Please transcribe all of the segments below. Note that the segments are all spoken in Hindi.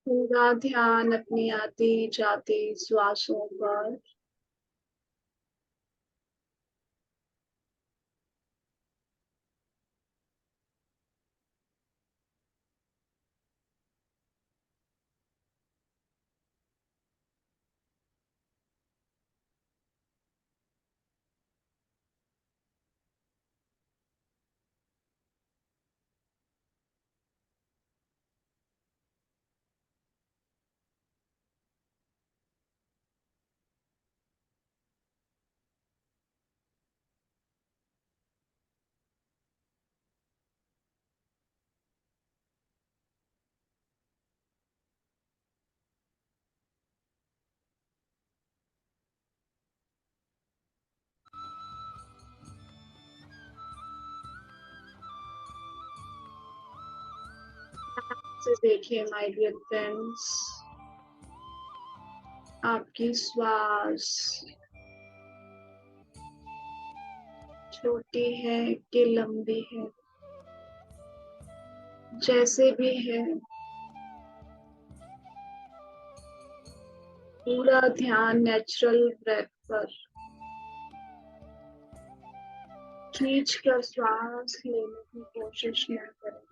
पूरा ध्यान अपनी आती जाती श्वासों पर। से देखिए माय डियर फ्रेंड्स, आपकी श्वास छोटी है कि लंबी है, जैसे भी है पूरा ध्यान नेचुरल ब्रेथ पर खींच कर श्वास लेने की कोशिश न करें।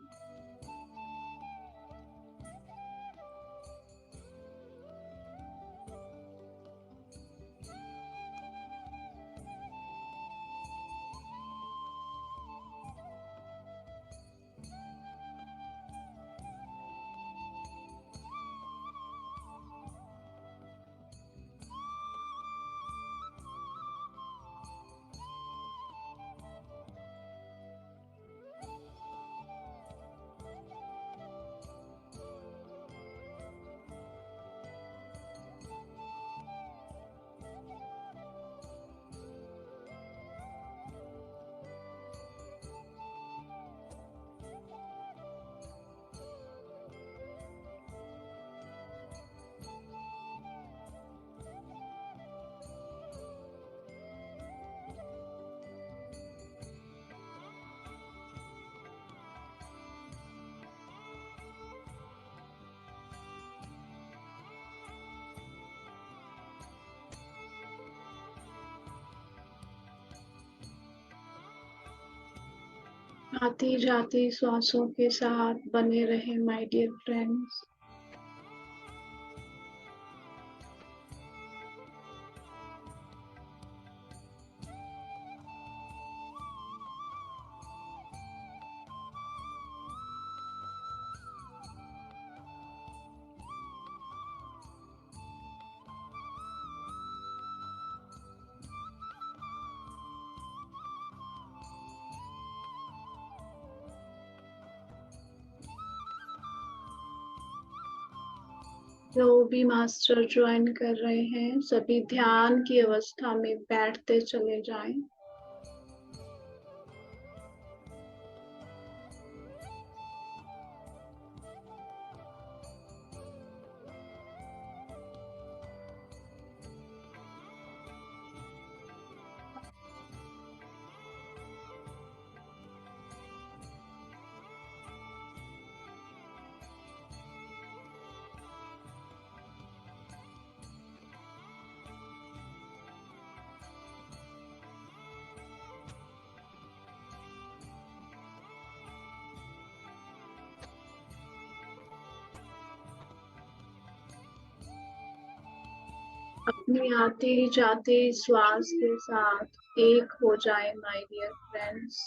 आती जाती श्वासों के साथ बने रहे माय डियर फ्रेंड्स। जो भी मास्टर ज्वाइन कर रहे हैं सभी ध्यान की अवस्था में बैठते चले जाएं। अपनी आती जाती श्वास के साथ एक हो जाए माय डियर फ्रेंड्स।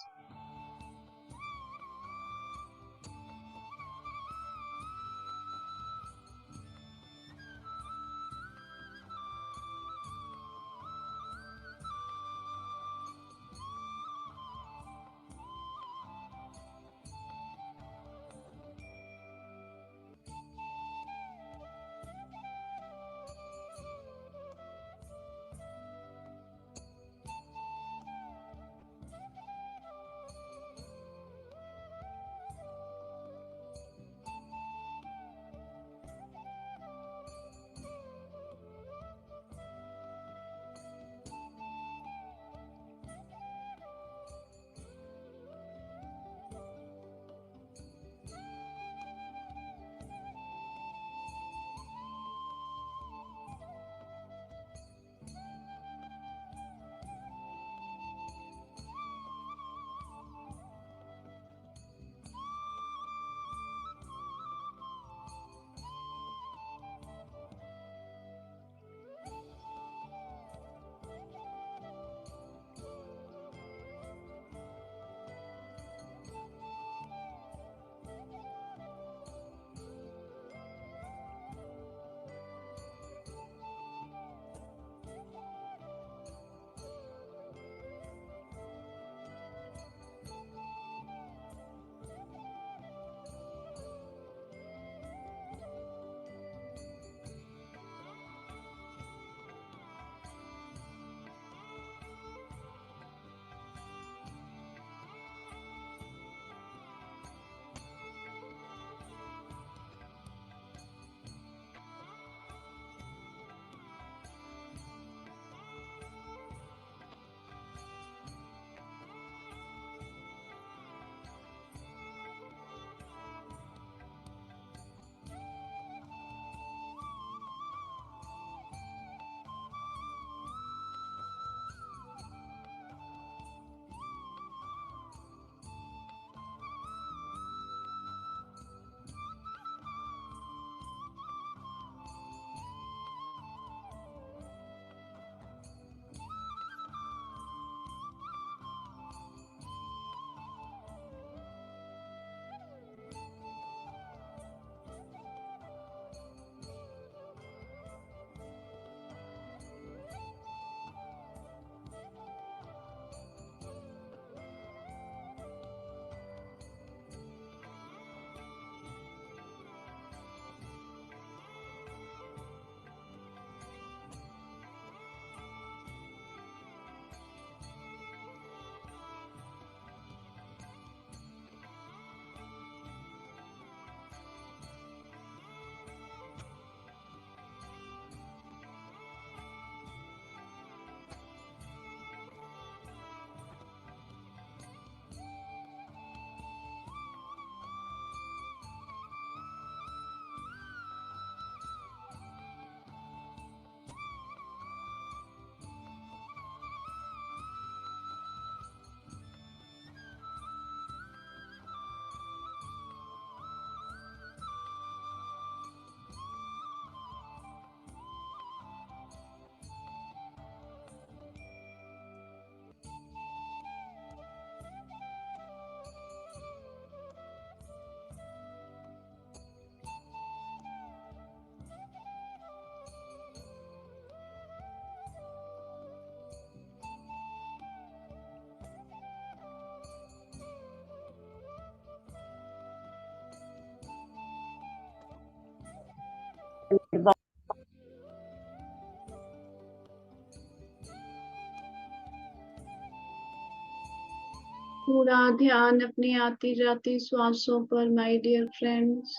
पूरा ध्यान अपनी आती जाती श्वासों पर माय डियर फ्रेंड्स।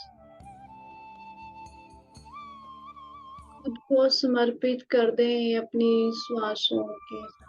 खुद को समर्पित कर दें अपनी श्वासों के साथ।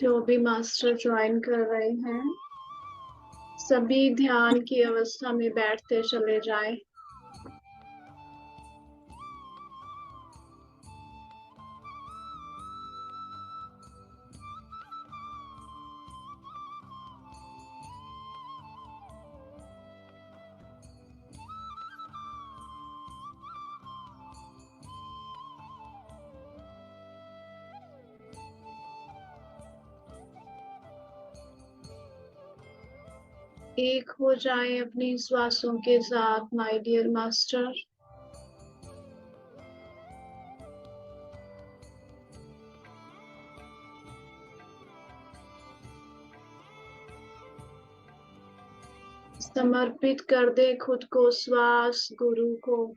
जो भी मास्टर ज्वाइन कर रहे हैं सभी ध्यान की अवस्था में बैठते चले जाएं। एक हो जाए अपनी श्वासों के साथ माय डियर मास्टर। समर्पित कर दे खुद को श्वास गुरु को।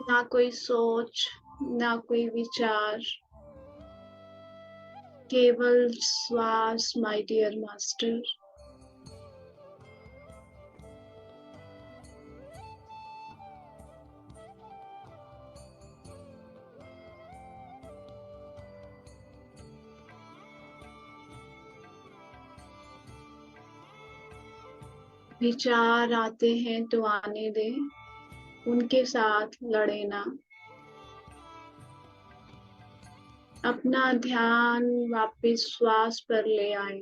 ना कोई सोच, ना कोई विचार, केवल श्वास माय डियर मास्टर। विचार आते हैं तो आने दें, उनके साथ लड़े ना। अपना ध्यान वापस श्वास पर ले आए।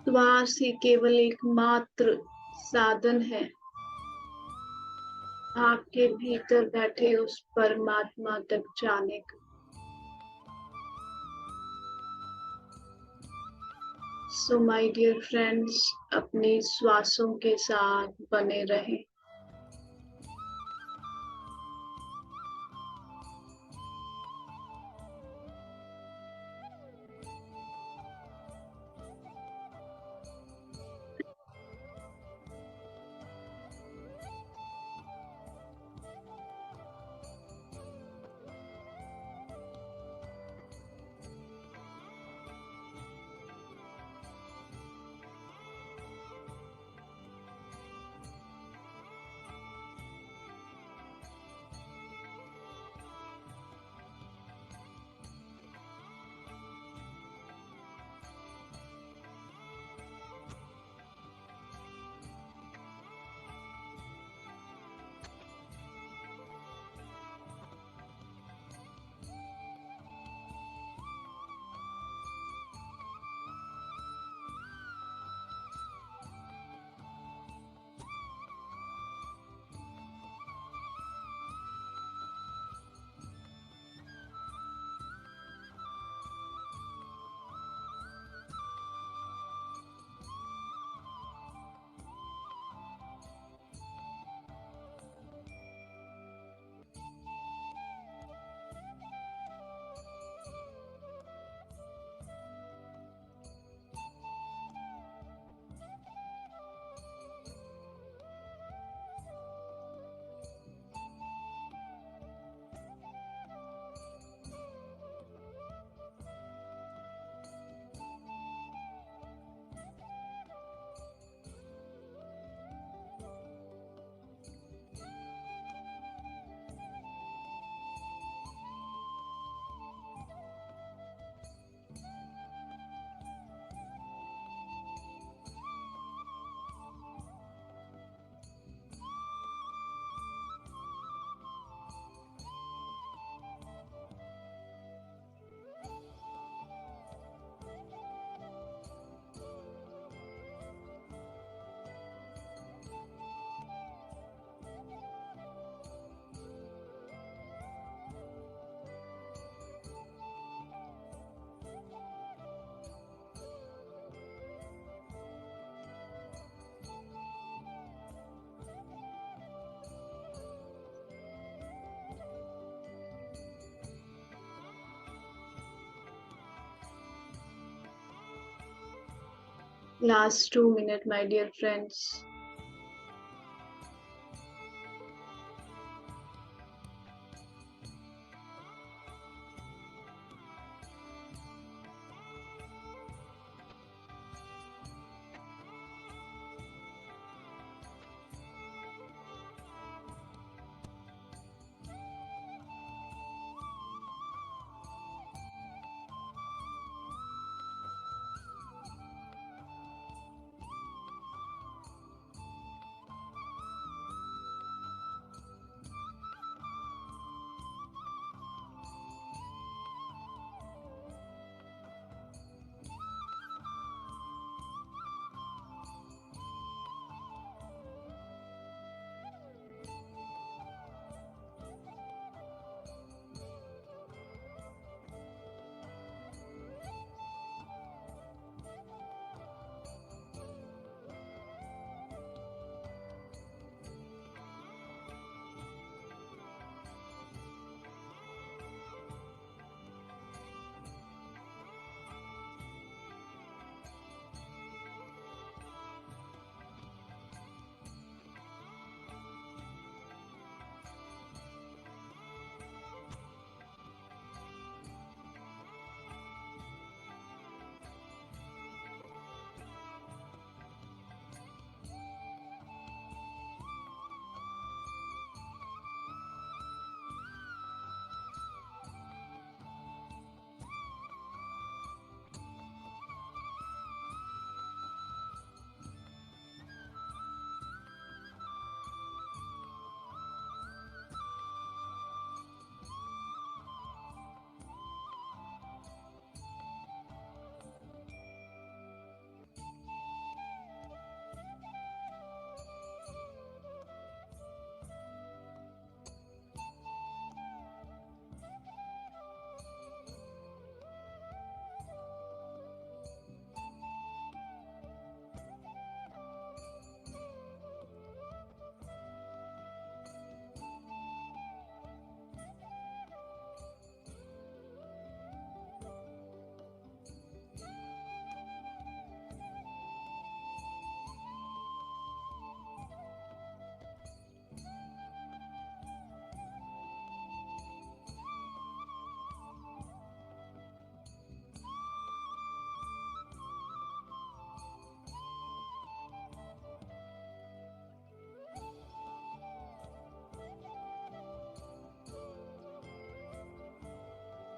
श्वास ही केवल एकमात्र साधन है आपके भीतर बैठे उस परमात्मा तक जाने का। सो माय डियर फ्रेंड्स, अपने श्वासों के साथ बने रहें। Last 2 minutes, my dear friends.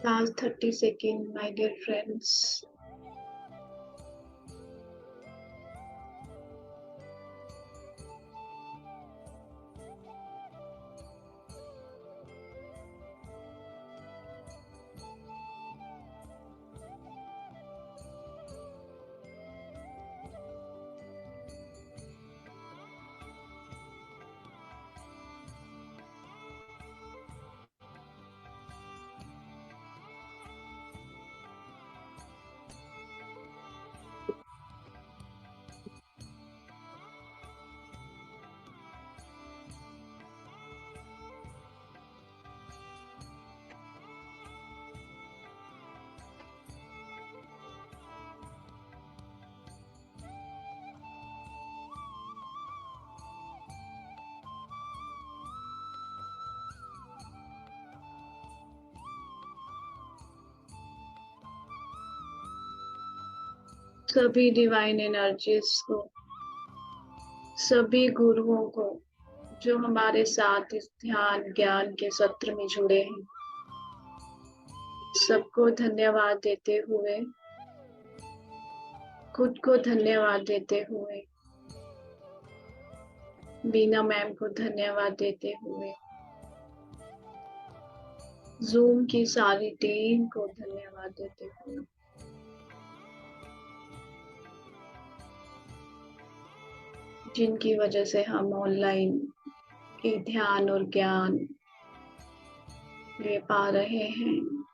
Last 30 seconds, my dear friends. सभी डिवाइन एनर्जीज को, सभी गुरुओं को जो हमारे साथ इस ध्यान ज्ञान के सत्र में जुड़े हैं, सबको धन्यवाद देते हुए, खुद को धन्यवाद देते हुए, बीना मैम को धन्यवाद देते हुए, जूम की सारी टीम को धन्यवाद देते हुए, जिनकी वजह से हम ऑनलाइन के ध्यान और ज्ञान ले पा रहे हैं।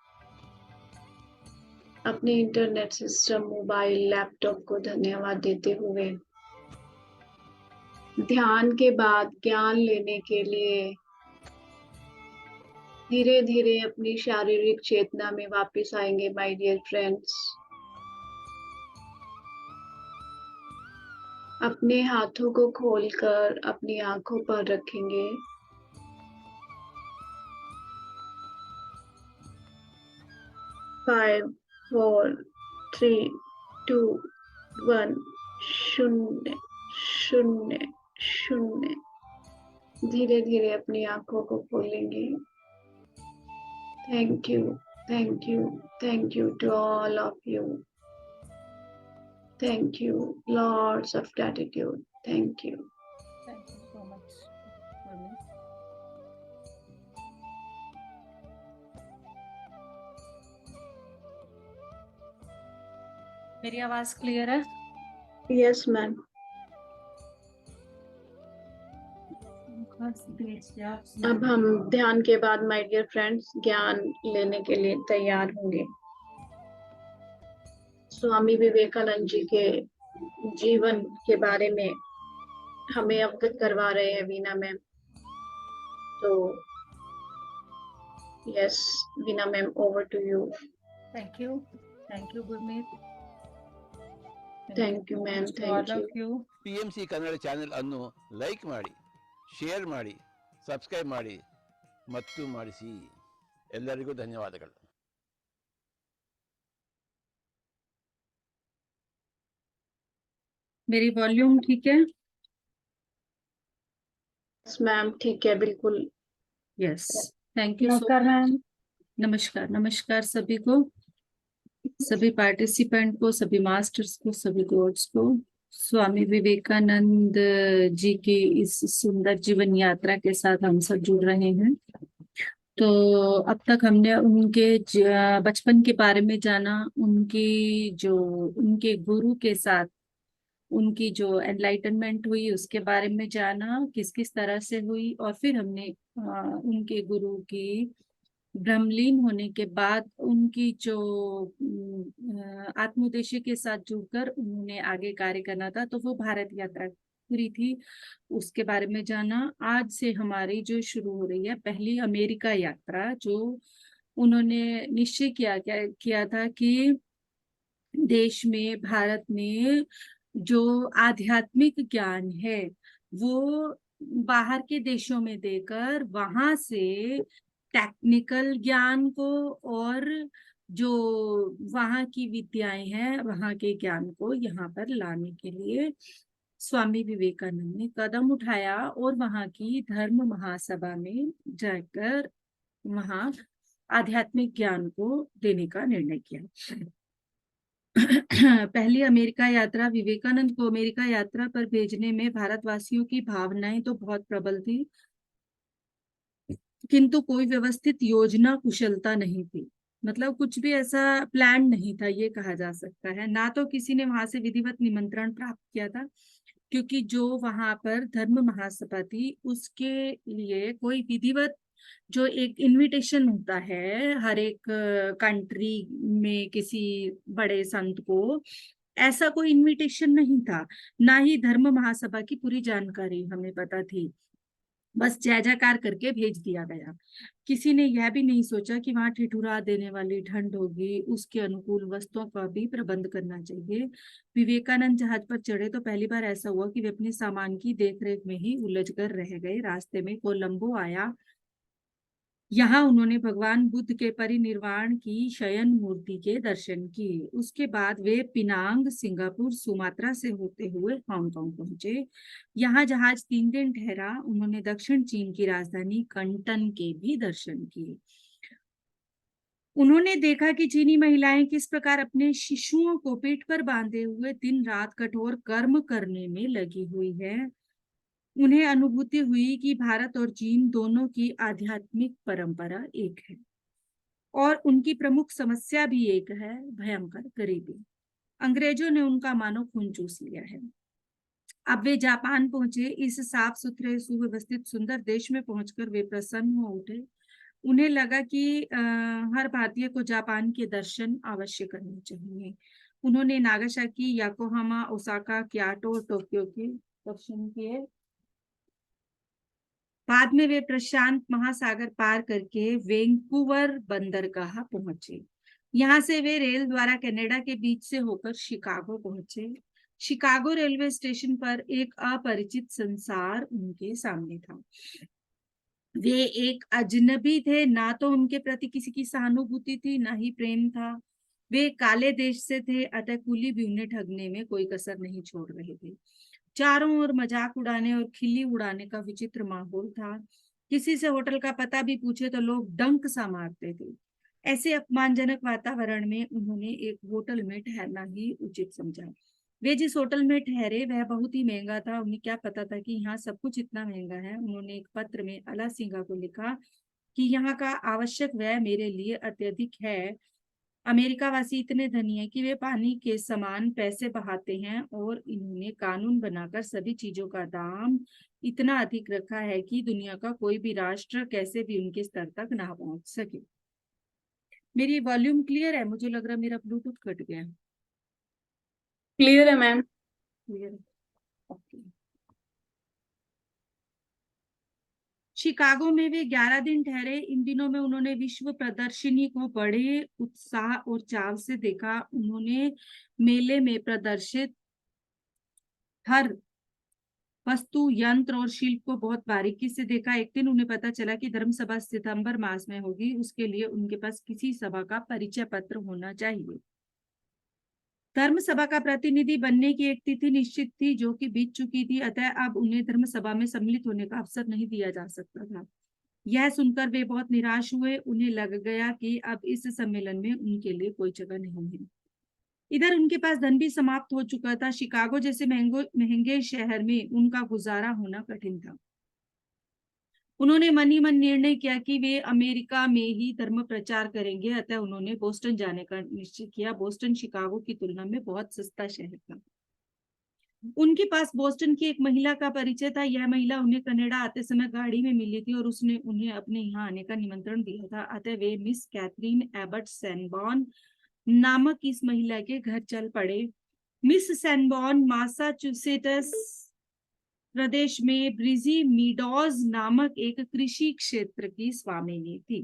अपने इंटरनेट सिस्टम, मोबाइल, लैपटॉप को धन्यवाद देते हुए, ध्यान के बाद ज्ञान लेने के लिए धीरे धीरे अपनी शारीरिक चेतना में वापस आएंगे माय डियर फ्रेंड्स। अपने हाथों को खोलकर अपनी आंखों पर रखेंगे। 5, 4, 3, 2, 1, 0, 0, 0। धीरे धीरे अपनी आंखों को खोलेंगे। Thank you, thank you, thank you to all of you. Thank you. Lots of gratitude. Thank you. Thank you so much for me. मेरी आवाज क्लियर है? Yes, ma'am. अब हम ध्यान के बाद माय डियर फ्रेंड्स ज्ञान लेने के लिए तैयार होंगे। स्वामी विवेकानंद जी के जीवन के बारे में हमें अवगत करवा रहे हैं वीना मैम। तो yes Veena ma'am, over to you. Thank you Gurmeet. Thank you ma'am, thank you. PMC Kannada channel ಅನ್ನು ಲೈಕ್ ಮಾಡಿ, ಶೇರ್ ಮಾಡಿ, ಸಬ್ಸ್ಕ್ರೈಬ್ ಮಾಡಿ ಮತ್ತು ಮಾಡಿಸಿ. ಎಲ್ಲರಿಗೂ ಧನ್ಯವಾದಗಳು. मेरी वॉल्यूम ठीक है? यस मैम, ठीक है, बिल्कुल। Yes, thank you so much. नमस्कार, नमस्कार सभी को, सभी पार्टिसिपेंट को, सभी मास्टर्स को, सभी गॉड्स को। स्वामी विवेकानंद जी की इस सुंदर जीवन यात्रा के साथ हम सब जुड़ रहे हैं। तो अब तक हमने उनके बचपन के बारे में जाना, उनके गुरु के साथ उनकी जो एनलाइटनमेंट हुई उसके बारे में जाना, किस किस तरह से हुई, और फिर हमने उनके गुरु की ब्रह्मलीन होने के बाद उनकी जो आत्मोद्देश्य के साथ जुड़कर उन्होंने आगे कार्य करना था, तो वो भारत यात्रा पूरी थी, उसके बारे में जाना। आज से हमारी जो शुरू हो रही है पहली अमेरिका यात्रा, जो उन्होंने निश्चय किया था कि देश में, भारत में जो आध्यात्मिक ज्ञान है वो बाहर के देशों में देकर वहां से टेक्निकल ज्ञान को और जो वहां की विद्याएं हैं वहां के ज्ञान को यहाँ पर लाने के लिए स्वामी विवेकानंद ने कदम उठाया और वहां की धर्म महासभा में जाकर वहां आध्यात्मिक ज्ञान को देने का निर्णय किया। पहली अमेरिका यात्रा, विवेकानंद को अमेरिका यात्रा पर भेजने में भारतवासियों की भावनाएं तो बहुत प्रबल थी, किंतु कोई व्यवस्थित योजना कुशलता नहीं थी। मतलब कुछ भी ऐसा प्लान नहीं था, ये कहा जा सकता है। ना तो किसी ने वहां से विधिवत निमंत्रण प्राप्त किया था, क्योंकि जो वहां पर धर्म महासभा थी उसके लिए कोई विधिवत जो एक इनविटेशन होता है हर एक कंट्री में किसी बड़े संत को, ऐसा कोई इनविटेशन नहीं था। ना ही धर्म महासभा की पूरी जानकारी हमें पता थी, बस जय जयकार करके भेज दिया गया। किसी ने यह भी नहीं सोचा कि वहां ठिठुरा देने वाली ठंड होगी, उसके अनुकूल वस्तुओं का भी प्रबंध करना चाहिए। विवेकानंद जहाज पर चढ़े तो पहली बार ऐसा हुआ कि वे अपने सामान की देखरेख में ही उलझ कर रह गए। रास्ते में कोलंबो आया, यहाँ उन्होंने भगवान बुद्ध के परिनिर्वाण की शयन मूर्ति के दर्शन किए। उसके बाद वे पिनांग, सिंगापुर, सुमात्रा से होते हुए हांगकांग पहुंचे। यहाँ जहाज 3 दिन ठहरा। उन्होंने दक्षिण चीन की राजधानी कंटन के भी दर्शन किए। उन्होंने देखा कि चीनी महिलाएं किस प्रकार अपने शिशुओं को पीठ पर बांधे हुए दिन रात कठोर कर्म करने में लगी हुई है। उन्हें अनुभूति हुई कि भारत और चीन दोनों की आध्यात्मिक परंपरा एक है और उनकी प्रमुख समस्या भी एक है, भयंकर गरीबी। अंग्रेजों ने उनका मानो खून चूस लिया है। अब वे जापान पहुंचे। इस साफ सुथरे, सुव्यवस्थित, सुंदर देश में पहुंचकर वे प्रसन्न हो उठे। उन्हें लगा कि हर भारतीय को जापान के दर्शन अवश्य करने चाहिए। उन्होंने Nagasaki, Yokohama, Osaka, Kyoto, Tokyo के दर्शन किए। बाद में वे प्रशांत महासागर पार करके वैंकूवर बंदरगाह पहुंचे। यहाँ से वे रेल द्वारा कनाडा के बीच से होकर शिकागो पहुंचे। शिकागो रेलवे स्टेशन पर एक अपरिचित संसार उनके सामने था। वे एक अजनबी थे, ना तो उनके प्रति किसी की सहानुभूति थी, ना ही प्रेम था। वे काले देश से थे, अतः कुली भी उन्हें ठगने में कोई कसर नहीं छोड़ रहे थे। चारों ओर मजाक उड़ाने और खिल्ली उड़ाने का विचित्र माहौल था। किसी से होटल का पता भी पूछे तो लोग डंक सा मारते थे। ऐसे अपमानजनक वातावरण में उन्होंने एक होटल में ठहरना ही उचित समझा। वे जिस होटल में ठहरे वह बहुत ही महंगा था। उन्हें क्या पता था कि यहाँ सब कुछ इतना महंगा है। उन्होंने एक पत्र में अला सिंघा को लिखा कि यहाँ का आवश्यक व्यय मेरे लिए अत्यधिक है। अमेरिका वासी इतने धनी है कि वे पानी के समान पैसे बहाते हैं, और इन्होंने कानून बनाकर सभी चीजों का दाम इतना अधिक रखा है कि दुनिया का कोई भी राष्ट्र कैसे भी उनके स्तर तक ना पहुंच सके। मेरी वॉल्यूम क्लियर है? मुझे लग रहा है मेरा ब्लूटूथ कट गया है। क्लियर है मैम। क्लियर है, ओके। शिकागो में वे 11 दिन ठहरे। इन दिनों में उन्होंने विश्व प्रदर्शनी को बड़े उत्साह और चाव से देखा। उन्होंने मेले में प्रदर्शित हर वस्तु, यंत्र और शिल्प को बहुत बारीकी से देखा। एक दिन उन्हें पता चला कि धर्म सभा सितंबर मास में होगी। उसके लिए उनके पास किसी सभा का परिचय पत्र होना चाहिए। धर्म सभा का प्रतिनिधि बनने की एक तिथि निश्चित थी जो कि बीत चुकी थी, अतः अब उन्हें धर्म सभा में सम्मिलित होने का अवसर नहीं दिया जा सकता था। यह सुनकर वे बहुत निराश हुए। उन्हें लग गया कि अब इस सम्मेलन में उनके लिए कोई जगह नहीं है। इधर उनके पास धन भी समाप्त हो चुका था। शिकागो जैसे महंगे शहर में उनका गुजारा होना कठिन था। उन्होंने मन ही मन निर्णय किया कि वे अमेरिका में ही धर्म प्रचार करेंगे, अतः उन्होंने बोस्टन जाने का निश्चय किया। बोस्टन शिकागो की तुलना में बहुत सस्ता शहर था। उनके पास बोस्टन की एक महिला का परिचय था। यह महिला उन्हें कनाडा आते समय गाड़ी में मिली थी और उसने उन्हें अपने यहाँ आने का निमंत्रण दिया था। अतः वे मिस कैथरीन एबट सैनबॉर्न नामक इस महिला के घर चल पड़े। मिस सैनबॉर्न मासाचुसेट्स प्रदेश में ब्रिजी मीडोज नामक एक कृषि क्षेत्र की स्वामिनी थी,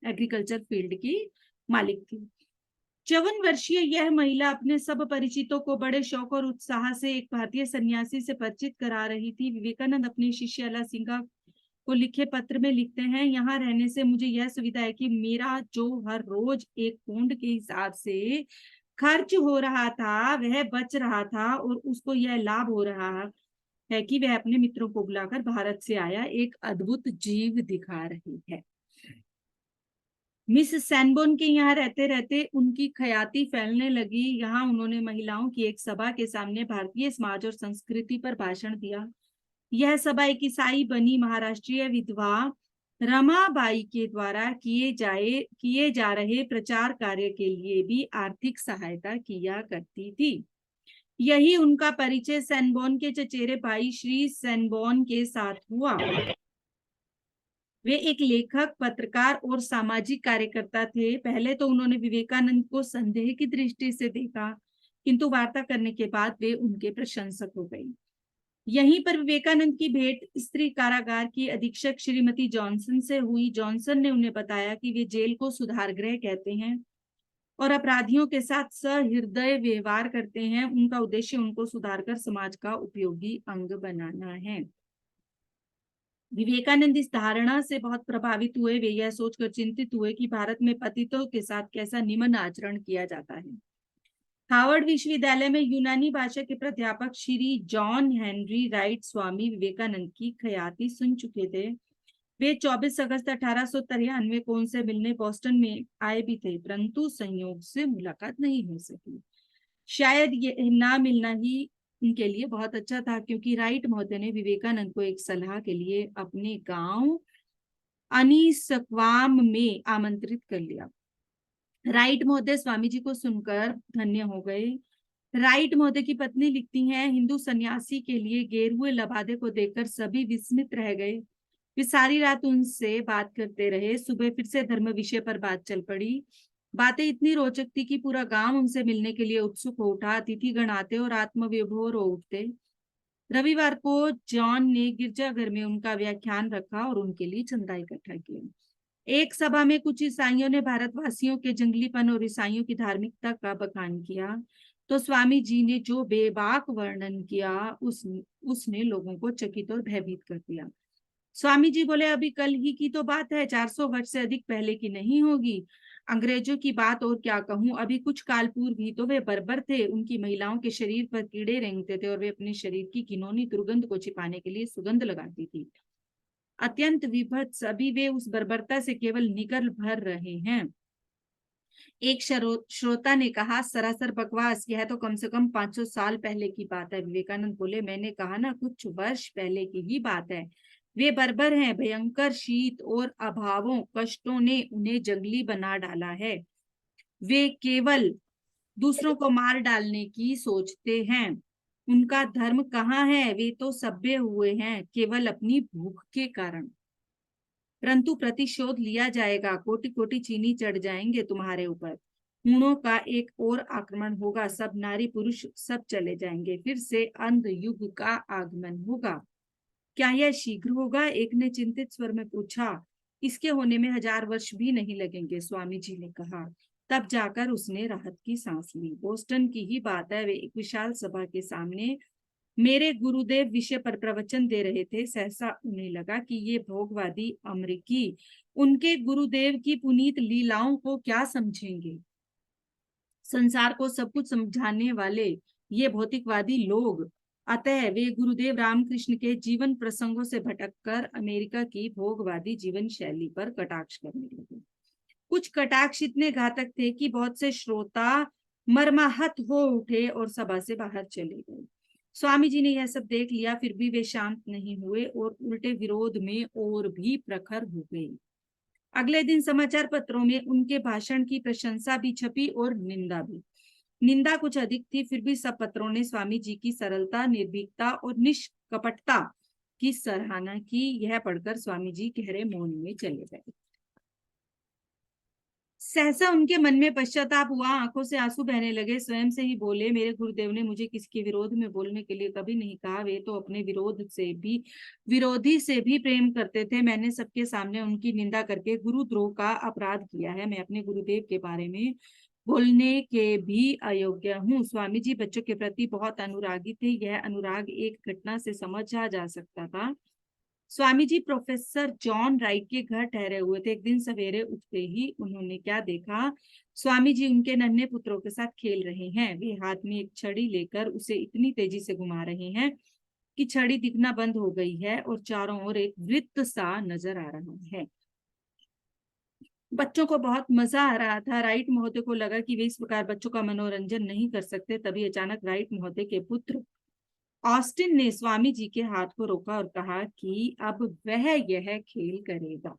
एग्रीकल्चर फील्ड की मालिक थी। 54 वर्षीय यह महिला अपने सब परिचितों को बड़े शौक और उत्साह से एक भारतीय सन्यासी से परिचित करा रही थी। विवेकानंद अपनी शिष्य अला सिंघा को लिखे पत्र में लिखते हैं, यहाँ रहने से मुझे यह सुविधा है कि मेरा जो हर रोज 1 पौंड के हिसाब से खर्च हो रहा था वह बच रहा था, और उसको यह लाभ हो रहा है कि वह अपने मित्रों को बुलाकर भारत से आया एक अद्भुत जीव दिखा रही है। मिस सैनबोर्न के यहाँ रहते रहते उनकी ख्याति फैलने लगी। यहाँ उन्होंने महिलाओं की एक सभा के सामने भारतीय समाज और संस्कृति पर भाषण दिया। यह सभा एक ईसाई बनी महाराष्ट्रीय विधवा रमाबाई के द्वारा किए जा रहे प्रचार कार्य के लिए भी आर्थिक सहायता किया करती थी। यही उनका परिचय सैनबॉर्न के चचेरे भाई श्री सैनबॉर्न के साथ हुआ। वे एक लेखक, पत्रकार और सामाजिक कार्यकर्ता थे। पहले तो उन्होंने विवेकानंद को संदेह की दृष्टि से देखा, किंतु वार्ता करने के बाद वे उनके प्रशंसक हो गए। यहीं पर विवेकानंद की भेंट स्त्री कारागार की अधीक्षक श्रीमती जॉनसन से हुई। जॉनसन ने उन्हें बताया कि वे जेल को सुधार गृह कहते हैं और अपराधियों के साथ सहृदय व्यवहार करते हैं। उनका उद्देश्य उनको सुधारकर समाज का उपयोगी अंग बनाना है। विवेकानंद इस धारणा से बहुत प्रभावित हुए। वे यह सोचकर चिंतित हुए कि भारत में पतितों के साथ कैसा निम्न आचरण किया जाता है। हार्वर्ड विश्वविद्यालय में यूनानी भाषा के प्राध्यापक Shri John Henry right Swami Vivekananda की ख्याति सुन चुके थे। वे 24 अगस्त 1893 को उनसे मिलने बोस्टन में आए भी थे, परंतु संयोग से मुलाकात नहीं हो सकी। शायद ये ना मिलना ही उनके लिए बहुत अच्छा था, क्योंकि राइट महोदय ने विवेकानंद को एक सलाह के लिए अपने गांव अनीसक्वाम में आमंत्रित कर लिया। राइट महोदय स्वामी जी को सुनकर धन्य हो गए। राइट महोदय की पत्नी लिखती हैं, हिंदू सन्यासी के लिए गेरुए लबादे को देखकर सभी विस्मित रह गए। वे सारी रात उनसे बात करते रहे। सुबह फिर से धर्म विषय पर बात चल पड़ी। बातें इतनी रोचक थी कि पूरा गांव उनसे मिलने के लिए उत्सुक हो उठा। अतिथिगण आते और आत्मविभोर हो उठते। रविवार को जॉन ने गिरजाघर में उनका व्याख्यान रखा और उनके लिए चंदा इकट्ठा किया। एक सभा में कुछ ईसाइयों ने भारतवासियों के जंगलीपन और ईसाइयों की धार्मिकता का बखान किया। तो स्वामी जी ने जो बेबाक वर्णन किया उसने लोगों को चकित और भयभीत कर दिया। स्वामी जी बोले, अभी कल ही की तो बात है, 400 वर्ष से अधिक पहले की नहीं होगी। अंग्रेजों की बात और क्या कहूं, अभी कुछ काल पूर्व ही तो वे बर्बर थे। उनकी महिलाओं के शरीर पर कीड़े रेंगते थे और वे अपने शरीर की घिनौनी दुर्गंध को छिपाने के लिए सुगंध लगाती थी। अत्यंत विभत्स, अभी वे उस बर्बरता से केवल निकल भर रहे हैं। एक श्रोता ने कहा, सरासर बकवास, यह तो कम से कम 500 साल पहले की बात है। विवेकानंद बोले, मैंने कहा ना, कुछ वर्ष पहले की ही बात है। वे बर्बर हैं। भयंकर शीत और अभावों कष्टों ने उन्हें जंगली बना डाला है। वे केवल दूसरों को मार डालने की सोचते हैं। उनका धर्म कहाँ है? वे तो सभ्य हुए हैं केवल अपनी भूख के कारण। परंतु प्रतिशोध लिया जाएगा। कोटि कोटि चीनी चढ़ जाएंगे तुम्हारे ऊपर। हूणों का एक और आक्रमण होगा। सब नारी पुरुष सब चले जाएंगे। फिर से अंध युग का आगमन होगा। क्या यह शीघ्र होगा? एक ने चिंतित स्वर में पूछा। इसके होने में 1000 वर्ष भी नहीं लगेंगे, स्वामी जी ने कहा। तब जाकर उसने राहत की सांस ली। बोस्टन की ही बात है। वे एक विशाल सभा के सामने मेरे गुरुदेव विषय पर प्रवचन दे रहे थे। सहसा उन्हें लगा कि ये भोगवादी अमेरिकी उनके गुरुदेव की पुनीत लीलाओं को क्या समझेंगे। संसार को सब कुछ समझाने वाले ये भौतिकवादी लोग। अतः वे गुरुदेव रामकृष्ण के जीवन प्रसंगों से भटककर अमेरिका की भोगवादी जीवन शैली पर कटाक्ष करने लगे। कुछ कटाक्ष इतने घातक थे कि बहुत से श्रोता मर्माहत हो उठे और सभा से बाहर चले गए। स्वामी जी ने यह सब देख लिया, फिर भी वे शांत नहीं हुए और उल्टे विरोध में और भी प्रखर हो गए। अगले दिन समाचार पत्रों में उनके भाषण की प्रशंसा भी छपी और निंदा भी। निंदा कुछ अधिक थी, फिर भी सब पत्रों ने स्वामी जी की सरलता, निर्भीकता और निष्कपटता की सराहना की। यह पढ़कर स्वामी जी गहरे मौन में चले गए। सहसा उनके मन में पश्चाताप हुआ, आंखों से आंसू बहने लगे। स्वयं से ही बोले, मेरे गुरुदेव ने मुझे किसके विरोध में बोलने के लिए कभी नहीं कहा। वे तो अपने विरोधी से भी प्रेम करते थे। मैंने सबके सामने उनकी निंदा करके गुरुद्रोह का अपराध किया है। मैं अपने गुरुदेव के बारे में बोलने के भी अयोग्य हूँ। स्वामी जी बच्चों के प्रति बहुत अनुरागी थे। यह अनुराग एक घटना से समझा जा सकता था। Swami ji professor John Wright के घर ठहरे हुए थे। एक दिन सवेरे उठते ही उन्होंने क्या देखा? स्वामी जी उनके नन्हे पुत्रों के साथ खेल रहे हैं। वे हाथ में एक छड़ी लेकर उसे इतनी तेजी से घुमा रहे हैं कि छड़ी दिखना बंद हो गई है और चारों ओर एक वृत्त सा नजर आ रहा है। बच्चों को बहुत मजा आ रहा था। राइट महोदय को लगा कि वे इस प्रकार बच्चों का मनोरंजन नहीं कर सकते। तभी अचानक राइट महोदय के पुत्र ऑस्टिन ने स्वामी जी के हाथ को रोका और कहा कि अब वह यह खेल करेगा।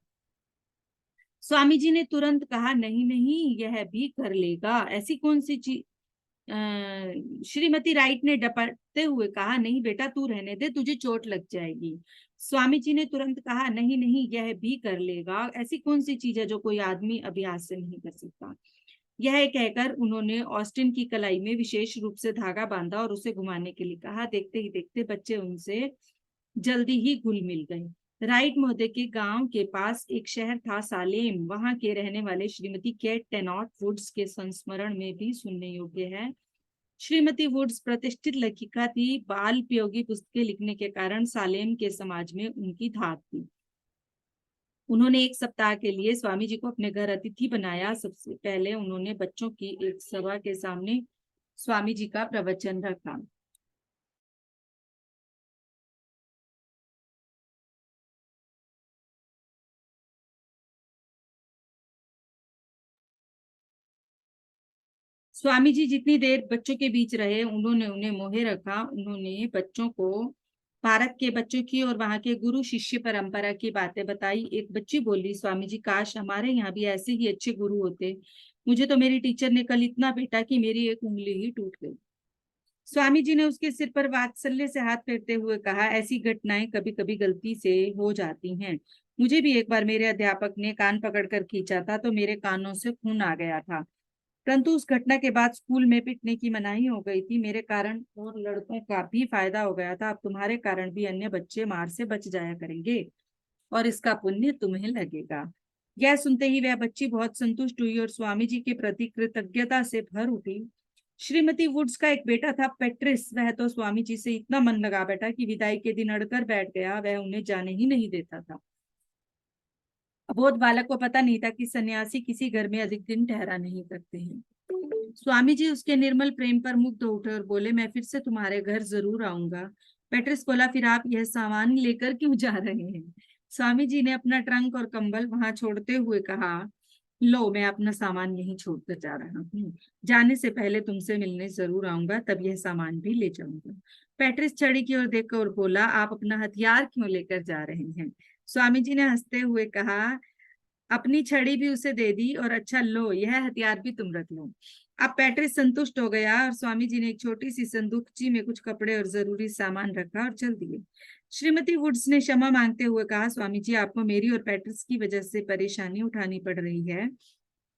स्वामी जी ने तुरंत कहा, नहीं नहीं, यह भी कर लेगा। ऐसी कौन सी चीज? श्रीमती राइट ने डपटते हुए कहा, नहीं बेटा, तू रहने दे, तुझे चोट लग जाएगी। स्वामी जी ने तुरंत कहा, नहीं नहीं, यह भी कर लेगा। ऐसी कौन सी चीज है जो कोई आदमी अभ्यास से नहीं कर सकता? यह कहकर उन्होंने ऑस्टिन की कलाई में विशेष रूप से धागा बांधा और उसे घुमाने के लिए कहा। देखते ही देखते बच्चे उनसे जल्दी ही घुल मिल गए। राइट महोदय के गांव के पास एक शहर था, सालेम। वहां के रहने वाले श्रीमती केट टेनॉट वुड्स के संस्मरण में भी सुनने योग्य है। श्रीमती वुड्स प्रतिष्ठित लेखिका थी। बाल उपयोगी पुस्तकें लिखने के कारण सालेम के समाज में उनकी धाक थी। उन्होंने एक सप्ताह के लिए स्वामी जी को अपने घर अतिथि बनाया। सबसे पहले उन्होंने बच्चों की एक सभा के सामने स्वामी जी का प्रवचन रखा। स्वामी जी जितनी देर बच्चों के बीच रहे, उन्होंने उन्हें मोहे रखा। उन्होंने बच्चों को भारत के बच्चों की और वहां के गुरु शिष्य परंपरा की बातें बताई। एक बच्ची बोली, स्वामी जी, काश हमारे यहाँ भी ऐसे ही अच्छे गुरु होते। मुझे तो मेरी टीचर ने कल इतना पीटा कि मेरी एक उंगली ही टूट गई। स्वामी जी ने उसके सिर पर वात्सल्य से हाथ फेरते हुए कहा, ऐसी घटनाएं कभी कभी गलती से हो जाती हैं। मुझे भी एक बार मेरे अध्यापक ने कान पकड़कर खींचा था तो मेरे कानों से खून आ गया था। परंतु उस घटना के बाद स्कूल में पिटने की मनाही हो गई थी। मेरे कारण और लड़कों का भी फायदा हो गया था। अब तुम्हारे कारण भी अन्य बच्चे मार से बच जाया करेंगे और इसका पुण्य तुम्हें लगेगा। यह सुनते ही वह बच्ची बहुत संतुष्ट हुई और स्वामी जी के प्रति कृतज्ञता से भर उठी। श्रीमती वुड्स का एक बेटा था पेट्रिस, वह तो स्वामी जी से इतना मन लगा बैठा कि विदाई के दिन अड़कर बैठ गया, वह उन्हें जाने ही नहीं देता था। अबोध बालक को पता नहीं था कि सन्यासी किसी घर में अधिक दिन ठहरा नहीं करते हैं। स्वामी जी उसके निर्मल प्रेम पर मुग्ध उठे और बोले, मैं फिर से तुम्हारे घर जरूर आऊंगा। पेट्रिस बोला, फिर आप यह सामान लेकर क्यों जा रहे हैं? स्वामी जी ने अपना ट्रंक और कंबल वहां छोड़ते हुए कहा, लो, मैं अपना सामान यहीं छोड़कर जा रहा हूँ। जाने से पहले तुमसे मिलने जरूर आऊंगा, तब यह सामान भी ले जाऊंगा। पेट्रिस छड़ी की ओर देखकर और बोला, आप अपना हथियार क्यों लेकर जा रहे हैं? स्वामी जी ने हंसते हुए कहा, अपनी छड़ी भी उसे दे दी और अच्छा लो, यह हथियार भी तुम रख लो। अब पेट्रिस संतुष्ट हो गया और स्वामी जी ने एक छोटी सी संदूकची में कुछ कपड़े और जरूरी सामान रखा और चल दिए। श्रीमती वुड्स ने क्षमा मांगते हुए कहा, स्वामी जी, आपको मेरी और पेट्रिस की वजह से परेशानी उठानी पड़ रही है।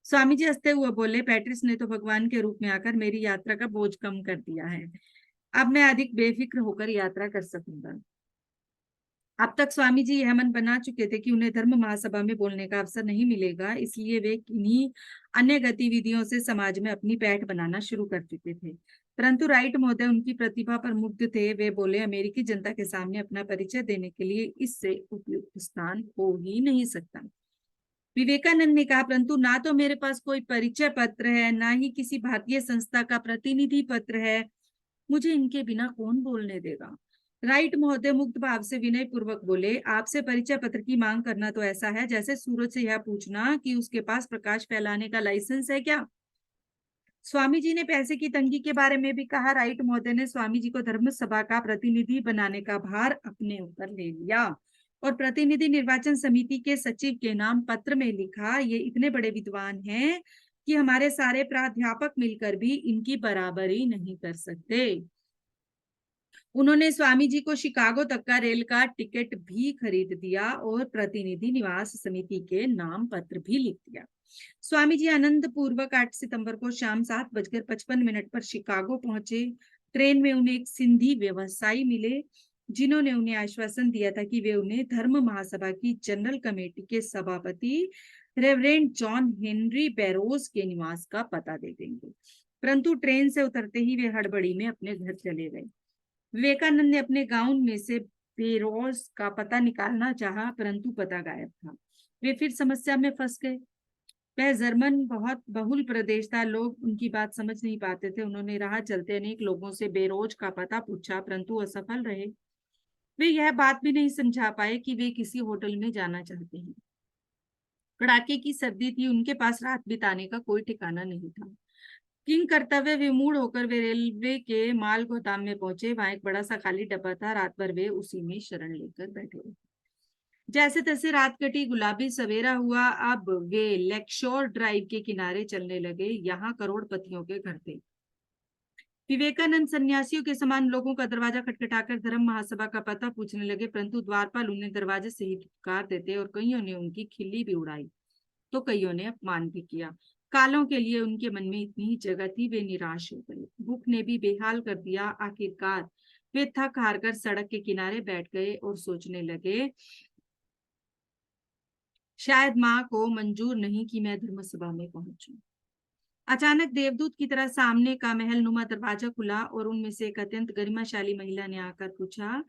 स्वामी जी हंसते हुए बोले, पेट्रिस ने तो भगवान के रूप में आकर मेरी यात्रा का बोझ कम कर दिया है। अब मैं अधिक बेफिक्र होकर यात्रा कर सकूंगा। अब तक स्वामी जी यह मन बना चुके थे कि उन्हें धर्म महासभा में बोलने का अवसर नहीं मिलेगा, इसलिए वे किन्हीं अन्य गतिविधियों से समाज में अपनी पैठ बनाना शुरू कर चुके थे। परंतु राइट महोदय उनकी प्रतिभा पर मुग्ध थे। वे बोले, अमेरिकी जनता के सामने अपना परिचय देने के लिए इससे उपयुक्त स्थान हो ही नहीं सकता। विवेकानंद ने कहा, परंतु ना तो मेरे पास कोई परिचय पत्र है, ना ही किसी भारतीय संस्था का प्रतिनिधि पत्र है, मुझे इनके बिना कौन बोलने देगा? राइट महोदय मुक्त भाव से विनय पूर्वक बोले, आपसे परिचय पत्र की मांग करना तो ऐसा है जैसे सूरज से यह पूछना कि उसके पास प्रकाश फैलाने का लाइसेंस है क्या? स्वामी जी ने पैसे की तंगी के बारे में भी कहा। राइट महोदय ने स्वामी जी को धर्म सभा का प्रतिनिधि बनाने का भार अपने ऊपर ले लिया और प्रतिनिधि निर्वाचन समिति के सचिव के नाम पत्र में लिखा, ये इतने बड़े विद्वान हैं कि हमारे सारे प्राध्यापक मिलकर भी इनकी बराबरी नहीं कर सकते। उन्होंने स्वामी जी को शिकागो तक का रेल का टिकट भी खरीद दिया और प्रतिनिधि निवास समिति के नाम पत्र भी लिख दिया। स्वामी जी आनंद पूर्वक 8 सितंबर को शाम 7:55 पर शिकागो पहुंचे। ट्रेन में उन्हें एक सिंधी व्यवसायी मिले, जिन्होंने उन्हें आश्वासन दिया था कि वे उन्हें धर्म महासभा की जनरल कमेटी के सभापति रेवरेंड जॉन हेनरी बैरोज के निवास का पता दे देंगे। परंतु ट्रेन से उतरते ही वे हड़बड़ी में अपने घर चले गए। विवेकानंद ने अपने गाउन में से बेरोज का पता निकालना चाहा, परंतु पता गायब था। वे फिर समस्या में फंस गए। वह जर्मन बहुत बहुल प्रदेश था, लोग उनकी बात समझ नहीं पाते थे। उन्होंने राह चलते अनेक लोगों से बेरोज का पता पूछा, परंतु असफल रहे। वे यह बात भी नहीं समझा पाए कि वे किसी होटल में जाना चाहते हैं। कड़ाके की सर्दी थी, उनके पास रात बिताने का कोई ठिकाना नहीं था। किंग कर्तव्य विमूढ़ होकर वे रेलवे के माल गोदाम में पहुंचे। वहां एक बड़ा सा खाली डब्बा था। रात भर वे उसी में शरण लेकर बैठे। जैसे तैसे रात कटी, गुलाबी सवेरा हुआ। अब वे लेकशोर ड्राइव के किनारे चलने लगे। यहाँ करोड़पतियों के घर थे। विवेकानंद सन्यासियों के समान लोगों का दरवाजा खटखटाकर धर्म महासभा का पता पूछने लगे, परंतु द्वारपाल उन्हें दरवाजे से ही धुतकार देते और कईयों ने उनकी खिल्ली भी उड़ाई तो कईयों ने अपमान भी किया। कालों के लिए उनके मन में इतनी ही जगह थी, वे निराश हो गए। भूख ने भी बेहाल कर दिया। आखिरकार वे थक हार कर सड़क के किनारे बैठ गए और सोचने लगे, शायद माँ को मंजूर नहीं कि मैं धर्म सभा में पहुंचूं। अचानक देवदूत की तरह सामने का महल नुमा दरवाजा खुला और उनमें से एक अत्यंत गरिमाशाली महिला ने आकर पूछा,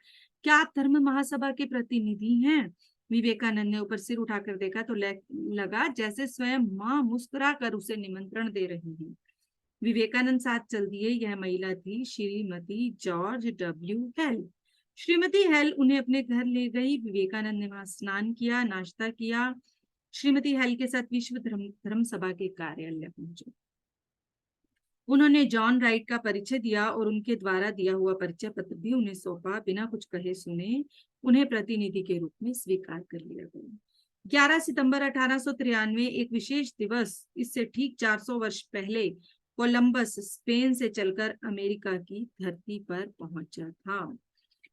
क्या आप धर्म महासभा के प्रतिनिधि हैं? विवेकानंद ने ऊपर सिर उठाकर देखा तो लगा जैसे स्वयं माँ मुस्कुरा कर उसे निमंत्रण दे रही है। विवेकानंद साथ चल दिए। यह महिला थी Shrimati George W hello. Shrimati hello उन्हें अपने घर ले गई। विवेकानंद ने वहां स्नान किया, नाश्ता किया। श्रीमती हेल के साथ विश्व धर्म सभा के कार्यालय पहुंचे। उन्होंने जॉन राइट का परिचय दिया और उनके द्वारा दिया हुआ परिचय पत्र भी उन्हें सौंपा। बिना कुछ कहे सुने उन्हें प्रतिनिधि के रूप में स्वीकार कर लिया गया। 11 सितंबर 1893 एक विशेष दिवस, इससे ठीक 400 वर्ष पहले कोलंबस स्पेन से चलकर अमेरिका की धरती पर पहुंचा था।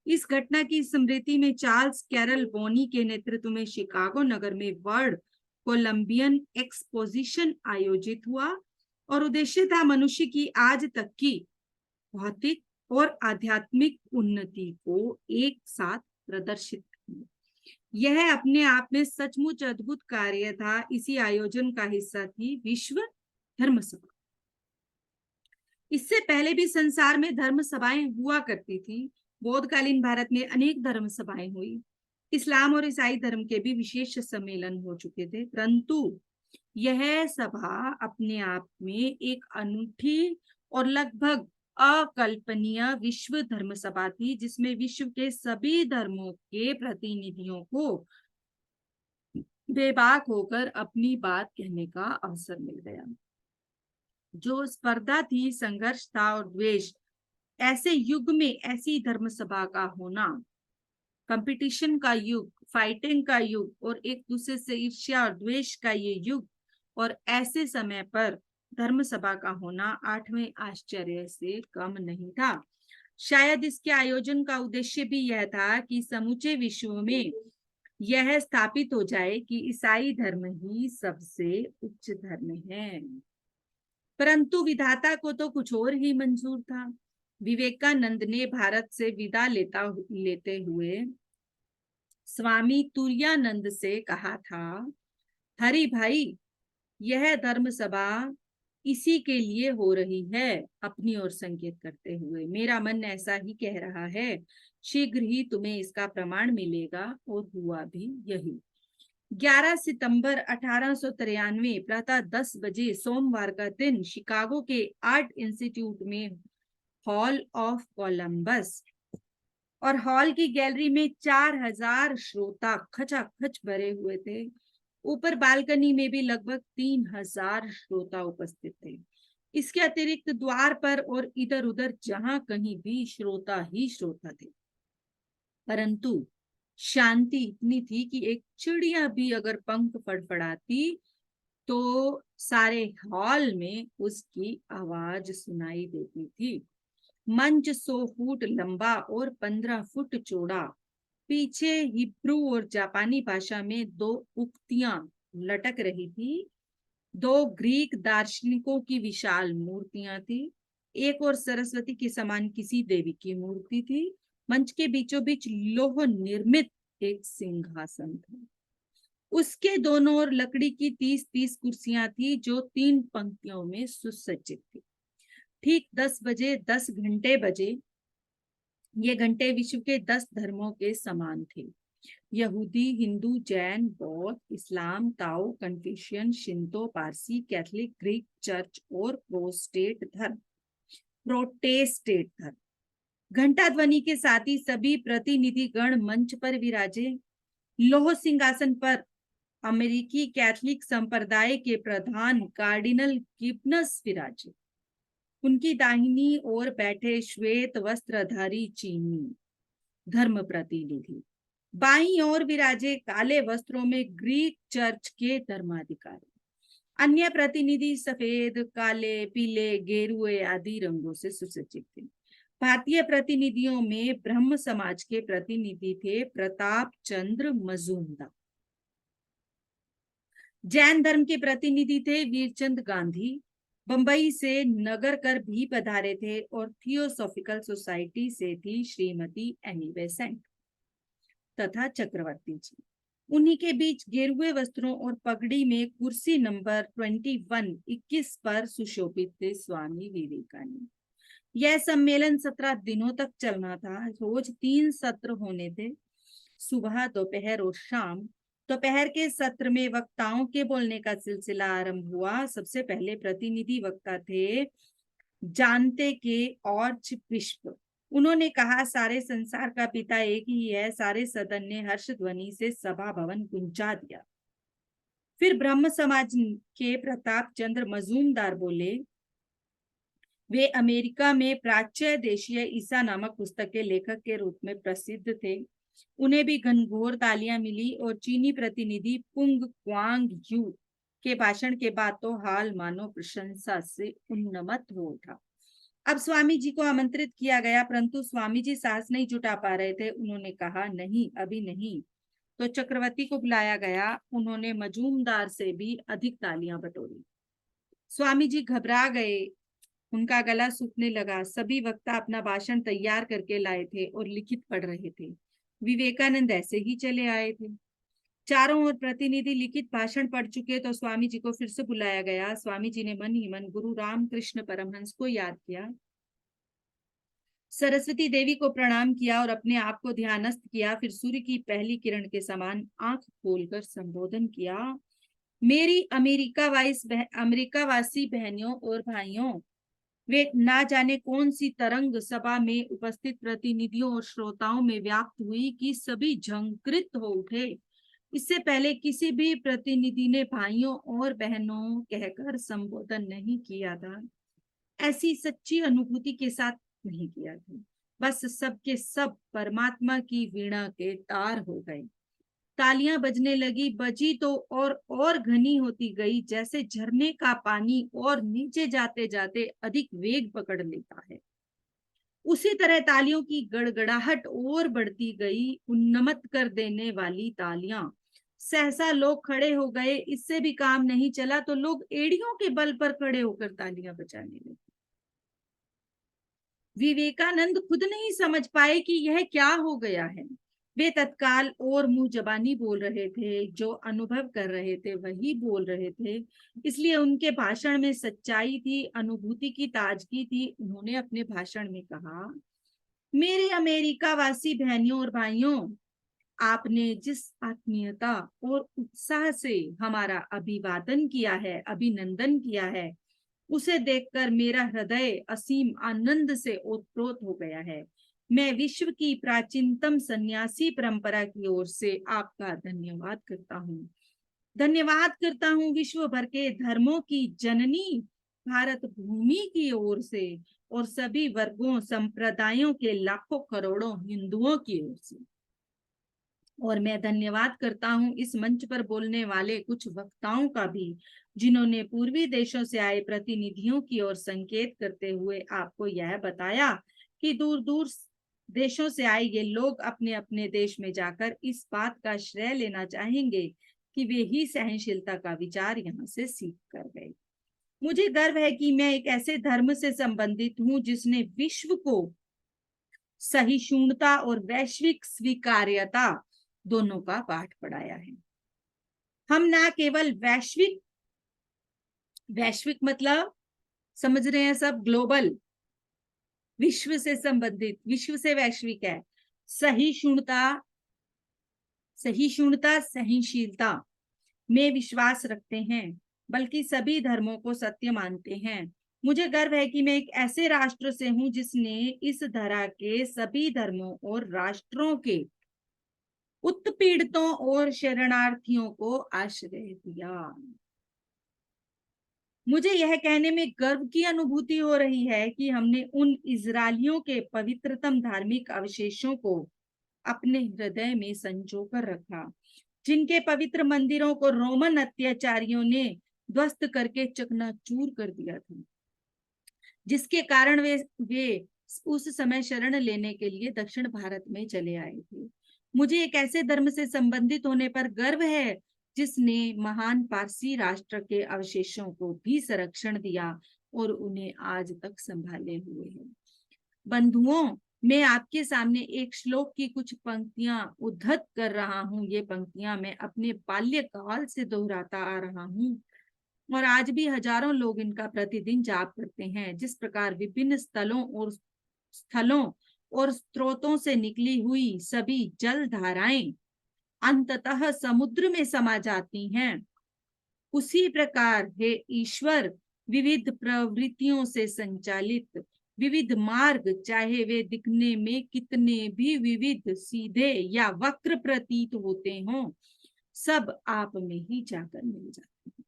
इस घटना की स्मृति में चार्ल्स कैरल बोनी के नेतृत्व में शिकागो नगर में वर्ल्ड कोलंबियन एक्सपोजिशन आयोजित हुआ और उद्देश्य था मनुष्य की आज तक की भौतिक और आध्यात्मिक उन्नति को एक साथ प्रदर्शित करना। यह अपने आप में सचमुच अद्भुत कार्य था। इसी आयोजन का हिस्सा थी विश्व धर्म सभा। इससे पहले भी संसार में धर्म सभाएं हुआ करती थी। बौद्धकालीन भारत में अनेक धर्म सभाएं हुई। इस्लाम और ईसाई धर्म के भी विशेष सम्मेलन हो चुके थे, परंतु यह सभा अपने आप में एक अनूठी और लगभग अकल्पनीय विश्व धर्म सभा थी, जिसमें विश्व के सभी धर्मों के प्रतिनिधियों को बेबाक होकर अपनी बात कहने का अवसर मिल गया। जो स्पर्धा थी, संघर्ष था और द्वेष, ऐसे युग में ऐसी धर्म सभा का होना, कंपटीशन का युग, फाइटिंग का युग और एक दूसरे से ईर्ष्या और द्वेष का ये युग, और ऐसे समय पर धर्म सभा का होना 8वें आश्चर्य से कम नहीं था। शायद इसके आयोजन का उद्देश्य भी यह था कि समूचे विश्व में यह स्थापित हो जाए कि ईसाई धर्म ही सबसे उच्च धर्म है। परंतु विधाता को तो कुछ और ही मंजूर था। विवेकानंद ने भारत से विदा लेते हुए स्वामी तुरानंद से कहा था, हरि भाई, यह धर्म सभा इसी के लिए हो रही है, अपनी ओर संकेत करते हुए। मेरा मन ऐसा ही कह रहा है, शीघ्र ही तुम्हें इसका प्रमाण मिलेगा, और हुआ भी यही। 11 सितंबर 1893 प्रातः 10 बजे सोमवार का दिन शिकागो के आर्ट इंस्टीट्यूट में हॉल ऑफ कोलंबस और हॉल की गैलरी में 4000 श्रोता खचाखच भरे हुए थे। ऊपर बालकनी में भी लगभग 3000 श्रोता उपस्थित थे। इसके अतिरिक्त द्वार पर और इधर उधर जहां कहीं भी श्रोता ही श्रोता थे। परंतु शांति इतनी थी कि एक चिड़िया भी अगर पंख फड़फड़ाती तो सारे हॉल में उसकी आवाज सुनाई देती थी। मंच 100 फुट लंबा और 15 फुट चौड़ा। पीछे हिब्रू और जापानी भाषा में 2 उक्तियां लटक रही थी। 2 ग्रीक दार्शनिकों की विशाल मूर्तियां थी। एक और सरस्वती के समान किसी देवी की मूर्ति थी। मंच के बीचों बीच लोह निर्मित एक सिंहासन था। उसके दोनों ओर लकड़ी की 30-30 कुर्सियां थी, जो 3 पंक्तियों में सुसज्जित थी। ठीक 10 बजे 10 घंटे बजे। ये घंटे विश्व के 10 धर्मों के समान थे। यहूदी, हिंदू, जैन, बौद्ध, इस्लाम, Tao, Confucian, Shinto, Parsi, Catholic, Greek church और प्रोटेस्टेंट धर्म। घंटा ध्वनि के साथ ही सभी प्रतिनिधि गण मंच पर विराजे। लोह सिंहासन पर अमेरिकी कैथोलिक संप्रदाय के प्रधान कार्डिनल गिब्बन्स विराजे। उनकी दाहिनी ओर बैठे श्वेत वस्त्रधारी चीनी धर्म प्रतिनिधि। बाईं ओर विराजे काले वस्त्रों में ग्रीक चर्च के धर्माधिकारी। अन्य प्रतिनिधि सफेद, काले, पीले, गेरुए आदि रंगों से सुसज्जित थे। भारतीय प्रतिनिधियों में ब्रह्म समाज के प्रतिनिधि थे प्रताप चंद्र मजूमदार। जैन धर्म के प्रतिनिधि थे वीरचंद गांधी। बंबई से नगर कर भी पधारे थे और थियोसॉफिकल सोसाइटी से थी श्रीमती एनी बेसेंट तथा चक्रवर्ती जी। उन्हीं के बीच गेरुए वस्त्रों और पगड़ी में कुर्सी नंबर 21 पर सुशोभित थे स्वामी विवेकानंद। यह सम्मेलन 17 दिनों तक चलना था। रोज 3 सत्र होने थे, सुबह, दोपहर और शाम। दोपहर के सत्र में वक्ताओं के बोलने का सिलसिला आरंभ हुआ। सबसे पहले प्रतिनिधि वक्ता थे जानते के ऑर्च बिशप। उन्होंने कहा, सारे संसार का पिता एक ही है। सारे सदन ने हर्ष ध्वनि से सभा भवन गुंजा दिया। फिर ब्रह्म समाज के प्रताप चंद्र मजूमदार बोले। वे अमेरिका में प्राच्य देशीय ईसा नामक पुस्तक के लेखक के रूप में प्रसिद्ध थे। उन्हें भी घनघोर तालियां मिली और चीनी प्रतिनिधि पुंग क्वांग यू के भाषण के बाद तो हाल मानो प्रशंसा से उन्नत हो उठा। अब स्वामी जी को आमंत्रित किया गया, परंतु स्वामी जी साहस नहीं जुटा पा रहे थे। उन्होंने कहा, नहीं, अभी नहीं। तो चक्रवर्ती को बुलाया गया। उन्होंने मजूमदार से भी अधिक तालियां बटोरी। स्वामी जी घबरा गए, उनका गला सूखने लगा। सभी वक्ता अपना भाषण तैयार करके लाए थे और लिखित पढ़ रहे थे। विवेकानंद ऐसे ही चले आए थे। चारों ओर प्रतिनिधि लिखित भाषण पढ़ चुके तो स्वामी जी को फिर से बुलाया गया। स्वामी जी ने मन ही मन गुरु रामकृष्ण परमहंस को याद किया, सरस्वती देवी को प्रणाम किया और अपने आप को ध्यानस्थ किया। फिर सूर्य की पहली किरण के समान आंख खोलकर संबोधन किया। मेरी अमेरिकावासी बहनों और भाइयों, वे ना जाने कौन सी तरंग सभा में उपस्थित प्रतिनिधियों और श्रोताओं में व्याप्त हुई कि सभी झंकृत हो उठे। इससे पहले किसी भी प्रतिनिधि ने भाइयों और बहनों कहकर संबोधन नहीं किया था। ऐसी सच्ची अनुभूति के साथ नहीं किया था। बस सबके सब परमात्मा की वीणा के तार हो गए। तालियां बजने लगी, बजी तो और घनी होती गई, जैसे झरने का पानी और नीचे जाते जाते अधिक वेग पकड़ लेता है। उसी तरह तालियों की गड़गड़ाहट और बढ़ती गई, उन्नमत कर देने वाली तालियां। सहसा लोग खड़े हो गए। इससे भी काम नहीं चला तो लोग एड़ियों के बल पर खड़े होकर तालियां बजाने लगे। विवेकानंद खुद नहीं समझ पाए कि यह क्या हो गया है। वे तत्काल और मुंह जबानी बोल रहे थे, जो अनुभव कर रहे थे वही बोल रहे थे। इसलिए उनके भाषण में सच्चाई थी, अनुभूति की ताजगी थी। उन्होंने अपने भाषण में कहा, मेरे अमेरिका वासी बहनियों और भाइयों, आपने जिस आत्मीयता और उत्साह से हमारा अभिवादन किया है, अभिनंदन किया है, उसे देखकर मेरा हृदय असीम आनंद से ओतप्रोत हो गया है। मैं विश्व की प्राचीनतम सन्यासी परंपरा की ओर से आपका धन्यवाद करता हूँ। धन्यवाद करता हूँ विश्व भर के धर्मों की जननी भारत भूमि की ओर से और सभी वर्गों संप्रदायों के लाखों करोड़ों हिंदुओं की ओर से। और मैं धन्यवाद करता हूँ इस मंच पर बोलने वाले कुछ वक्ताओं का भी, जिन्होंने पूर्वी देशों से आए प्रतिनिधियों की ओर संकेत करते हुए आपको यह बताया कि दूर दूर देशों से आए ये लोग अपने अपने देश में जाकर इस बात का श्रेय लेना चाहेंगे कि वे ही सहनशीलता का विचार यहाँ से सीख कर गए। मुझे गर्व है कि मैं एक ऐसे धर्म से संबंधित हूँ जिसने विश्व को सहिष्णुता और वैश्विक स्वीकार्यता दोनों का पाठ पढ़ाया है। हम ना केवल वैश्विक मतलब समझ रहे हैं सब, ग्लोबल, विश्व से संबंधित, विश्व से वैश्विक है। सहिष्णुता सहनशीलता में विश्वास रखते हैं, बल्कि सभी धर्मों को सत्य मानते हैं। मुझे गर्व है कि मैं एक ऐसे राष्ट्र से हूं जिसने इस धरा के सभी धर्मों और राष्ट्रों के उत्पीड़ितों और शरणार्थियों को आश्रय दिया। मुझे यह कहने में गर्व की अनुभूति हो रही है कि हमने उन इजरायलियों के पवित्रतम धार्मिक अवशेषों को अपने हृदय में संजो कर रखा, जिनके पवित्र मंदिरों को रोमन अत्याचारियों ने ध्वस्त करके चकनाचूर कर दिया था, जिसके कारण वे उस समय शरण लेने के लिए दक्षिण भारत में चले आए थे। मुझे एक ऐसे धर्म से संबंधित होने पर गर्व है जिसने महान पारसी राष्ट्र के अवशेषों को भी संरक्षण दिया और उन्हें आज तक संभाले हुए है। बंधुओं, मैं आपके सामने एक श्लोक की कुछ पंक्तियां उद्धत कर रहा हूँ। ये पंक्तियां मैं अपने बाल्यकाल से दोहराता आ रहा हूँ और आज भी हजारों लोग इनका प्रतिदिन जाप करते हैं। जिस प्रकार विभिन्न स्थलों और स्रोतों से निकली हुई सभी जल धाराएं अंततः समुद्र में समा जाती हैं, उसी प्रकार हे ईश्वर विविध प्रवृत्तियों से संचालित विविध मार्ग, चाहे वे दिखने में कितने भी विविध, सीधे या वक्र प्रतीत होते हों, सब आप में ही जाकर मिल जाते हैं।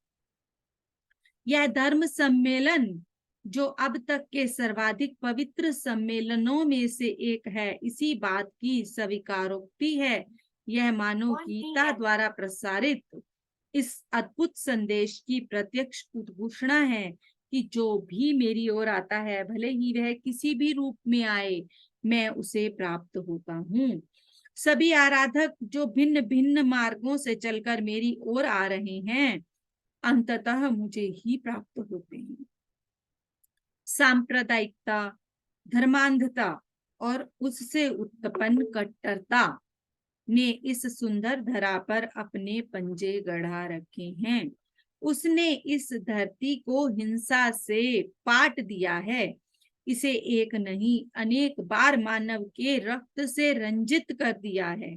यह धर्म सम्मेलन, जो अब तक के सर्वाधिक पवित्र सम्मेलनों में से एक है, इसी बात की स्वीकारोक्ति है। यह मानव गीता द्वारा प्रसारित इस अद्भुत संदेश की प्रत्यक्ष उद्घोषणा है कि जो भी मेरी ओर आता है, भले ही वह किसी भी रूप में आए, मैं उसे प्राप्त होता हूँ। सभी आराधक जो भिन्न भिन्न मार्गों से चलकर मेरी ओर आ रहे हैं, अंततः मुझे ही प्राप्त होते हैं। सांप्रदायिकता, धर्मांधता और उससे उत्पन्न कट्टरता ने इस सुंदर धरा पर अपने पंजे गढ़ा रखे हैं। उसने इस धरती को हिंसा से पाट दिया है, इसे एक नहीं अनेक बार मानव के रक्त से रंजित कर दिया है।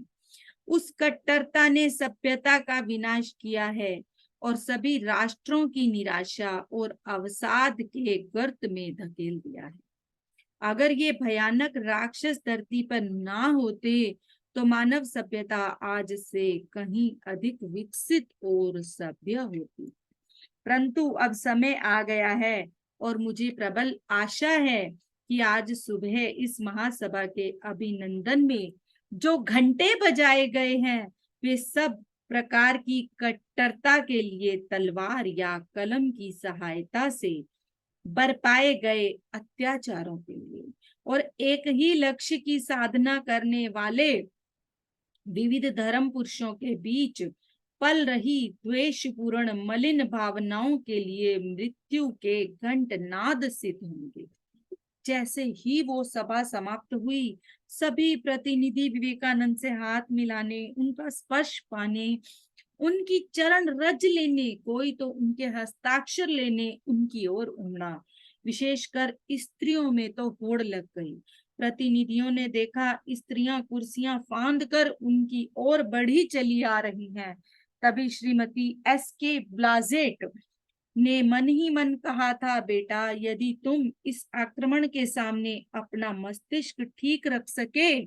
उस कट्टरता ने सभ्यता का विनाश किया है और सभी राष्ट्रों की निराशा और अवसाद के गर्त में धकेल दिया है। अगर ये भयानक राक्षस धरती पर ना होते तो मानव सभ्यता आज से कहीं अधिक विकसित और सभ्य होती। परंतु अब समय आ गया है और मुझे प्रबल आशा है कि आज सुबह इस महासभा के अभिनंदन में जो घंटे बजाए गए हैं वे सब प्रकार की कट्टरता के लिए तलवार या कलम की सहायता से बरपाए गए अत्याचारों के लिए और एक ही लक्ष्य की साधना करने वाले विविध धर्म पुरुषों के बीच पल रही द्वेषपूर्ण मलिन भावनाओं के लिए मृत्यु के घंटनाद सिद्ध होंगे। जैसे ही वो सभा समाप्त हुई, सभी प्रतिनिधि विवेकानंद से हाथ मिलाने, उनका स्पर्श पाने, उनकी चरण रज लेने, कोई तो उनके हस्ताक्षर लेने उनकी ओर उमड़ा। विशेषकर स्त्रियों में तो होड़ लग गई। प्रतिनिधियों ने देखा स्त्रियां कुर्सियां फांद कर उनकी ओर बढ़ी चली आ रही हैं। तभी श्रीमती S.K. ब्लाजेट ने मन ही मन कहा था, बेटा यदि तुम इस आक्रमण के सामने अपना मस्तिष्क ठीक रख सके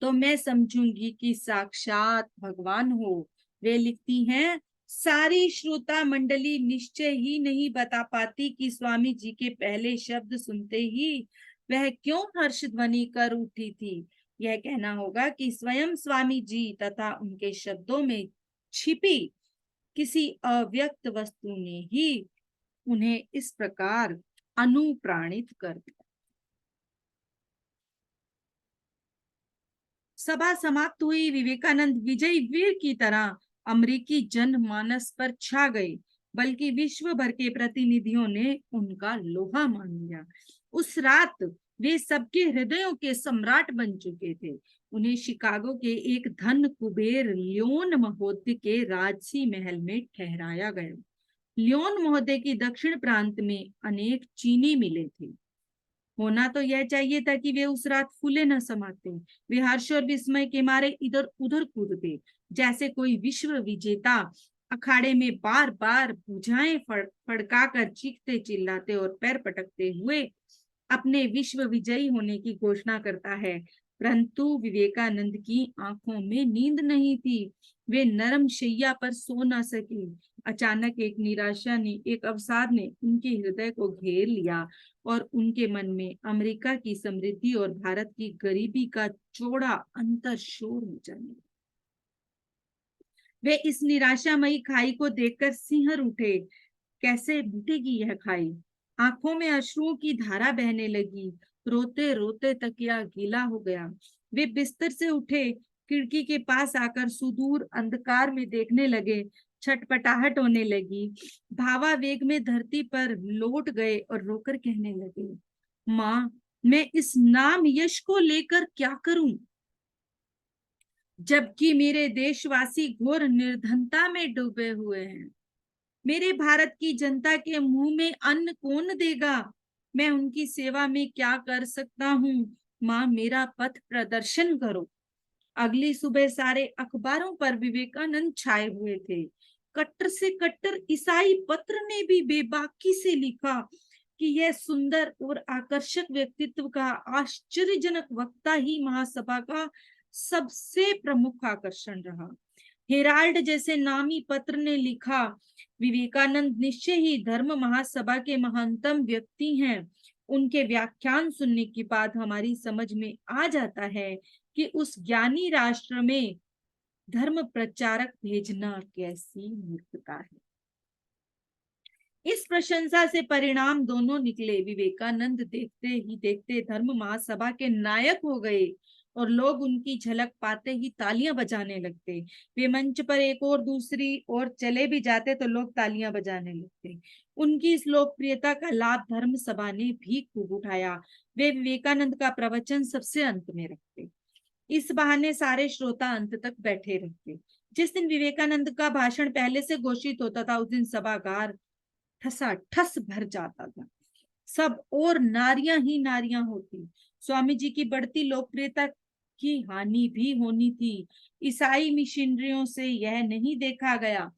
तो मैं समझूंगी कि साक्षात भगवान हो। वे लिखती हैं, सारी श्रोता मंडली निश्चय ही नहीं बता पाती कि स्वामी जी के पहले शब्द सुनते ही वह क्यों हर्ष ध्वनि कर उठी थी। यह कहना होगा कि स्वयं स्वामी जी तथा उनके शब्दों में छिपी किसी अव्यक्त वस्तु ने ही उन्हें इस प्रकार अनुप्राणित कर दिया। सभा समाप्त हुई। विवेकानंद विजयी वीर की तरह अमेरिकी जनमानस पर छा गए, बल्कि विश्व भर के प्रतिनिधियों ने उनका लोहा मान लिया। उस रात वे सबके हृदयों के सम्राट बन चुके थे। उन्हें शिकागो के एक धन कुबेर लियोन महोदय के राजसी महल में ठहराया गया। लियोन महोदय की दक्षिण प्रांत में अनेक चीनी मिले थे। होना तो यह चाहिए था कि वे उस रात फूले न समाते। वे हर्ष और विस्मय के मारे इधर उधर कूदते, जैसे कोई विश्व विजेता अखाड़े में बार बार भुजाएं फड़काकर चीखते चिल्लाते और पैर पटकते हुए अपने विश्व विजयी होने की घोषणा करता है। परंतु विवेकानंद की आंखों में नींद नहीं थी। वे नरम शैया पर सो न सके। अचानक एक निराशा ने, एक अवसाद ने उनके हृदय को घेर लिया और उनके मन में अमेरिका की समृद्धि और भारत की गरीबी का चौड़ा अंतर शोर मचाने लगा। वे इस निराशामयी खाई को देखकर सिंहर उठे। कैसे मिटेगी यह खाई? आंखों में अश्रुओं की धारा बहने लगी। रोते रोते तकिया गीला हो गया। वे बिस्तर से उठे, खिड़की के पास आकर सुदूर अंधकार में देखने लगे। छटपटाहट होने लगी। भावावेग में धरती पर लौट गए और रोकर कहने लगे, माँ, मैं इस नाम यश को लेकर क्या करूं, जबकि मेरे देशवासी घोर निर्धनता में डूबे हुए हैं। मेरे भारत की जनता के मुंह में अन्न कौन देगा? मैं उनकी सेवा में क्या कर सकता हूँ? माँ, मेरा पथ प्रदर्शन करो। अगली सुबह सारे अखबारों पर विवेकानंद छाए हुए थे। कट्टर से कट्टर ईसाई पत्र ने भी बेबाकी से लिखा कि यह सुंदर और आकर्षक व्यक्तित्व का आश्चर्यजनक वक्ता ही महासभा का सबसे प्रमुख आकर्षण रहा। हेराल्ड जैसे नामी पत्र ने लिखा, विवेकानंद निश्चय ही धर्म महासभा के महानतम व्यक्ति हैं। उनके व्याख्यान सुनने के बाद हमारी समझ में आ जाता है कि उस ज्ञानी राष्ट्र में धर्म प्रचारक भेजना कैसी मूर्खता है। इस प्रशंसा से परिणाम दोनों निकले। विवेकानंद देखते ही देखते धर्म महासभा के नायक हो गए और लोग उनकी झलक पाते ही तालियां बजाने लगते। वे मंच पर एक और दूसरी और चले भी जाते तो लोग तालियां बजाने लगते। उनकी इस लोकप्रियता का लाभ धर्म सभा ने भी खूब उठाया। वे विवेकानंद का प्रवचन सबसे अंत में रखते। इस बहाने सारे श्रोता अंत तक बैठे रहते। जिस दिन विवेकानंद का भाषण पहले से घोषित होता था, उस दिन सभागार ठसाठस भर जाता था। सब और नारियां ही नारियां होती। स्वामी जी की बढ़ती लोकप्रियता की हानि भी होनी थी। ईसाई मिशनरियों से यह नहीं देखा गया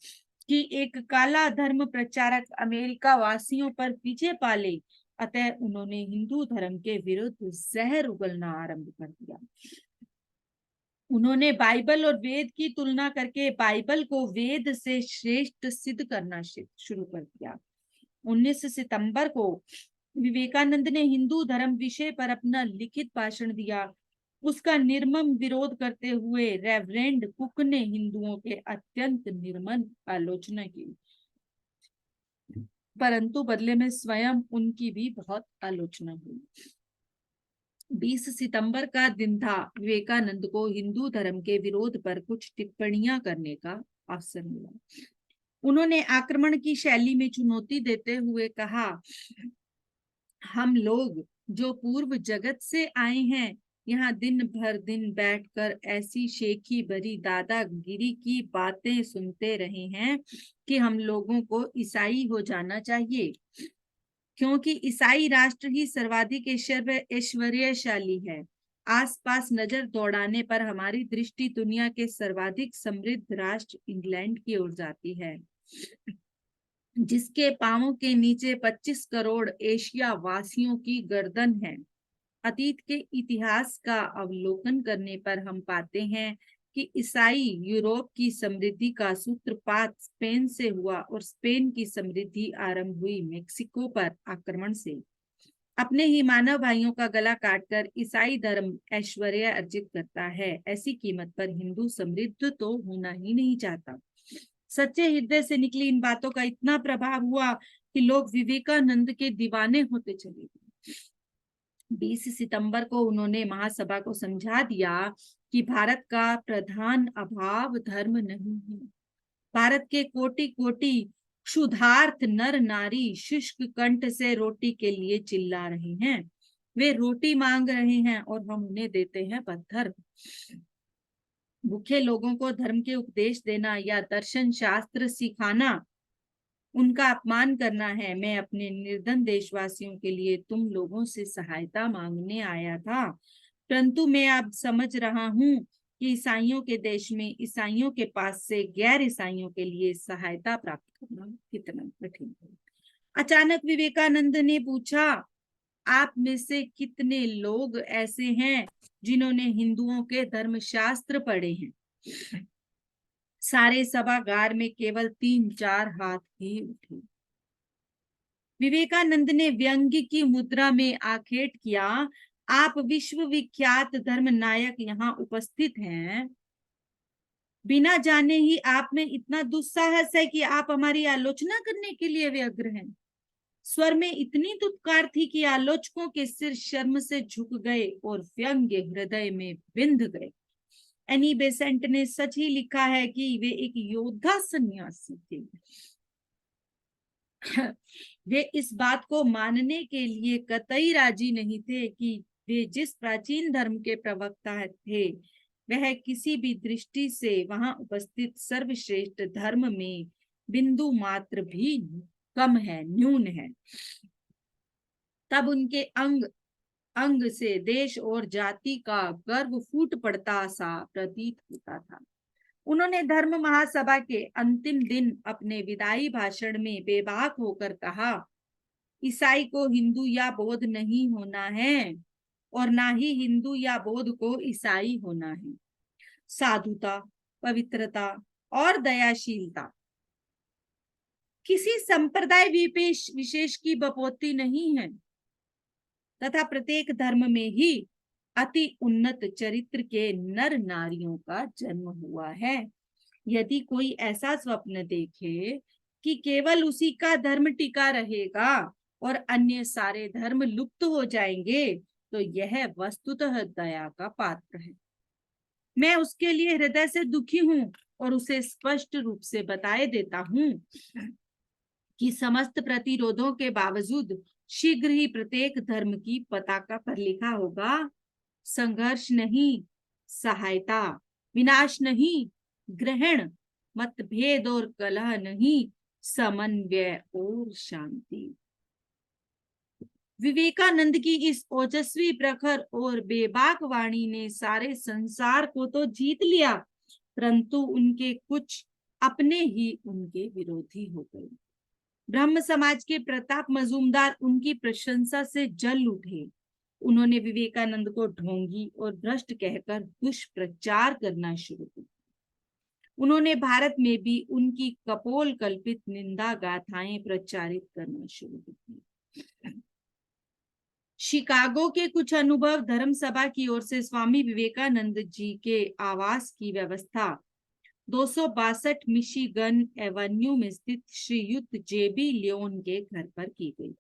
कि एक काला धर्म प्रचारक अमेरिका वासियों पर विजय पाले, अतः उन्होंने हिंदू धर्म के विरुद्ध जहर उगलना आरंभ कर दिया। उन्होंने बाइबल और वेद की तुलना करके बाइबल को वेद से श्रेष्ठ सिद्ध करना शुरू कर दिया। 19 सितंबर को विवेकानंद ने हिंदू धर्म विषय पर अपना लिखित भाषण दिया। उसका निर्मम विरोध करते हुए रेवरेंड कुक ने हिंदुओं के अत्यंत निर्मम आलोचना की, परंतु बदले में स्वयं उनकी भी बहुत आलोचना हुई। 20 सितंबर का दिन था। विवेकानंद को हिंदू धर्म के विरोध पर कुछ टिप्पणियां करने का अवसर मिला। उन्होंने आक्रमण की शैली में चुनौती देते हुए कहा, हम लोग जो पूर्व जगत से आए हैं, यहाँ दिन भर दिन बैठकर ऐसी शेखी भरी दादागिरी की बातें सुनते रहे हैं कि हम लोगों को ईसाई हो जाना चाहिए, क्योंकि ईसाई राष्ट्र ही सर्वाधिक ऐश्वर्यशाली है। आसपास नजर दौड़ाने पर हमारी दृष्टि दुनिया के सर्वाधिक समृद्ध राष्ट्र इंग्लैंड की ओर जाती है, जिसके पांवों के नीचे 25 करोड़ एशिया वासियों की गर्दन है। अतीत के इतिहास का अवलोकन करने पर हम पाते हैं कि ईसाई यूरोप की समृद्धि का सूत्रपात स्पेन से हुआ और स्पेन की समृद्धि आरंभ हुई मेक्सिको पर आक्रमण से। अपने ही मानव भाइयों का गला काटकर ईसाई धर्म ऐश्वर्य अर्जित करता है। ऐसी कीमत पर हिंदू समृद्ध तो होना ही नहीं चाहता। सच्चे हृदय से निकली इन बातों का इतना प्रभाव हुआ कि लोग विवेकानंद के दीवाने होते चले गए। 20 सितंबर को उन्होंने महासभा को समझा दिया कि भारत का प्रधान अभाव धर्म नहीं है। भारत के कोटि कोटि क्षुधार्त नर नारी शुष्क कंठ से रोटी के लिए चिल्ला रहे हैं। वे रोटी मांग रहे हैं और हम उन्हें देते हैं पत्थर। भूखे लोगों को धर्म के उपदेश देना या दर्शन शास्त्र सिखाना उनका अपमान करना है। मैं अपने निर्धन देशवासियों के लिए तुम लोगों से सहायता मांगने आया था, परंतु मैं अब समझ रहा हूँ कि ईसाइयों के देश में ईसाइयों के पास से गैर ईसाइयों के लिए सहायता प्राप्त करना कितना कठिन है। अचानक विवेकानंद ने पूछा, आप में से कितने लोग ऐसे हैं जिन्होंने हिंदुओं के धर्मशास्त्र पढ़े हैं? सारे सभागार में केवल 3-4 हाथ ही उठे। विवेकानंद ने व्यंग्य की मुद्रा में आखेट किया, आप विश्वविख्यात धर्म नायक यहाँ उपस्थित हैं, बिना जाने ही आप में इतना दुस्साहस है कि आप हमारी आलोचना करने के लिए व्यग्र हैं। स्वर में इतनी दुत्कार थी कि आलोचकों के सिर शर्म से झुक गए और व्यंग्य हृदय में बिंध गए। एनी बेसेंट ने सच ही लिखा है कि वे एक योद्धा सन्यासी थे। वे इस बात को मानने के लिए कतई राजी नहीं थे कि वे जिस प्राचीन धर्म के प्रवक्ता थे, वह किसी भी दृष्टि से वहां उपस्थित सर्वश्रेष्ठ धर्म में बिंदु मात्र भी कम है, न्यून है। तब उनके अंग अंग से देश और जाति का गर्व फूट पड़ता सा प्रतीत होता था। उन्होंने धर्म महासभा के अंतिम दिन अपने विदाई भाषण में बेबाक होकर कहा, ईसाई को हिंदू या बौद्ध नहीं होना है और ना ही हिंदू या बौद्ध को ईसाई होना है। साधुता, पवित्रता और दयाशीलता किसी संप्रदाय विशेष की बपौती नहीं है, तथा प्रत्येक धर्म में ही अति उन्नत चरित्र के नर नारियों का जन्म हुआ है। यदि कोई ऐसा स्वप्न देखे कि केवल उसी का धर्म टिका रहेगा और अन्य सारे धर्म लुप्त हो जाएंगे, तो यह वस्तुतः दया का पात्र है। मैं उसके लिए हृदय से दुखी हूँ और उसे स्पष्ट रूप से बताए देता हूँ कि समस्त प्रतिरोधों के बावजूद शीघ्र ही प्रत्येक धर्म की पताका पर लिखा होगा, संघर्ष नहीं सहायता, विनाश नहीं, ग्रहण, मतभेद और कलह नहीं, समन्वय और शांति। विवेकानंद की इस ओजस्वी प्रखर और बेबाक वाणी ने सारे संसार को तो जीत लिया, परंतु उनके कुछ अपने ही उनके विरोधी हो गए। ब्रह्म समाज के प्रताप मजूमदार उनकी प्रशंसा से जल उठे। उन्होंने विवेकानंद को ढोंगी और भ्रष्ट कहकर दुष्प्रचार करना शुरू किया। उन्होंने भारत में भी उनकी कपोल कल्पित निंदा गाथाएं प्रचारित करना शुरू की। शिकागो के कुछ अनुभव धर्म सभा की ओर से स्वामी विवेकानंद जी के आवास की व्यवस्था 262 मिशिगन एवेन्यू में स्थित श्रीयुत जेबी लियोन के घर पर की गई।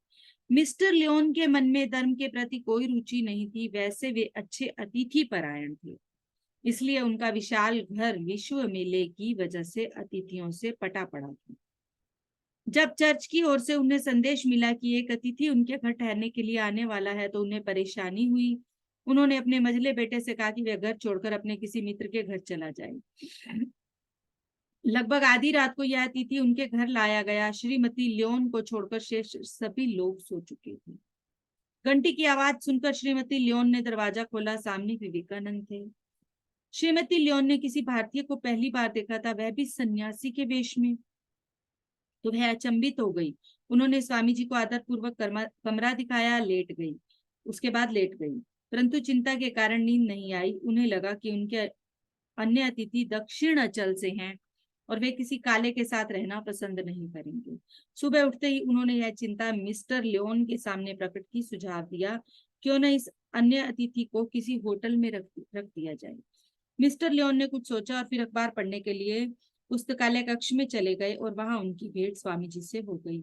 मिस्टर लियोन के मन में धर्म के प्रति कोई रुचि नहीं थी, वैसे वे अच्छे अतिथि परायण थे, इसलिए उनका विशाल घर विश्व मेले की वजह से अतिथियों से पटा पड़ा था। जब चर्च की ओर से उन्हें संदेश मिला कि एक अतिथि उनके घर ठहरने के लिए आने वाला है तो उन्हें परेशानी हुई। उन्होंने अपने मझले बेटे से कहा कि वह घर छोड़कर अपने किसी मित्र के घर चला जाए। लगभग आधी रात को यह अतिथि उनके घर लाया गया। श्रीमती लियोन को छोड़कर शेष सभी लोग सो चुके थे। घंटी की आवाज सुनकर श्रीमती लियोन ने दरवाजा खोला। सामने विवेकानंद थे। श्रीमती लियोन ने किसी भारतीय को पहली बार देखा था, वह भी सन्यासी के वेश में, तो वह अचंभित हो गई। उन्होंने स्वामी जी को आदरपूर्वक कमरा दिखाया, लेट गई। उसके बाद लेट गई, परंतु चिंता के कारण नींद नहीं आई। उन्हें लगा कि उनके अन्य अतिथि दक्षिण अचल से हैं और वे किसी काले के साथ रहना पसंद नहीं करेंगे। सुबह उठते ही उन्होंने यह चिंता मिस्टर लियोन के सामने प्रकट की। सुझाव दिया, क्यों न इस अन्य अतिथि को किसी होटल में रख दिया जाए। मिस्टर लियोन ने कुछ सोचा और फिर अखबार पढ़ने के लिए पुस्तकालय कक्ष में चले गए और वहां उनकी भेंट स्वामी जी से हो गई।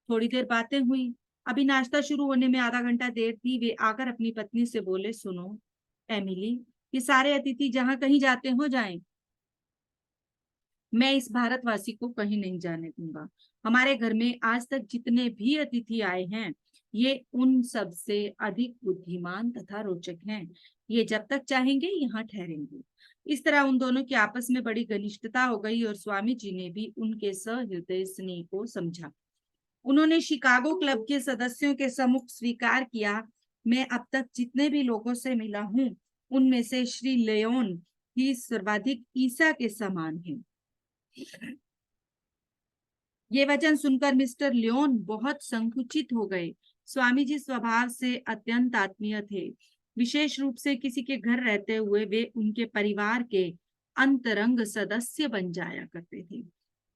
थोड़ी देर बातें हुई। अभी नाश्ता शुरू होने में आधा घंटा देर थी। वे आकर अपनी पत्नी से बोले, सुनो एमिली, ये सारे अतिथि जहां कहीं जाते हो जाएं, मैं इस भारतवासी को कहीं नहीं जाने दूंगा। हमारे घर में आज तक जितने भी अतिथि आए हैं, ये उन सब से अधिक बुद्धिमान तथा रोचक हैं। ये जब तक चाहेंगे यहाँ ठहरेंगे। इस तरह उन दोनों की आपस में बड़ी घनिष्ठता हो गई और स्वामी जी ने भी उनके सहृदय स्नेह को समझा। उन्होंने शिकागो क्लब के सदस्यों के सम्मुख स्वीकार किया, मैं अब तक जितने भी लोगों से मिला हूं, उनमें से श्री लियोन ही सर्वाधिक ईसा के समान है। ये वचन सुनकर मिस्टर लियोन बहुत संकुचित हो गए। स्वामी जी स्वभाव से अत्यंत आत्मीय थे। विशेष रूप से किसी के घर रहते हुए वे उनके परिवार के अंतरंग सदस्य बन जाया करते थे।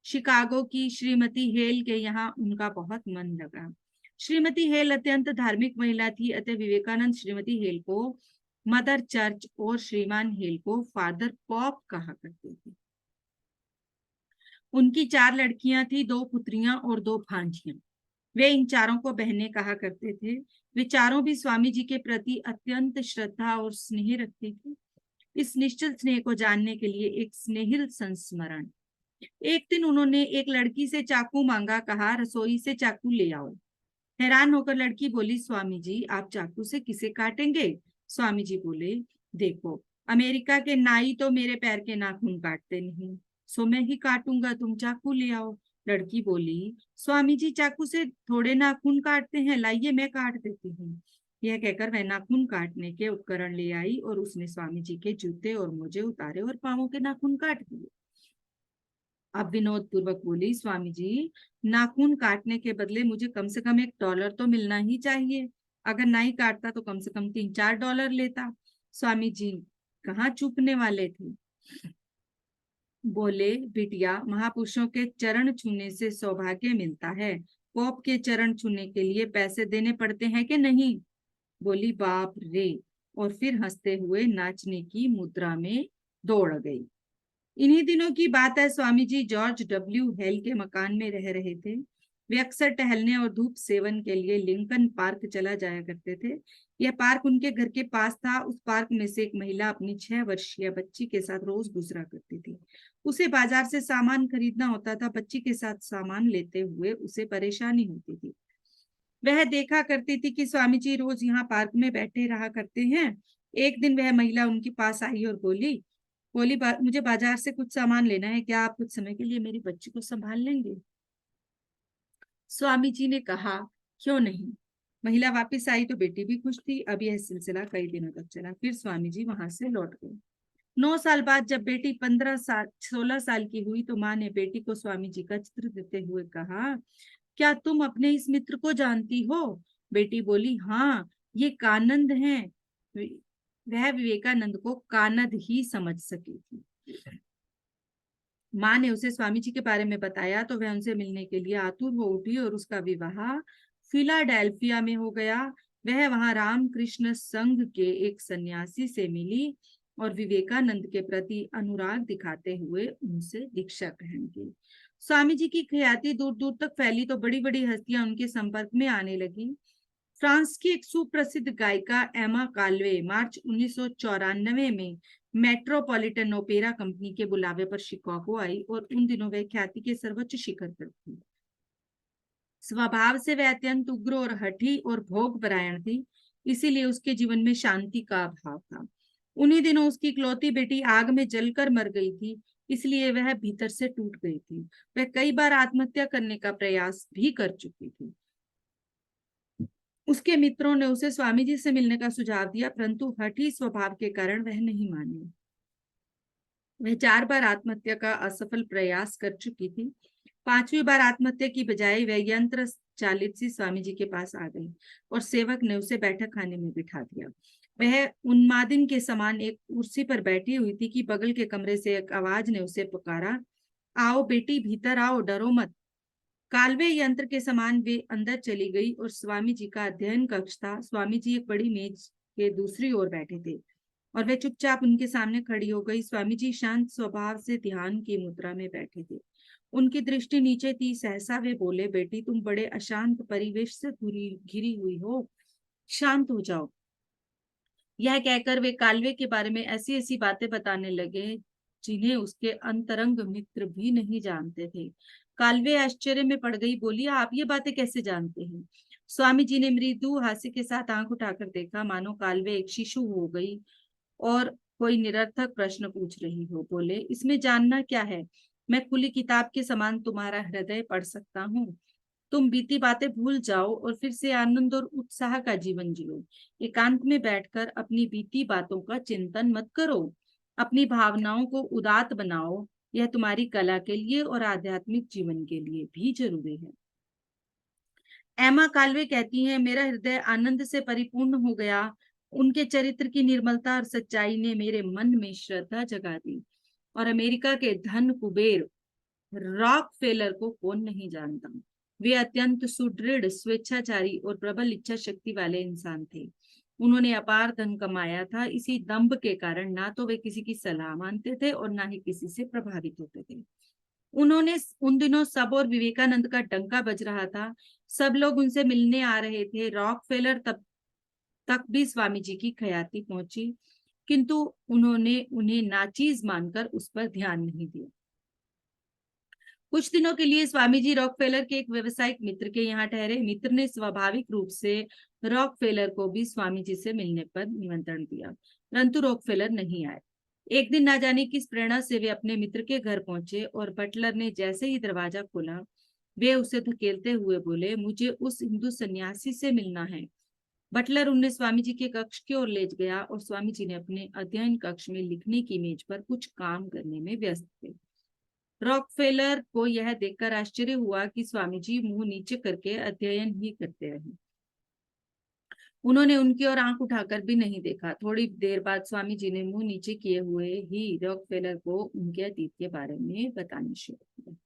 शिकागो की श्रीमती हेल के यहाँ उनका बहुत मन लगा। श्रीमती हेल अत्यंत धार्मिक महिला थी, अतः विवेकानंद श्रीमती हेल को मदर चर्च और श्रीमान हेल को फादर पॉप कहा करते थे। उनकी 4 लड़कियां थी, 2 पुत्रियां और 2 भांजियां। वे इन चारों को बहनें कहा करते थे। वे चारों भी स्वामी जी के प्रति अत्यंत श्रद्धा और स्नेह रखती थी। इस निश्चल स्नेह को जानने के लिए एक स्नेहिल संस्मरण। एक दिन उन्होंने एक लड़की से चाकू मांगा, कहा रसोई से चाकू ले आओ। हैरान होकर लड़की बोली, स्वामी जी आप चाकू से किसे काटेंगे? स्वामी जी बोले, देखो अमेरिका के नाई तो मेरे पैर के नाखून काटते नहीं, सो मैं ही काटूंगा, तुम चाकू ले आओ। लड़की बोली, स्वामी जी चाकू से थोड़े नाखून काटते हैं, लाइए मैं काट देती हूँ। यह कहकर वह नाखून काटने के उपकरण ले आई और उसने स्वामी जी के जूते और मोजे उतारे और पांवों के नाखून काट दिए। अब विनोद पूर्वक बोली, स्वामी जी नाखून काटने के बदले मुझे कम से कम $1 तो मिलना ही चाहिए। अगर नहीं काटता तो कम से कम $3-4 लेता। स्वामी जी कहाँ चूकने वाले थे। बोले, बिटिया महापुरुषों के चरण छूने से सौभाग्य मिलता है, पॉप के चरण छूने के लिए पैसे देने पड़ते हैं कि नहीं? बोली, बाप रे, और फिर हंसते हुए नाचने की मुद्रा में दौड़ गई। इन्हीं दिनों की बात है। Swami ji George W hello के मकान में रह रहे थे। वे अक्सर टहलने और धूप सेवन के लिए लिंकन पार्क चला जाया करते थे। यह पार्क उनके घर के पास था। उस पार्क में से एक महिला अपनी 6 वर्षीय बच्ची के साथ रोज गुजरा करती थी। उसे बाजार से सामान खरीदना होता था। बच्ची के साथ सामान लेते हुए उसे परेशानी होती थी। वह देखा करती थी कि स्वामी जी रोज यहाँ पार्क में बैठे रहा करते हैं। एक दिन वह महिला उनके पास आई और बोली बोली मुझे बाजार से कुछ सामान लेना है, क्या आप कुछ समय के लिए मेरी बच्ची को संभाल लेंगे? स्वामी जी ने कहा, क्यों नहीं। महिला वापस आई तो बेटी भी खुश थी। अब यह सिलसिला कई दिनों तक चला। फिर स्वामी जी वहां से लौट गए। 9 साल बाद जब बेटी 16 साल की हुई तो माँ ने बेटी को स्वामी जी का चित्र देते हुए कहा, क्या तुम अपने इस मित्र को जानती हो? बेटी बोली, हाँ, ये कानंद हैं। वह विवेकानंद को कानद ही समझ सकी थी। माँ ने उसे स्वामी जी के बारे में बताया तो वह उनसे मिलने के लिए आतुर हो उठी और उसका विवाह फिलाडेल्फिया में हो गया। वह वहां रामकृष्ण संघ के एक सन्यासी से मिली और विवेकानंद के प्रति अनुराग दिखाते हुए उनसे दीक्षा ग्रहण की। स्वामी जी की ख्याति दूर दूर तक फैली तो बड़ी बड़ी हस्तियां उनके संपर्क में आने लगी। फ्रांस की एक सुप्रसिद्ध गायिका एमा काल्वे मार्च 1994 में मेट्रोपॉलिटन ओपेरा कंपनी के बुलावे पर शिकागो आई और उन दिनों वह ख्याति के सर्वोच्च शिखर पर थी। स्वभाव से वह अत्यंत उग्र और हठी और भोगपरायण थी, इसीलिए उसके जीवन में शांति का अभाव था। उन्हीं दिनों उसकी इकलौती बेटी आग में जलकर मर गई थी, इसलिए वह भीतर से टूट गई थी। वह कई बार आत्महत्या करने का प्रयास भी कर चुकी थी। उसके मित्रों ने उसे स्वामी जी से मिलने का सुझाव दिया, परंतु हठी स्वभाव के कारण वह नहीं मानी। वह 4 बार आत्महत्या का असफल प्रयास कर चुकी थी। 5वीं बार आत्महत्या की बजाय वह यंत्र चालित सी स्वामी जी के पास आ गई और सेवक ने उसे बैठक खाने में बिठा दिया। वह उन्मादिन के समान एक कुर्सी पर बैठी हुई थी कि बगल के कमरे से एक आवाज ने उसे पुकारा, आओ बेटी, भीतर आओ, डरो मत। कालवे यंत्र के समान वे अंदर चली गई और स्वामी जी का अध्ययन कक्ष था। स्वामी जी एक बड़ी मेज के दूसरी ओर बैठे थे और वे चुपचाप उनके सामने खड़ी हो गई। स्वामी जी शांत स्वभाव से ध्यान की मुद्रा में बैठे थे। उनकी दृष्टि नीचे थी। सहसा वे बोले, बेटी, तुम बड़े अशांत परिवेश से घिरी हुई हो, शांत हो जाओ। यह कहकर वे कालवे के बारे में ऐसी ऐसी बातें बताने लगे जिन्हें उसके अंतरंग मित्र भी नहीं जानते थे। कालवे आश्चर्य में पड़ गई, बोली, आप ये बातें कैसे जानते हैं? स्वामी जी ने मृदु हास्य के साथ आंख उठाकर देखा, मानो कालवे एक शिशु हो गई और कोई निरर्थक प्रश्न पूछ रही हो। बोले, इसमें जानना क्या है? मैं खुली किताब के समान तुम्हारा हृदय पढ़ सकता हूँ। तुम बीती बातें भूल जाओ और फिर से आनंद और उत्साह का जीवन जियो। एकांत में बैठकर अपनी बीती बातों का चिंतन मत करो। अपनी भावनाओं को उदात्त बनाओ। यह तुम्हारी कला के लिए और आध्यात्मिक जीवन के लिए भी जरूरी है। एमा काल्वे कहती हैं, मेरा हृदय आनंद से परिपूर्ण हो गया। उनके चरित्र की निर्मलता और सच्चाई ने मेरे मन में श्रद्धा जगा दी। और अमेरिका के धन कुबेर रॉकफेलर को कौन नहीं जानता। वे अत्यंत सुदृढ़, स्वेच्छाचारी और प्रबल इच्छा शक्ति वाले इंसान थे। उन्होंने अपार धन कमाया था। इसी दंभ के कारण ना तो वे किसी की सलाह मानते थे और ना ही किसी से प्रभावित होते थे। उन्होंने उन दिनों सब और विवेकानंद का डंका बज रहा था। सब लोग उनसे मिलने आ रहे थे। रॉकफेलर तब तक भी स्वामी जी की ख्याति पहुंची, किंतु उन्होंने उन्हें नाचीज मानकर उस पर ध्यान नहीं दिया। कुछ दिनों के लिए स्वामी जी रॉकफेलर के एक व्यवसायिक मित्र के यहाँ ठहरे। मित्र ने स्वाभाविक रूप से रॉकफेलर को भी स्वामी जी से मिलने पर निमंत्रण दिया, परंतु रॉकफेलर नहीं आए। एक दिन ना जाने किस प्रेरणा से वे अपने मित्र के घर पहुंचे और बटलर ने जैसे ही दरवाजा खोला, वे उसे धकेलते हुए बोले, मुझे उस हिंदू सन्यासी से मिलना है। बटलर उन्हें स्वामी जी के कक्ष की ओर ले गया और स्वामी जी ने अपने अध्ययन कक्ष में लिखने की मेज पर कुछ काम करने में व्यस्त थे। रॉकफेलर को यह देखकर आश्चर्य हुआ कि स्वामी जी मुंह नीचे करके अध्ययन ही करते रहे। उन्होंने उनकी ओर आंख उठाकर भी नहीं देखा। थोड़ी देर बाद स्वामी जी ने मुंह नीचे किए हुए ही रॉकफेलर को उनके अतीत के बारे में बताना शुरू किया।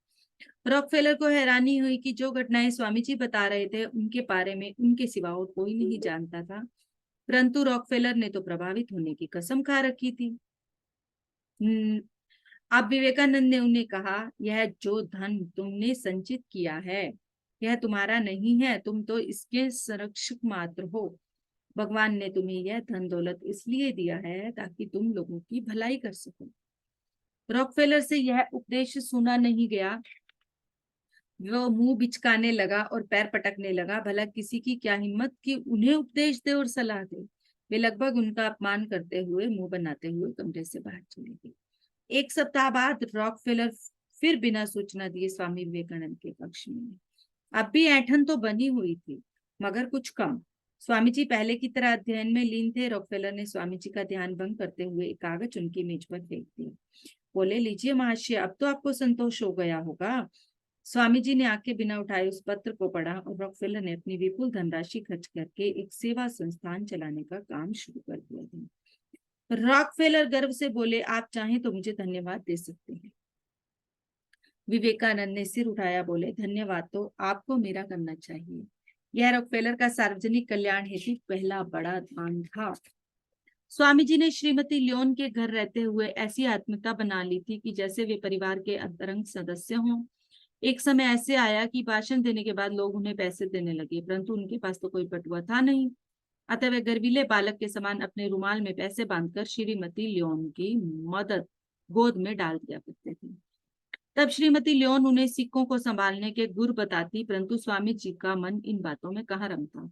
रॉकफेलर को हैरानी हुई कि जो घटनाएं स्वामी जी बता रहे थे उनके बारे में उनके सिवा और कोई नहीं जानता था, परंतु रॉकफेलर ने तो प्रभावित होने की कसम खा रखी थी। अब विवेकानंद ने उन्हें कहा, यह जो धन तुमने संचित किया है यह तुम्हारा नहीं है, तुम तो इसके संरक्षक मात्र हो। भगवान ने तुम्हें यह धन दौलत इसलिए दिया है ताकि तुम लोगों की भलाई कर सको। रॉकफेलर से यह उपदेश सुना नहीं गया। वो मुंह बिचकाने लगा और पैर पटकने लगा। भला किसी की क्या हिम्मत कि उन्हें उपदेश दे और सलाह दे। वे लगभग उनका अपमान करते हुए मुंह बनाते हुए कमरे से बाहर चले गए। एक सप्ताह बाद रॉकफेलर फिर बिना सूचना दिए स्वामी विवेकानंद के कक्ष में आए। अब भी ऐंठन तो बनी हुई थी, मगर कुछ कम। स्वामी जी पहले की तरह अध्ययन में लीन थे। रॉकफेलर ने स्वामी जी का ध्यान भंग करते हुए एक कागज उनकी मेज पर फेंक दिया। बोले, लीजिए महाशय, अब तो आपको संतोष हो गया होगा। स्वामी जी ने आंखें बिना उठाए उस पत्र को पढ़ा और रॉकफेलर ने अपनी विपुल धनराशि खर्च करके एक सेवा संस्थान चलाने का काम शुरू कर दिया था। रॉकफेलर गर्व से बोले, आप चाहें तो मुझे धन्यवाद दे सकते हैं। विवेकानंद ने सिर उठाया, बोले, धन्यवाद तो आपको मेरा करना चाहिए। यह रॉकफेलर का सार्वजनिक कल्याण हेतु पहला बड़ा दान था। स्वामी जी ने श्रीमती लियोन के घर रहते हुए ऐसी आत्मिकता बना ली थी कि जैसे वे परिवार के अंतरंग सदस्य हों। एक समय ऐसे आया कि भाषण देने के बाद लोग उन्हें पैसे देने लगे, परंतु उनके पास तो कोई बटुआ था नहीं। अतः वे गर्वीले बालक के समान अपने रुमाल में पैसे बांधकर श्रीमती लियोन की मदद गोद में डाल दिया करते थे। तब श्रीमती लियोन उन्हें सिक्कों को संभालने के गुर बताती, परंतु स्वामी जी का मन इन बातों में कहाँ रमता।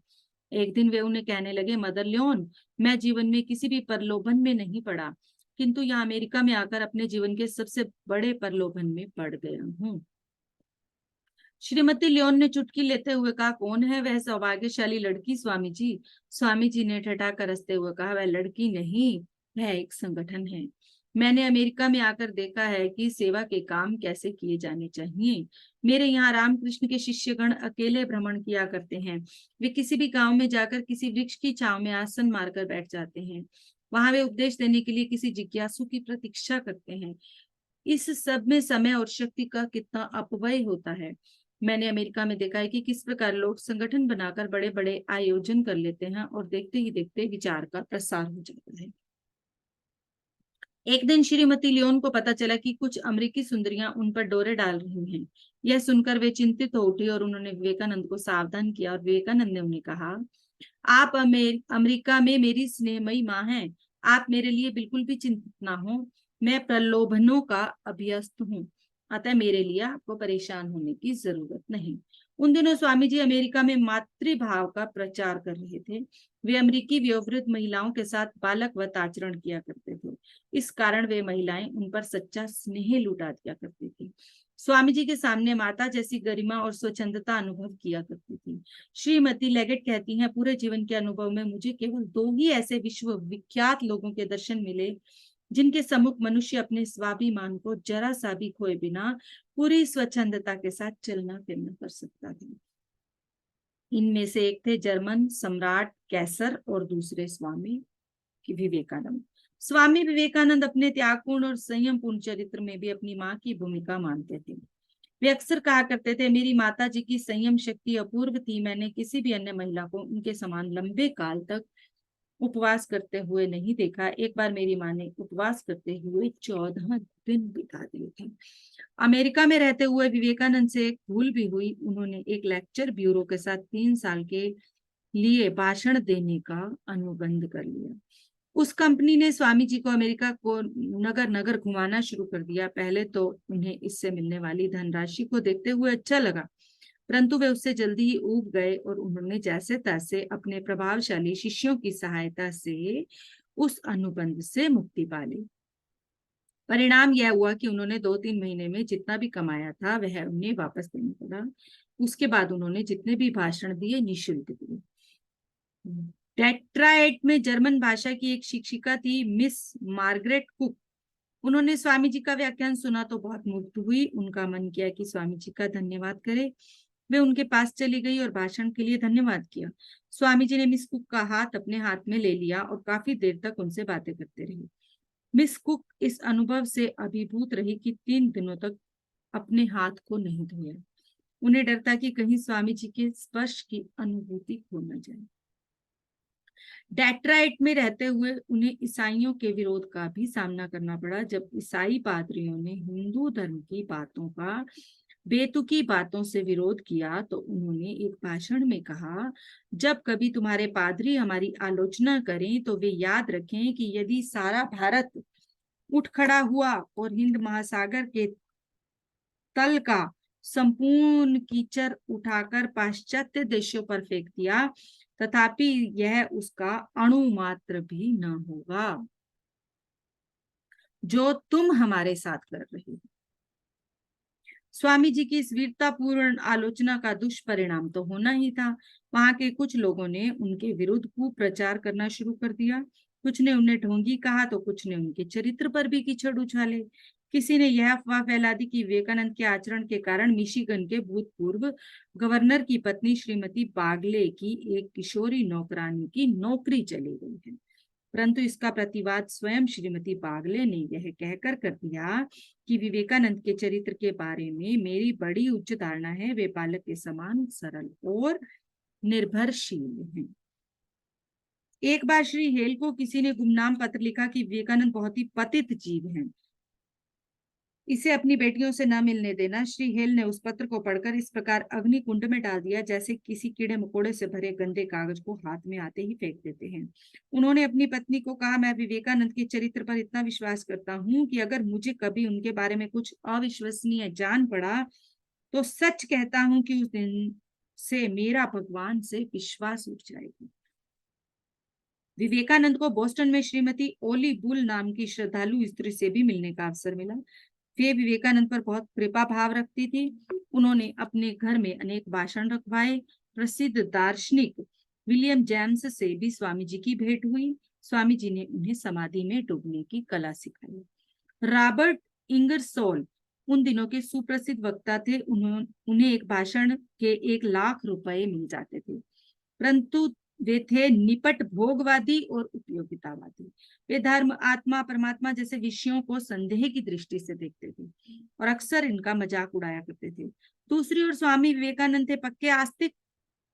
एक दिन वे उन्हें कहने लगे, मदर लियोन, मैं जीवन में किसी भी प्रलोभन में नहीं पड़ा, किंतु यहाँ अमेरिका में आकर अपने जीवन के सबसे बड़े प्रलोभन में पड़ गया हूँ। श्रीमती लियोन ने चुटकी लेते हुए कहा, कौन है वह सौभाग्यशाली लड़की स्वामी जी? स्वामी जी ने ठठाकर हंसते हुए कहा, वह लड़की नहीं, वह एक संगठन है। मैंने अमेरिका में आकर देखा है कि सेवा के काम कैसे किए जाने चाहिए। मेरे यहाँ रामकृष्ण के शिष्यगण अकेले भ्रमण किया करते हैं। वे किसी भी गांव में जाकर किसी वृक्ष की छांव में आसन मारकर बैठ जाते हैं। वहां वे उपदेश देने के लिए किसी जिज्ञासु की प्रतीक्षा करते हैं। इस सब में समय और शक्ति का कितना अपव्यय होता है। मैंने अमेरिका में देखा है कि किस प्रकार लोग संगठन बनाकर बड़े बड़े आयोजन कर लेते हैं और देखते ही देखते विचार का प्रसार हो जाता है। एक दिन श्रीमती लियोन को पता चला कि कुछ अमेरिकी सुंदरियां उन पर डोरे डाल रही हैं। यह सुनकर वे चिंतित हो उठी और उन्होंने विवेकानंद को सावधान किया और विवेकानंद ने उन्हें कहा, आप अमेरिका में मेरी स्नेहमयी माँ हैं। आप मेरे लिए बिल्कुल भी चिंतित ना हो। मैं प्रलोभनों का अभ्यस्त हूँ, अतः मेरे लिए आपको परेशान होने की जरूरत नहीं। उन दिनों स्वामी जी अमेरिका में मातृभाव का प्रचार कर रहे थे। वे अमेरिकी वयोवृद्ध महिलाओं के साथ बालकवत आचरण किया करते थे। इस कारण वे महिलाएं उन पर सच्चा स्नेह लुटा दिया करती थी। स्वामी जी के सामने माता जैसी गरिमा और स्वच्छंदता अनुभव किया करती थी। श्रीमती लेगेट कहती हैं, पूरे जीवन के अनुभव में मुझे केवल 2 ही ऐसे विश्व विख्यात लोगों के दर्शन मिले जिनके सम्मुख मनुष्य अपने स्वाभिमान को जरा सा भी खोए बिना पूरी स्वच्छंदता के साथ चलना फिरना कर सकता था। इनमें से एक थे जर्मन सम्राट कैसर और दूसरे स्वामी विवेकानंद। स्वामी विवेकानंद अपने त्यागपूर्ण और संयमपूर्ण चरित्र में भी अपनी माँ की भूमिका मानते थे। वे अक्सर कहा करते थे, मेरी माता जी की संयम शक्ति अपूर्व थी। मैंने किसी भी अन्य महिला को उनके समान लंबे काल तक उपवास करते हुए नहीं देखा। एक बार मेरी माँ ने उपवास करते हुए 14 दिन बिता दिए थे। अमेरिका में रहते हुए विवेकानंद से एक भूल भी हुई। उन्होंने एक लेक्चर ब्यूरो के साथ 3 साल के लिए भाषण देने का अनुबंध कर लिया। उस कंपनी ने स्वामी जी को अमेरिका को नगर नगर घुमाना शुरू कर दिया। पहले तो उन्हें इससे मिलने वाली धनराशि को देखते हुए अच्छा लगा, परंतु वे उससे जल्दी ही ऊब गए और उन्होंने जैसे तैसे अपने प्रभावशाली शिष्यों की सहायता से उस अनुबंध से मुक्ति पा ली। परिणाम यह हुआ कि उन्होंने 2-3 महीने में जितना भी कमाया था वह उन्हें वापस देना पड़ा। उसके बाद उन्होंने जितने भी भाषण दिए निःशुल्क दिए। डेट्रॉइट में जर्मन भाषा की एक शिक्षिका थी, मिस मार्गरेट कुक। उन्होंने स्वामी जी का व्याख्यान सुना तो बहुत मुग्ध हुई। उनका मन किया कि स्वामी जी का धन्यवाद करे। वे उनके पास चली गई और भाषण के लिए धन्यवाद किया। स्वामी जी ने मिस कुक का हाथ अपने हाथ में ले लिया और काफी देर तक उनसे बातें करते रहे। मिस कुक इस अनुभव से अभिभूत रही कि 3 दिनों तक अपने हाथ को नहीं धोया। उन्हें डर था कि कहीं स्वामी जी के स्पर्श की अनुभूति खो न जाए। डेट्रॉइट में रहते हुए उन्हें ईसाइयों के विरोध का भी सामना करना पड़ा। जब ईसाई पादरियों ने हिंदू धर्म की बातों का बेतुकी बातों से विरोध किया तो उन्होंने एक भाषण में कहा, जब कभी तुम्हारे पादरी हमारी आलोचना करें तो वे याद रखें कि यदि सारा भारत उठ खड़ा हुआ और हिंद महासागर के तल का संपूर्ण कीचड़ उठाकर पाश्चात्य देशों पर फेंक दिया तथापि यह उसका अणु मात्र भी न होगा जो तुम हमारे साथ कर रहे हो। स्वामी जी की इस वीरतापूर्ण आलोचना का दुष्परिणाम तो होना ही था। वहां के कुछ लोगों ने उनके विरुद्ध कुप्रचार करना शुरू कर दिया। कुछ ने उन्हें ढोंगी कहा तो कुछ ने उनके चरित्र पर भी कीचड़ उछाले। किसी ने यह अफवाह फैला दी कि विवेकानंद के आचरण के कारण मिशिगन के भूतपूर्व गवर्नर की पत्नी श्रीमती बागले की एक किशोरी नौकरानी की नौकरी चली गई है। परंतु इसका प्रतिवाद स्वयं श्रीमती बागले ने यह कहकर कर दिया कि विवेकानंद के चरित्र के बारे में मेरी बड़ी उच्च धारणा है। वे बालक के समान सरल और निर्भरशील हैं। एक बार श्री हेल को किसी ने गुमनाम पत्र लिखा कि विवेकानंद बहुत ही पतित जीव हैं, इसे अपनी बेटियों से न मिलने देना। श्री हेल ने उस पत्र को पढ़कर इस प्रकार अग्नि कुंड में डाल दिया जैसे किसी कीड़े मकोड़े से भरे गंदे कागज को हाथ में आते ही फेंक देते हैं। उन्होंने अपनी पत्नी को कहा, मैं विवेकानंद के चरित्र पर इतना विश्वास करता हूँ कि अगर मुझे कभी उनके बारे में कुछ अविश्वसनीय जान पड़ा तो सच कहता हूँ कि उस दिन से मेरा भगवान से विश्वास उठ जाएगा। विवेकानंद को बोस्टन में श्रीमती ओली बुल नाम की श्रद्धालु स्त्री से भी मिलने का अवसर मिला। वे विवेकानंद पर बहुत कृपा भाव रखती थी। उन्होंने अपने घर में अनेक भाषण रखवाए। प्रसिद्ध दार्शनिक विलियम जेम्स से भी स्वामी जी की भेंट हुई। स्वामी जी ने उन्हें समाधि में डूबने की कला सिखाई। रॉबर्ट इंगरसोल उन दिनों के सुप्रसिद्ध वक्ता थे। उन्हें एक भाषण के 1 लाख रुपए मिल जाते थे, परंतु वे थे निपट भोगवादी और उपयोगितावादी। वे धर्म, आत्मा, परमात्मा जैसे विषयों को संदेह की दृष्टि से देखते थे और अक्सर इनका मजाक उड़ाया करते थे। दूसरी ओर स्वामी विवेकानंद थे पक्के आस्तिक,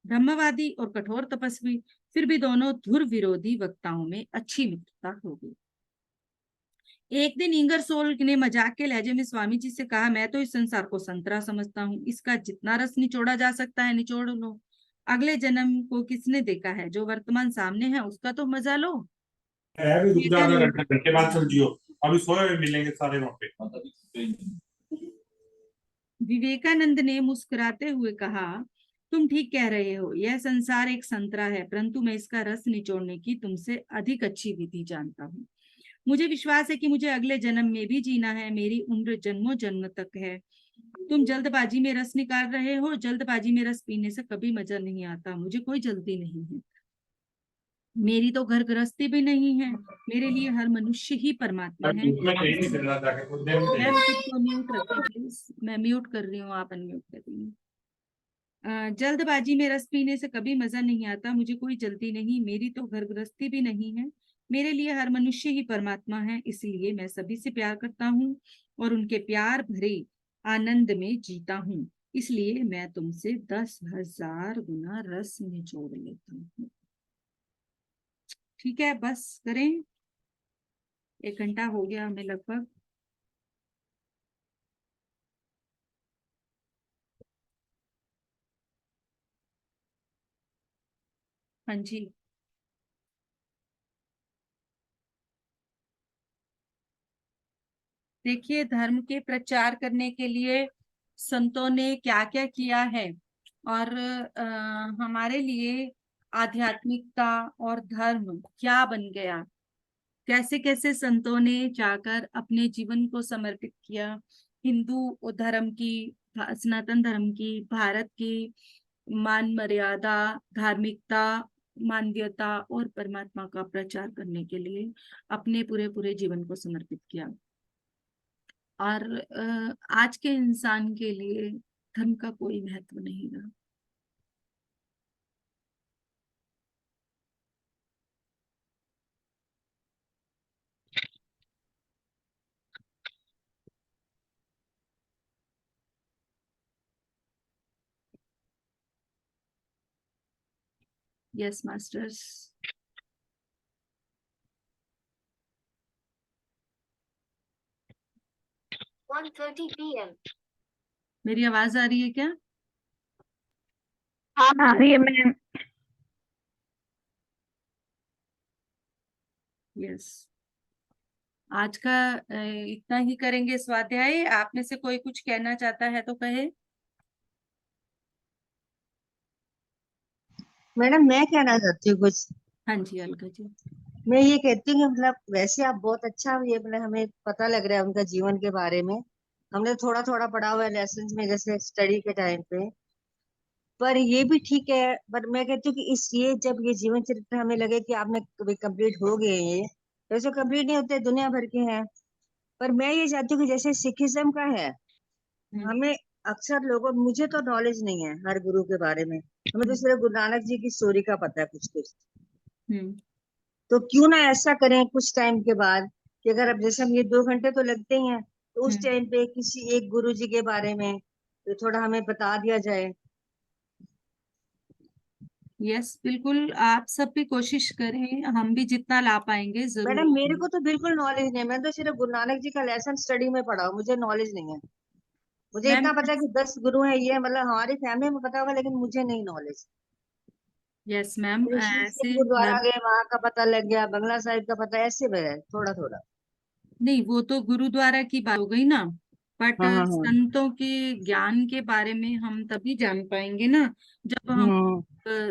ब्रह्मवादी और कठोर तपस्वी। फिर भी दोनों धुर विरोधी वक्ताओं में अच्छी मित्रता हो गई। एक दिन इंगरसोल ने मजाक के लहजे में स्वामी जी से कहा, मैं तो इस संसार को संतरा समझता हूँ, इसका जितना रस निचोड़ा जा सकता है निचोड़ लो। अगले जन्म को किसने देखा है? जो वर्तमान सामने है उसका तो मजा लो। अभी रुक जा, आधा घंटे बाद चल जियो, अभी सोए हुए मिलेंगे सारे वहां पे। विवेकानंद ने मुस्कुराते हुए कहा, तुम ठीक कह रहे हो, यह संसार एक संतरा है, परंतु मैं इसका रस निचोड़ने की तुमसे अधिक अच्छी विधि जानता हूँ। मुझे विश्वास है कि मुझे अगले जन्म में भी जीना है। मेरी उम्र जन्मों जन्म तक है। तुम जल्दबाजी में रस निकाल रहे हो। जल्दबाजी में रस पीने से कभी मजा नहीं आता। मुझे कोई जल्दी नहीं है। मेरी तो घर गृहस्थी भी नहीं है। मेरे लिए हर मनुष्य ही परमात्मा है। म्यूट रखें प्लीज, मैं म्यूट कर रही हूँ, आप अनम्यूट कर रही हैं। जल्दबाजी में रस पीने से कभी मजा नहीं आता। मुझे कोई जल्दी नहीं। मेरी तो घर गृहस्थी भी नहीं है। मेरे लिए हर मनुष्य ही परमात्मा है। इसलिए मैं सभी से प्यार करता हूँ और उनके प्यार भरे आनंद में जीता हूँ। इसलिए मैं तुमसे 10,000 गुना रस निचोड़ लेता हूँ। ठीक है, बस करें। 1 घंटा हो गया हमें लगभग। हाँ जी, देखिए, धर्म के प्रचार करने के लिए संतों ने क्या क्या किया है और हमारे लिए आध्यात्मिकता और धर्म क्या बन गया, कैसे कैसे संतों ने जाकर अपने जीवन को समर्पित किया हिंदू धर्म की, सनातन धर्म की, भारत की मान मर्यादा, धार्मिकता, मानवीयता और परमात्मा का प्रचार करने के लिए अपने पूरे पूरे जीवन को समर्पित किया। और आज के इंसान के लिए धर्म का कोई महत्व नहीं रहा। Yes masters. 1:30 PM। मेरी आवाज आ रही है क्या? हाँ आ रही है मैम। यस। आज का इतना ही करेंगे स्वाध्याय। आप में से कोई कुछ कहना चाहता है तो कहे। मैडम मैं कहना चाहती हूँ कुछ। हाँ जी अलका जी। मैं ये कहती हूँ कि मतलब वैसे आप बहुत अच्छा, ये मतलब हमें पता लग रहा है उनका जीवन के बारे में। हमने थोड़ा थोड़ा पढ़ा हुआ है लेसन में, जैसे स्टडी के टाइम पे। पर ये भी ठीक है, पर मैं कहती हूँ कि इस ये जब ये जीवन चरित्र हमें लगे कि आपने कभी कंप्लीट हो गए हैं, ये वैसे कंप्लीट नहीं होते, दुनिया भर के हैं। पर मैं ये चाहती हूँ कि जैसे सिखिज्म का है, हम्म हमें अक्सर लोगों, मुझे तो नॉलेज नहीं है हर गुरु के बारे में, हमें तो सिर्फ गुरु नानक जी की स्टोरी का पता है कुछ कुछ। हम्म तो क्यों ना ऐसा करें कुछ टाइम के बाद, कि अगर अब जैसे हम ये 2 घंटे तो लगते ही हैं, तो उस हम्म। टाइम पे किसी एक गुरु जी के बारे में तो थोड़ा हमें बता दिया जाए। यस बिल्कुल, आप सब भी कोशिश करें, हम भी जितना ला पाएंगे जरूर। मैडम मेरे को तो बिल्कुल नॉलेज नहीं है, मैं तो सिर्फ गुरु नानक जी का लेसन स्टडी में पढ़ा हूँ, मुझे नॉलेज नहीं है। मुझे मैम इतना पता है कि 10 गुरु हैं, ये मतलब हमारी फैमिली में पता होगा, लेकिन मुझे नहीं नॉलेज। यस मैम मुझे शीश ऐसे गंज गुरुद्वारा हर गए, वहां का पता लग गया, बंगला साहिब का पता, ऐसे में है थोड़ा थोड़ा। नहीं, वो तो गुरुद्वारा की बात हो गई ना, बट हाँ हाँ हाँ। संतों के ज्ञान के बारे में हम तभी जान पाएंगे ना जब हम हम्म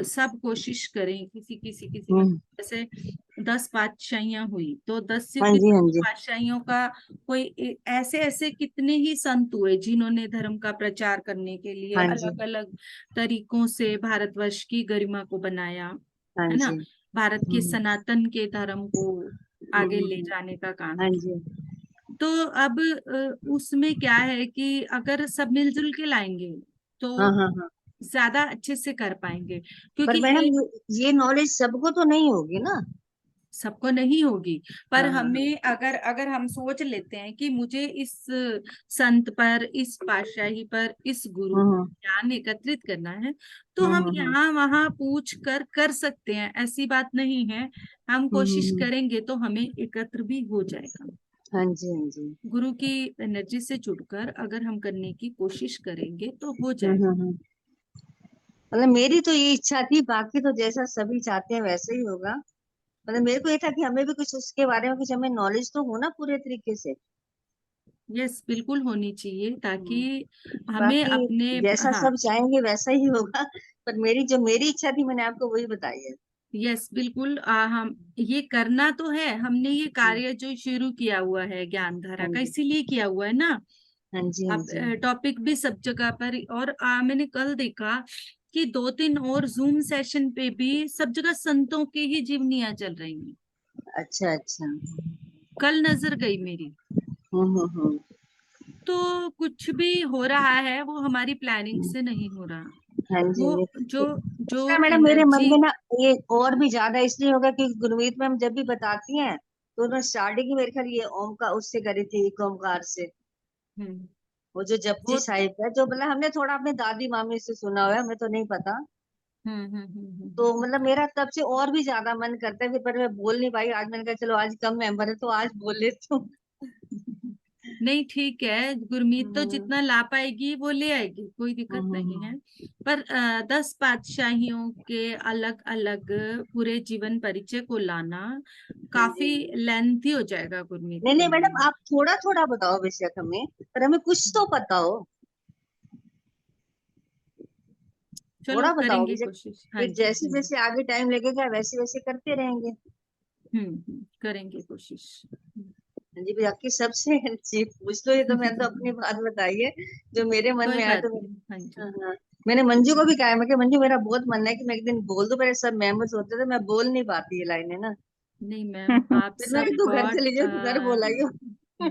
सब कोशिश करें। किसी हम्म। मतलब जैसे 10 पातशाहियां हुई तो 10 हाँ की जी हाँ 10 जी। पातशाहियों का कोई ऐसे ऐसे कितने ही संत हुए जिन्होंने धर्म का प्रचार करने के लिए हाँ जी अलग अलग तरीकों से भारतवर्ष की गरिमा को बनाया, हाँ है ना, जी। भारत के सनातन के धर्म को आगे ले हम्म। जाने का काम हाँ किया। जी। तो अब उसमें क्या है कि अगर सब मिलजुल के लाएंगे हाँ तो हाँ हाँ। ज्यादा अच्छे से कर पाएंगे, पर क्योंकि मैडम एक ये नॉलेज सबको तो नहीं होगी ना। सबको नहीं होगी। पर हाँ हाँ हाँ। हमें अगर अगर हम सोच लेते हैं कि मुझे इस संत पर, इस पातशाही पर, इस गुरु पर हम्म ज्ञान एकत्रित करना है, तो हम हम्म। यहाँ वहां पूछ कर सकते हैं, ऐसी बात नहीं है। हम कोशिश हम्म। करेंगे तो हमें एकत्र भी हो जाएगा। हाँ जी हाँ जी। गुरु की एनर्जी से जुड़कर अगर हम करने की कोशिश करेंगे तो हो जाएगा। हम्म। मतलब मेरी तो ये इच्छा थी, बाकी तो जैसा सभी चाहते हैं वैसे ही होगा। मतलब मेरे को ये था कि हमें भी कुछ उसके बारे में कुछ हमें नॉलेज तो हो ना पूरे तरीके से। यस बिल्कुल होनी चाहिए ताकि हम्म। हमें बाकी अपने, जैसा हाँ सब चाहेंगे वैसा ही होगा। पर मेरी इच्छा थी, मैंने आपको वही बताई है। यस बिल्कुल, हम ये करना तो है, हमने ये हम्म। कार्य जो शुरू किया हुआ है ज्ञान धारा हाँ का जी इसीलिए किया हुआ है ना। हाँ जी हाँ अब जी। टॉपिक भी सब जगह पर, और मैंने कल देखा कि 2-3 और जूम सेशन पे भी सब जगह संतों की ही जीवनियां चल रही हैं। अच्छा अच्छा। कल नजर गई मेरी। हम्म। तो कुछ भी हो रहा है वो हमारी प्लानिंग से नहीं हो रहा। हाँ जी हाँ वो जी। जो जो दूसरा मैडम मेरे मन एनर्जी, में ना, ये और भी ज्यादा इसलिए होगा कि गुरमीत मैम जब भी बताती हैं, तो उन्होंने स्टार्टिंग ही मेरे ख्याल ये ओम का उससे करी थी, एक ओमकार से। हम्म वो जो जपजी वो साहिब है, जो मतलब हमने थोड़ा अपने दादी मामी से सुना हुआ है, हमें तो नहीं पता। तो मतलब मेरा तब से और भी ज्यादा मन करता है, फिर पर मैं बोल नहीं पाई। आज मैंने कहा चलो आज कम मेंबर है तो आज बोल लेती हूँ। नहीं ठीक है, गुरमीत तो हम्म जितना ला पाएगी वो ले आएगी, कोई दिक्कत नहीं है। हम्म। पर 10 पातशाहियों के अलग अलग पूरे जीवन परिचय को लाना हाँ जी काफी हाँ जी। लेंथी हो जाएगा गुरमीत नहीं के नहीं लिए। मैडम, आप थोड़ा थोड़ा बताओ बेशक हमें, पर हमें कुछ तो पता हो। चलो थोड़ा बताओ करेंगे बेशक। कोशिश, हाँ फिर जी जैसे हाँ जी। जैसे आगे टाइम लगेगा वैसे वैसे करते रहेंगे। करेंगे कोशिश। हाँ जी, बाकी सबसे जी पूछ लो, ये तो मैं तो अपनी बात बताई है जो मेरे मन कोई में आया बात तो नहीं, हाँ जी। हाँ हाँ। मैंने मंजू को भी कहा है, मैं कि मंजू मेरा बहुत मन है कि मैं एक दिन बोल दूं, मेरे सब मेंबर्स होते थे, मैं बोल नहीं पाती ये लाइन है ना। नहीं मैम, आप फिर मैं सब तू घर गॉड चली जाए, तू घर बोलाइयो।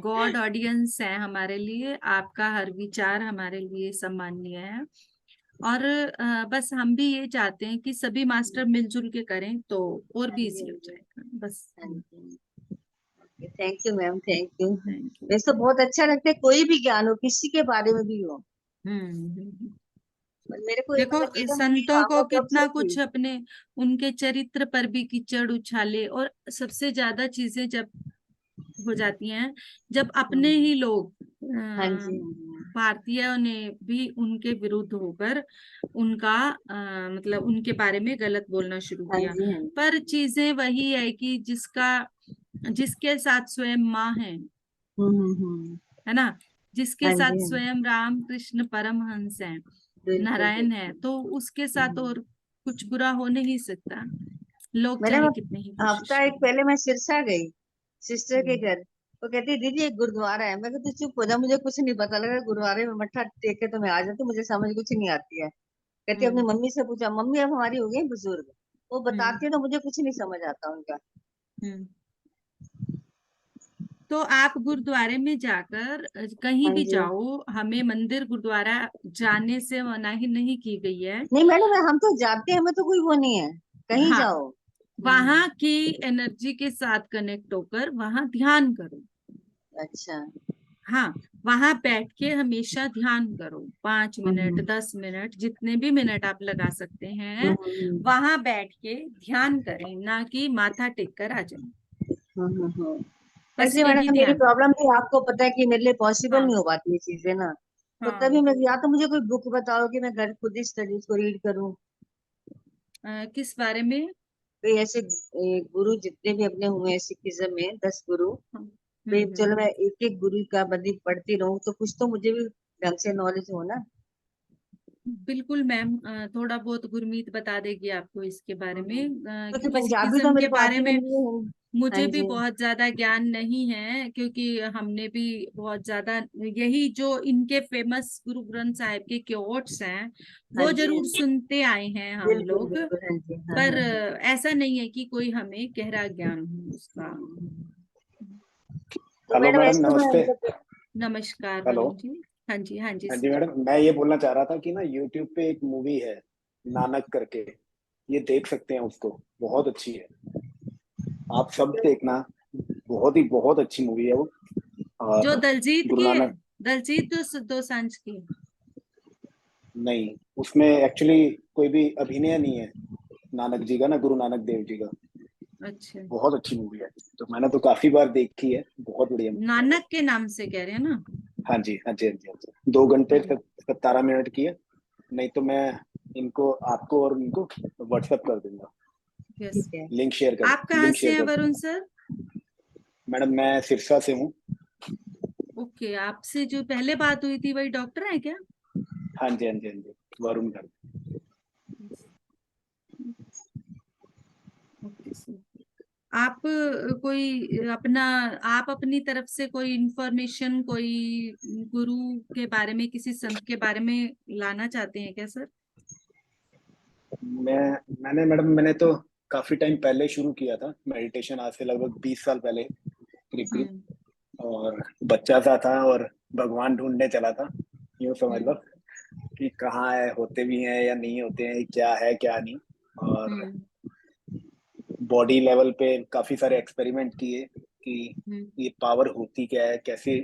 गॉड ऑडियंस है हमारे लिए, आपका हर विचार हमारे लिए सम्माननीय है। और बस हम भी ये चाहते हैं कि सभी मास्टर मिलजुल के करें तो और हाँ भी जी इजी हाँ हो जी। जाएगा बस। हाँ जी। Thank you ma'am, thank you. Thank you. वैसे तो बहुत अच्छा लगता है, कोई भी ज्ञान हो किसी के बारे में भी हो। हम्म। पर मेरे को देखो मतलब एकदम हुई संतों को आंखों के कितना अवसर थी। कुछ अपने, उनके चरित्र पर भी कीचड़ उछाले, और सबसे ज्यादा चीजें जब हो जाती हैं जब अपने हम्म। ही लोग हाँ जी हाँ जी। भारतीयों ने भी उनके विरुद्ध होकर उनका मतलब उनके बारे में गलत बोलना शुरू हाँ किया। जी हाँ पर जी। चीजें वही है कि जिसके साथ स्वयं माँ है हम्म। है ना, जिसके हाँ साथ जी हाँ जी। स्वयं राम कृष्ण परमहंस हैं, बिल्कुल नारायण है, बिल्कुल। तो उसके साथ हम्म। और कुछ बुरा हो नहीं सकता, लोग मैडम चाहे कितने ही कोशिश हफ्ता एक करें। पहले मैं सिरसा गई सिस्टर के हम्म, घर। वो कहती दीदी एक गुरुद्वारा है। मैं कहती चुप हो जा, मुझे कुछ नहीं पता लगा। गुरुद्वारे में मत्था टेक के तो मैं आ जाती, मुझे समझ कुछ नहीं आती है। कहती अपनी हम्म, मम्मी से पूछा, मम्मी अब हमारी हो गई बुजुर्ग, वो हम्म, बताती है तो मुझे कुछ नहीं समझ आता उनका। हम्म। तो आप गुरुद्वारे में जाकर कहीं हाँ भी जी। जाओ, हमें मंदिर गुरुद्वारा जाने से मनाही नहीं की गई है। नहीं मैडम हम तो जाते हैं, हमें तो कोई वो नहीं है, कहीं हाँ, जाओ। वहां की एनर्जी के साथ कनेक्ट होकर वहां ध्यान करो। अच्छा। हाँ, वहां बैठ के हमेशा ध्यान करो, 5 मिनट, हम्म 10 मिनट, जितने भी मिनट आप लगा सकते हैं, हम्म वहां बैठ के ध्यान करें, ना कि माथा टेक कर आ जाए। बस ऐसे यही मैडम मेरी ध्यान। प्रॉब्लम भी आपको पता है कि मेरे लिए पॉसिबल हाँ, नहीं हो पाती ये चीजें ना। तो हाँ। तभी मैं, या तो मुझे कोई बुक बताओ कि मैं घर खुद ही स्टडीज को रीड करूं। किस बारे में? कोई ऐसे गुरु जितने भी अपने हुए हैं सिखिज्म में 10 गुरु, हाँ, भाई चलो मैं एक एक गुरु का बंदी पढ़ती रहूं तो कुछ तो मुझे भी ढंग से नॉलेज हो ना। बिल्कुल मैम, थोड़ा बहुत गुरमीत बता देगी आपको इसके बारे में, क्योंकि क्योंकि पंजाबी तो सिखिज्म मेरे के को बारे आती में नहीं है। हाँ मुझे भी जी। बहुत ज्यादा ज्ञान नहीं है, क्योंकि हमने भी बहुत ज्यादा यही जो इनके फेमस गुरु ग्रंथ साहिब के क्योट्स हैं हाँ वो जी। हाँ जरूर जी सुनते आए हैं हम बिल्कुल लोग। बिल्कुल। हाँ जी। हाँ पर हाँ हाँ। ऐसा नहीं है कि कोई हमें गहरा ज्ञान हो उसका। तो हेलो मैडम मैडम, ऐसे तो मैं नमस्ते। नमस्कार हेलो। वरुण जी। हाँ जी, हाँ जी हाँ जी सर। मैडम, मैं ये बोलना चाह रहा था कि ना यूट्यूब पे एक मूवी है नानक करके, ये देख सकते हैं उसको, बहुत अच्छी है, आप सब देखना। बहुत अच्छी मूवी है वो। जो और दलजीत गुरु की है, नानक, दलजीत दोसांझ की। नहीं उसमें एक्चुअली कोई भी अभिनय नहीं है नानक जी का, ना गुरु नानक देव जी का। अच्छा, बहुत अच्छी मूवी है, तो मैंने तो काफी बार देखी है, बहुत बढ़िया मूवी है वो। नानक के नाम से कह रहे हैं ना? हाँ जी हाँ जी हाँ जी हाँ जी, 2 घंटे हम्म, 17 मिनट की है। नहीं तो मैं इनको, आपको और उनको व्हाट्सएप कर दूंगा, यस। ठीक है। आप कहाँ लिंक से शेयर हैं कर वरुण दूंगा। सर? मैडम मैं सिरसा से हूँ। ओके, आपसे जो पहले बात हुई थी वही डॉक्टर है क्या? हाँ जी हाँ जी हाँ जी, वरुण घर। Okay sir. आप कोई अपना, आप अपनी तरफ से कोई इंफॉर्मेशन, कोई गुरु के बारे में, किसी संत के बारे में लाना चाहते हैं क्या सर? मैंने मैडम, मैंने तो काफी टाइम पहले शुरू किया था मेडिटेशन, आज से लगभग 20 साल पहले करीब हम्म, करीब। और बच्चा सा था और भगवान ढूंढने चला था, यूँ समझ लो, हम्म, कि कहाँ है, होते भी हैं या नहीं होते हैं, क्या है क्या नहीं। और हम्म, बॉडी लेवल पे काफी सारे एक्सपेरिमेंट किए कि हम्म, ये पावर होती क्या है, कैसे,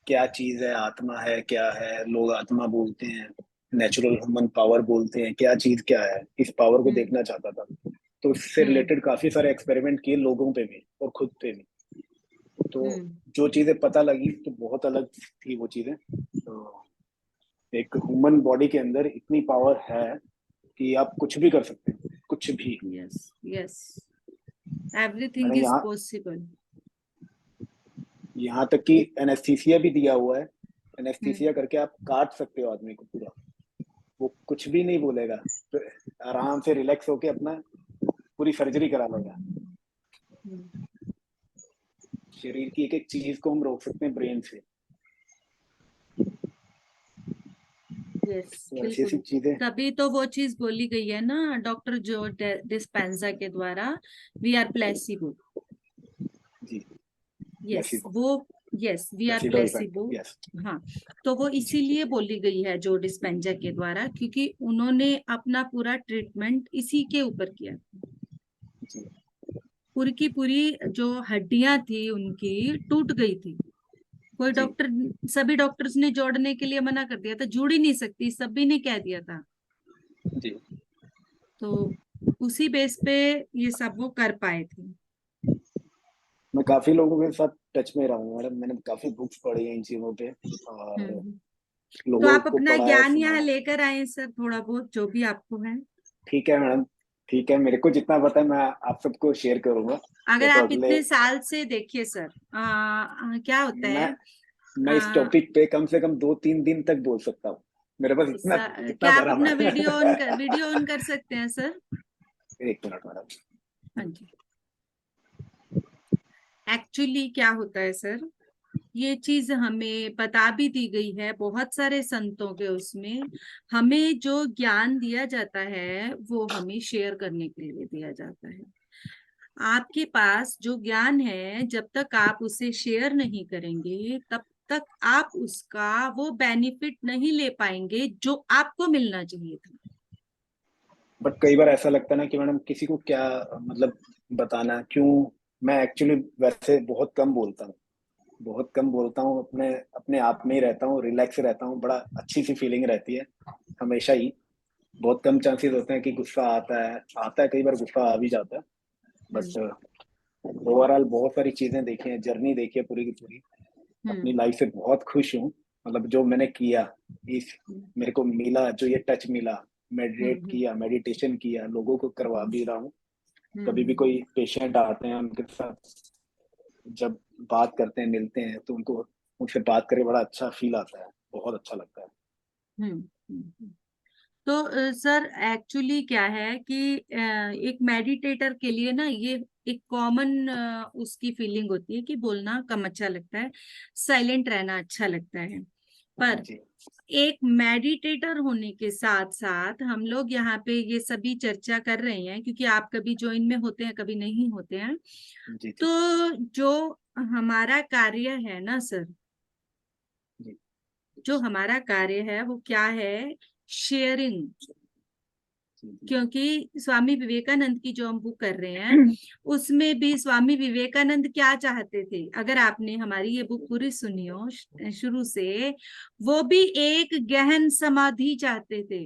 क्या चीज है, आत्मा है क्या है, लोग आत्मा बोलते हैं, नेचुरल ह्यूमन पावर बोलते हैं, क्या चीज क्या है, इस पावर को हम्म, देखना चाहता था। तो इससे हम्म, रिलेटेड काफी सारे एक्सपेरिमेंट किए लोगों पे भी और खुद पे भी। तो हम्म, जो चीजें पता लगी तो बहुत अलग थी वो चीजें। तो एक ह्यूमन बॉडी के अंदर इतनी पावर है कि आप कुछ भी कर सकते हैं, कुछ भी। यस, यस, एवरीथिंग मैंने इज यहाँ पॉसिबल। यहाँ तक कि एनेस्थीसिया भी दिया हुआ है, हम्म, एनेस्थीसिया करके आप काट सकते हो आदमी को पूरा, वो कुछ भी नहीं बोलेगा, तो आराम से रिलैक्स होके अपना पूरी सर्जरी करा लेगा। हम्म, शरीर की एक एक चीज को हम रोक सकते हैं ब्रेन से। यस, तो ऐसी ऐसी बिल्कुल। चीजें। तभी तो वो चीज बोली गई है ना डॉक्टर जो डिस्पेंजा के द्वारा, वी आर प्लेसिबो। जी, यस प्लेसिबो, वो, yes we are placebo effect, placebo. Yes. हाँ, तो वो इसीलिए बोली गई है जो डिस्पेंजा के द्वारा, क्योंकि उन्होंने अपना पूरा ट्रीटमेंट इसी के ऊपर किया। जी पूरी की पूरी जो हड्डियां थी उनकी टूट गई थी। कोई जी डॉक्टर, सभी डॉक्टर्स ने जोड़ने के लिए मना कर दिया था, जुड़ ही नहीं सकती, सभी ने कह दिया था। जी। तो उसी बेस पे ये सब वो कर पाए थे। मैं काफी लोगों के साथ टच में रहा हूँ मैडम, मैंने काफी बुक्स पढ़ी हैं इन चीजों पे, और हम्म। तो लोगों आप को अपना पढ़ा है, ज्ञान यहाँ सुनाया। लेकर आए सर, थोड़ा बहुत जो भी आपको है। ठीक है मैडम, ठीक है, मेरे को जितना पता है मैं आप सबको शेयर करूंगा। अगर नहीं तो आप अगले, इतने साल से देखिए सर, क्या होता मैं है, मैं इस टॉपिक पे कम से कम 2-3 दिन तक बोल सकता हूँ। मेरे पास इतना क्या इतना आप भरा अपना हुआ है। वीडियो ऑन कर सकते हैं सर? एक मिनट मैडम। हाँ जी। एक्चुअली क्या होता है सर, ये चीज हमें बता भी दी गई है बहुत सारे संतों के, उसमें हमें जो ज्ञान दिया जाता है वो हमें शेयर करने के लिए दिया जाता है। आपके पास जो ज्ञान है, जब तक आप उसे शेयर नहीं करेंगे तब तक आप उसका वो बेनिफिट नहीं ले पाएंगे जो आपको मिलना चाहिए था। बट कई बार ऐसा लगता है ना कि मैडम किसी को क्या मतलब बताना, क्यों। मैं एक्चुअली वैसे बहुत कम बोलता हूँ, अपने अपने आप में ही रहता हूँ, रिलैक्स रहता हूँ, बड़ा अच्छी सी फीलिंग रहती है हमेशा ही। बहुत कम चांसेस होते हैं कि गुस्सा आता है कई बार गुस्सा आ भी जाता है। बट ओवरऑल बहुत सारी चीजें देखी हैं, जर्नी देखी है पूरी की पूरी। अपनी लाइफ से बहुत खुश हूँ। मतलब जो मैंने किया, इस मेरे को मिला, जो ये टच मिला, मेडिटेशन किया, लोगों को करवा भी रहा हूँ। कभी भी कोई पेशेंट आते हैं, उनके साथ जब बात करते हैं, मिलते हैं, तो उनसे बात करके बड़ा अच्छा फील आता है, बहुत अच्छा लगता है। तो सर एक्चुअली क्या है कि एक मेडिटेटर के लिए ना ये एक कॉमन उसकी फीलिंग होती है कि बोलना कम अच्छा लगता है, साइलेंट रहना अच्छा लगता है। पर जी एक मेडिटेटर होने के साथ साथ हम लोग यहाँ पे ये सभी चर्चा कर रहे हैं क्योंकि आप कभी ज्वाइन में होते हैं, कभी नहीं होते हैं। जी जी तो जो हमारा कार्य है ना सर, जी जो हमारा कार्य है वो क्या है? शेयरिंग। जी क्योंकि स्वामी विवेकानंद की जो हम बुक कर रहे हैं उसमें भी स्वामी विवेकानंद क्या चाहते थे, अगर आपने हमारी ये बुक पूरी सुनी हो शुरू से, वो भी एक गहन समाधि चाहते थे,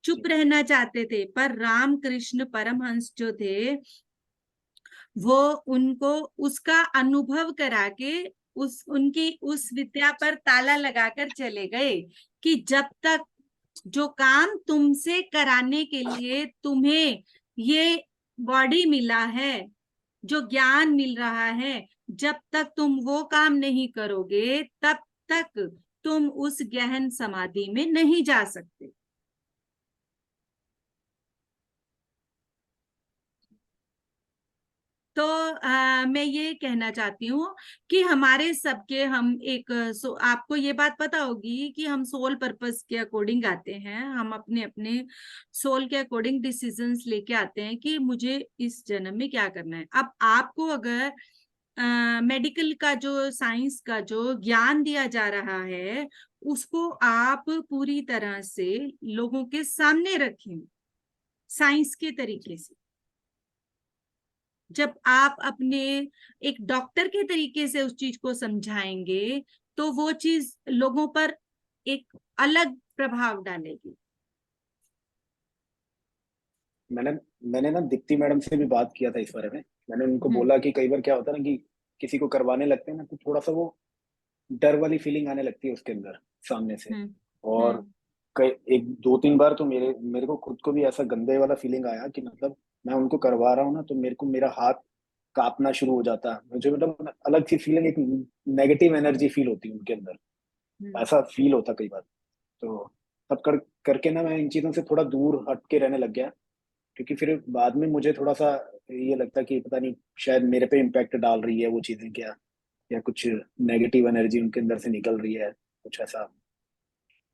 चुप रहना चाहते थे। पर रामकृष्ण परमहंस जो थे वो उनको उसका अनुभव करा के उनकी उस विद्या पर ताला लगाकर चले गए कि जब तक जो काम तुमसे कराने के लिए तुम्हें ये बॉडी मिला है, जो ज्ञान मिल रहा है, जब तक तुम वो काम नहीं करोगे तब तक तुम उस गहन समाधि में नहीं जा सकते। तो मैं ये कहना चाहती हूँ कि हमारे सबके हम एक आपको ये बात पता होगी कि हम सोल पर्पस के अकॉर्डिंग आते हैं, हम अपने अपने सोल के अकॉर्डिंग डिसीजंस लेके आते हैं कि मुझे इस जन्म में क्या करना है। अब आपको अगर मेडिकल का जो साइंस का जो ज्ञान दिया जा रहा है उसको आप पूरी तरह से लोगों के सामने रखें साइंस के तरीके से। जब आप अपने एक डॉक्टर के तरीके से उस चीज को समझाएंगे तो वो चीज लोगों पर एक अलग प्रभाव डालेगी। मैंने ना दीप्ति मैडम से भी बात किया था इस बारे में। मैंने उनको बोला कि कई बार क्या होता है ना कि किसी को करवाने लगते हैं ना, तो थोड़ा सा वो डर वाली फीलिंग आने लगती है उसके अंदर सामने से। और कई एक दो तीन बार तो मेरे को खुद को भी ऐसा गंदे वाला फीलिंग आया कि मतलब मैं उनको करवा रहा हूँ ना, तो मेरे को मेरा हाथ कांपना शुरू हो जाता है। मुझे मतलब अलग सी फीलिंग, एक नेगेटिव एनर्जी फील होती है उनके अंदर, ऐसा फील होता कई बार। तो तब करके ना मैं इन चीजों से थोड़ा दूर हट के रहने लग गया। क्योंकि फिर बाद में मुझे थोड़ा सा ये लगता कि पता नहीं शायद मेरे पे इम्पैक्ट डाल रही है वो चीजें क्या, या कुछ नेगेटिव एनर्जी उनके अंदर से निकल रही है, कुछ ऐसा।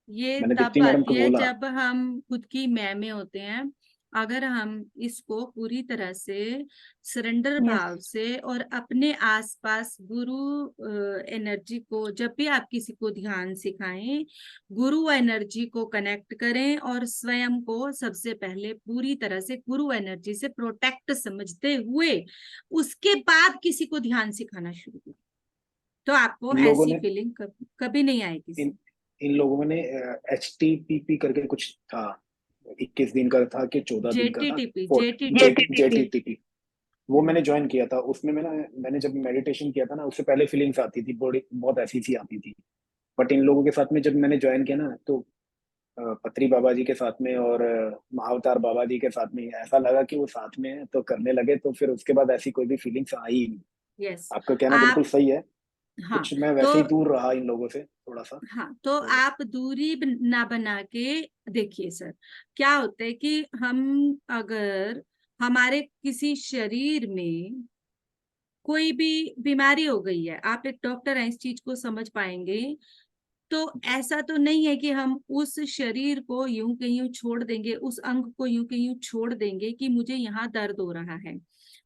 ये मैंने तब दीप्ति मैडम को आती है बोला। जब हम खुद की मैं में होते हैं। अगर हम इसको पूरी तरह से सरेंडर भाव से और अपने आसपास गुरु एनर्जी को, जब भी आप किसी को ध्यान सिखाएं, गुरु एनर्जी को कनेक्ट करें और स्वयं को सबसे पहले पूरी तरह से गुरु एनर्जी से प्रोटेक्ट समझते हुए उसके बाद किसी को ध्यान सिखाना शुरू करें, तो आपको इन लोगों ऐसी ने फीलिंग कभी नहीं आएगी। इन इन लोगों ने HTPP करके कुछ था, 21 दिन का था कि 14 दिन का था, JTTP। वो मैंने ज्वाइन किया था। उसमें मैंने जब मेडिटेशन किया था ना, उससे पहले फीलिंग्स आती थी, बॉडी बहुत ऐसी सी आती थी। बट इन लोगों के साथ में जब मैंने ज्वाइन किया ना, तो पत्री बाबा जी के साथ में और महाअवतार बाबा जी के साथ में ऐसा लगा कि वो साथ में है, तो करने लगे। तो फिर उसके बाद ऐसी कोई भी फीलिंग्स आई ही नहीं। यस आपका कहना आप बिल्कुल सही है। हाँ कुछ मैं वैसे ही तो दूर रहा इन लोगों से थोड़ा सा। हाँ तो तो आप दूरी ना बना के देखिए सर, क्या होता है कि हम अगर हमारे किसी शरीर में कोई भी बीमारी हो गई है, आप एक डॉक्टर हैं, इस चीज को समझ पाएंगे। तो ऐसा तो नहीं है कि हम उस शरीर को यूं के यूं छोड़ देंगे, उस अंग को यूं के यूं छोड़ देंगे कि मुझे यहाँ दर्द हो रहा है।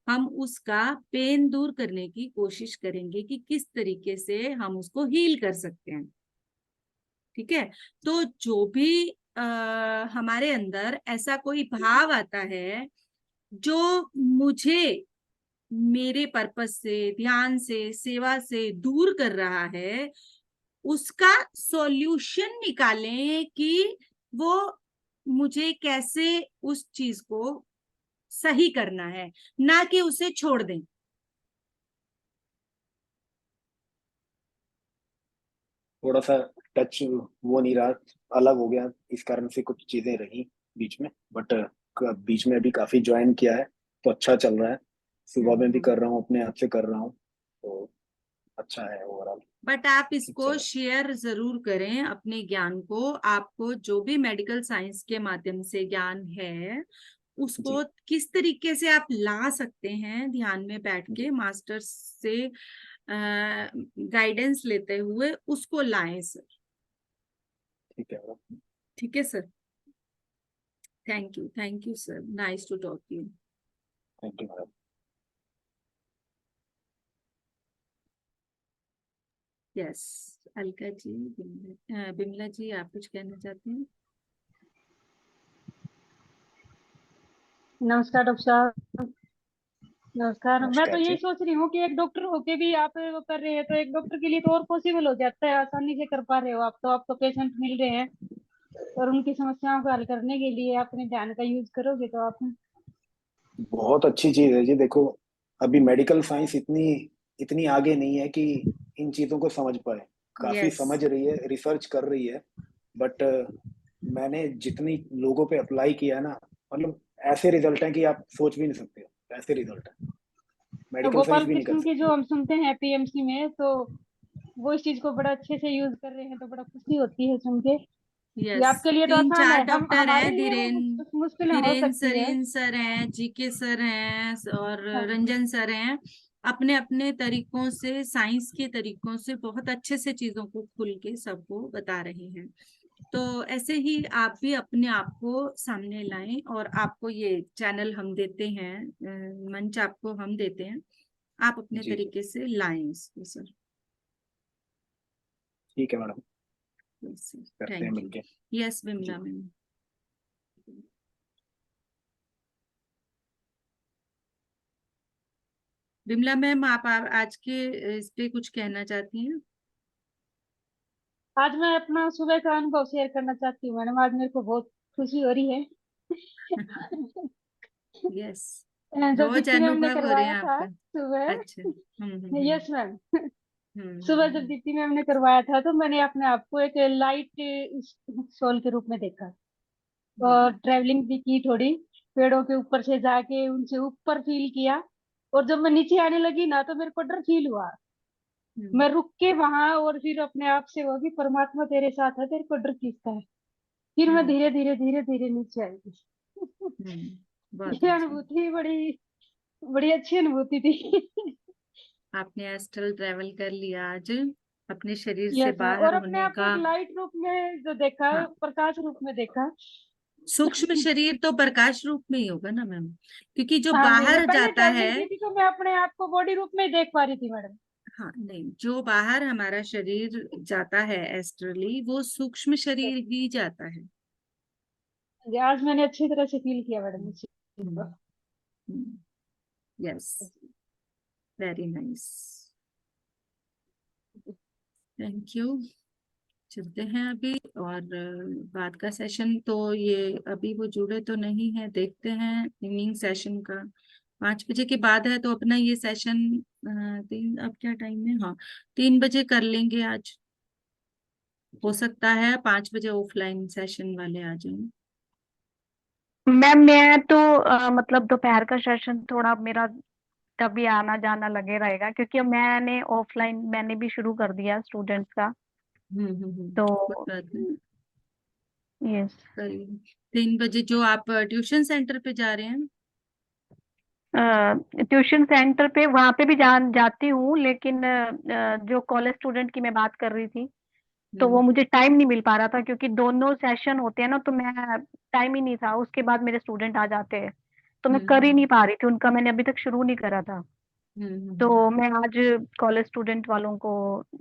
हम उसका पेन दूर करने की कोशिश करेंगे कि किस तरीके से हम उसको हील कर सकते हैं। ठीक है, तो जो भी हमारे अंदर ऐसा कोई भाव आता है जो मुझे मेरे पर्पस से, ध्यान से, सेवा से दूर कर रहा है, उसका सॉल्यूशन निकालें कि वो मुझे कैसे उस चीज को सही करना है, ना कि उसे छोड़ दें। थोड़ा सा टच वो नहीं रहा, अलग हो गया, इस कारण से कुछ चीजें रही बीच में। बट बीच में अभी काफी ज्वाइन किया है तो अच्छा चल रहा है। सुबह में भी कर रहा हूँ, अपने आप से कर रहा हूँ, तो अच्छा है ओवरऑल। बट आप ठीक चल इसको रहा शेयर जरूर करें अपने ज्ञान को। आपको जो भी मेडिकल साइंस के माध्यम से ज्ञान है, है। जी उसको किस तरीके से आप ला सकते हैं ध्यान में बैठ जी के मास्टर से गाइडेंस लेते हुए, उसको लाएं सर। ठीक है मैडम। ठीक है sir, thank you sir, nice to talk you. Thank you madam. Yes, Alka ji, Bimla ji, आप कुछ कहना चाहते हैं? नमस्कार डॉक्टर साहब। नमस्कार। मैं तो नमस्कार यही जी। सोच रही हूँ कि एक डॉक्टर होके भी आप वो कर रहे हैं, तो एक डॉक्टर के लिए तो और पॉसिबल हो जाता है, आसानी से कर पा रहे हो आप। तो आपको पेशेंट मिल रहे हैं और उनकी समस्याओं को हल करने के लिए अपने ध्यान का यूज करोगे तो आप। बहुत अच्छी चीज है जी। देखो, अभी मेडिकल साइंस इतनी इतनी आगे नहीं है कि इन चीजों को समझ पाए। काफी यस, समझ रही है, रिसर्च कर रही है, बट मैंने जितनी लोगों पे अप्लाई किया है ना, मतलब ऐसे रिजल्ट हैं कि आप सोच भी नहीं सकते हो, ऐसे रिजल्ट है। तो मेडिकल साइंस गोपाल भी नहीं कर कृष्ण की सकती। जो हम सुनते हैं पीएमसी में, तो वो इस चीज को बड़ा अच्छे से यूज कर रहे हैं, तो बड़ा खुशी होती है सुन के। ये यस, आपके लिए तो तीन आसान चार है, हम डॉक्टर हमारे हैं, लिए वो मुश्किल हो धीरेन सकती है। सरीन सर हैं, जीके सर हैं, और हाँ जी। रंजन सर हैं। अपने अपने तरीकों से, साइंस के तरीकों से बहुत अच्छे से चीजों को खुल के सबको बता रहे हैं। तो ऐसे ही आप भी अपने आप को सामने लाएं, और आपको ये चैनल हम देते हैं, मंच आपको हम देते हैं, आप अपने जी जी तरीके से लाएं इसको सर। ठीक है मैडम, यस, करते हैं थैंक यू। मिलके। यस जी विमला मैम। विमला मैम, आप आज के इस पे कुछ कहना चाहती हैं? आज मैं अपना सुबह का अनुभव शेयर करना चाहती हूँ मैडम। आज मेरे को बहुत खुशी हो रही है। यस, जब रोज दीप्ति मैम ने अनुभव हो रहे करवाया हैं था आपका। सुबह। अच्छा, यस मैम। सुबह जब हम्म। दीप्ति मैम ने करवाया था, तो मैंने अपने आप को एक लाइट सोल के रूप में देखा, और ट्रैवलिंग भी की थोड़ी, पेड़ों के ऊपर से जाके उनसे ऊपर फील किया। और जब मैं नीचे आने लगी ना, तो मेरे को डर फील हुआ। मैं रुक के वहां, और फिर अपने आप से वो कि परमात्मा तेरे साथ है, तेरे को डर किसका है। फिर मैं धीरे धीरे धीरे धीरे नीचे आई। बहुत ये अच्छा। अनुभूति बड़ी बड़ी अच्छी अनुभूति थी। आपने एस्ट्रल ट्रेवल कर लिया आज, अपने शरीर से यस मैम। बाहर और अपने होने आप को का। एक लाइट रूप में जो देखा, हाँ, प्रकाश रूप में देखा। सूक्ष्म शरीर तो प्रकाश रूप में ही होगा ना मैम, क्योंकि जो हाँ जी, मैं बाहर पहले जाता है। ट्रैवलिंग की थी तो मैं अपने आप को बॉडी रूप में ही देख पा रही थी मैडम। हाँ नहीं, जो बाहर हमारा शरीर जाता है एस्ट्रली, वो सूक्ष्म शरीर ही जाता है। आज मैंने अच्छी तरह से फील किया मैडम इस चीज को। Yes, very nice, thank you. चलते हैं अभी, और बाद का सेशन तो ये अभी वो जुड़े तो नहीं है, देखते हैं इवनिंग सेशन का 5 बजे के बाद है, तो अपना ये सेशन 3, अब क्या टाइम है, हाँ 3 बजे कर लेंगे आज। हो सकता है 5 बजे ऑफलाइन सेशन वाले आ जाएं। मैम मैं तो मतलब दोपहर का सेशन थोड़ा मेरा तभी आना जाना लगे रहेगा, क्योंकि मैंने ऑफलाइन मैंने भी शुरू कर दिया स्टूडेंट्स का। तो कोई बात नहीं, यस, करिए। 3 बजे जो आप ट्यूशन सेंटर पे जा रहे हैं? ट्यूशन सेंटर पे वहां पे भी जाती हूँ, लेकिन जो कॉलेज स्टूडेंट की मैं बात कर रही थी, तो वो मुझे टाइम नहीं मिल पा रहा था, क्योंकि दोनों सेशन होते हैं ना, तो मैं टाइम ही नहीं था। उसके बाद मेरे स्टूडेंट आ जाते हैं, तो मैं कर ही नहीं पा रही थी उनका, मैंने अभी तक शुरू नहीं करा था। तो मैं आज कॉलेज स्टूडेंट वालों को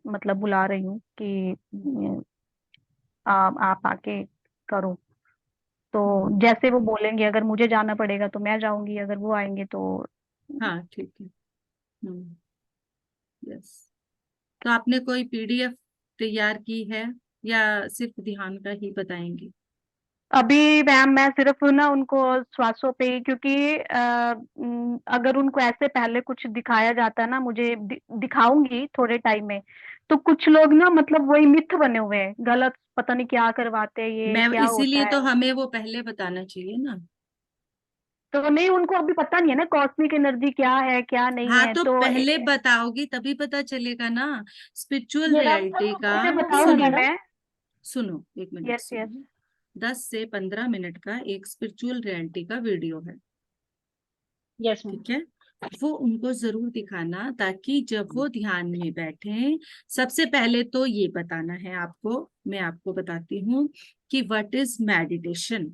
मतलब बुला रही हूँ कि आप आके करो। तो जैसे वो बोलेंगे, अगर मुझे जाना पड़ेगा तो मैं जाऊंगी, अगर वो आएंगे तो हाँ ठीक है। यस। तो आपने कोई पीडीएफ तैयार की है या सिर्फ ध्यान का ही बताएंगे? अभी मैम मैं सिर्फ ना उनको श्वासों पे ही, क्योंकि अगर उनको ऐसे पहले कुछ दिखाया जाता है ना, मुझे दिखाऊंगी थोड़े टाइम में, तो कुछ लोग ना मतलब वही मिथ बने हुए हैं, गलत पता नहीं क्या करवाते हैं, ये मैं क्या होता इसीलिए तो है। हमें वो पहले बताना चाहिए ना। तो नहीं, उनको अभी पता नहीं है ना कॉस्मिक एनर्जी क्या है क्या नहीं हाँ है, तो तो पहले बताओगी तभी पता चलेगा ना। स्पिरिचुअल ये रियलिटी का, उन्हें बताऊंगी सुनो मैं। सुनो, 1 मिनट यस यस। सुनो। 10 से 15 मिनट का एक स्पिरिचुअल रियलिटी का वीडियो है, यस मैम। ठीक है? वो उनको जरूर दिखाना, ताकि जब वो ध्यान में बैठे, सबसे पहले तो ये बताना है आपको, मैं आपको बताती हूँ कि व्हाट इज मेडिटेशन,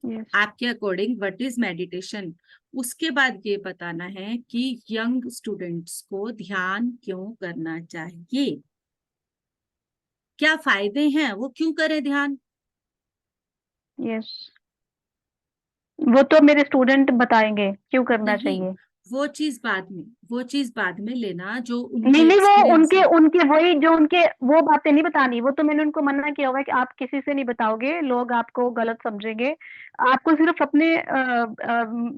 यस आपके अकॉर्डिंग व्हाट इज मेडिटेशन। उसके बाद ये बताना है कि यंग स्टूडेंट्स को ध्यान क्यों करना चाहिए, क्या फायदे हैं, वो क्यों करें ध्यान। यस, वो तो मेरे स्टूडेंट बताएंगे क्यों करना नहीं, चाहिए। वो चीज बाद में, वो चीज बाद में लेना, जो नहीं उनके नहीं, वो एक्सपीरियंस उनके है। उनके वही जो उनके वो बातें नहीं बतानी, वो तो मैंने उनको मना किया होगा कि आप किसी से नहीं बताओगे, लोग आपको गलत समझेंगे। आपको सिर्फ अपने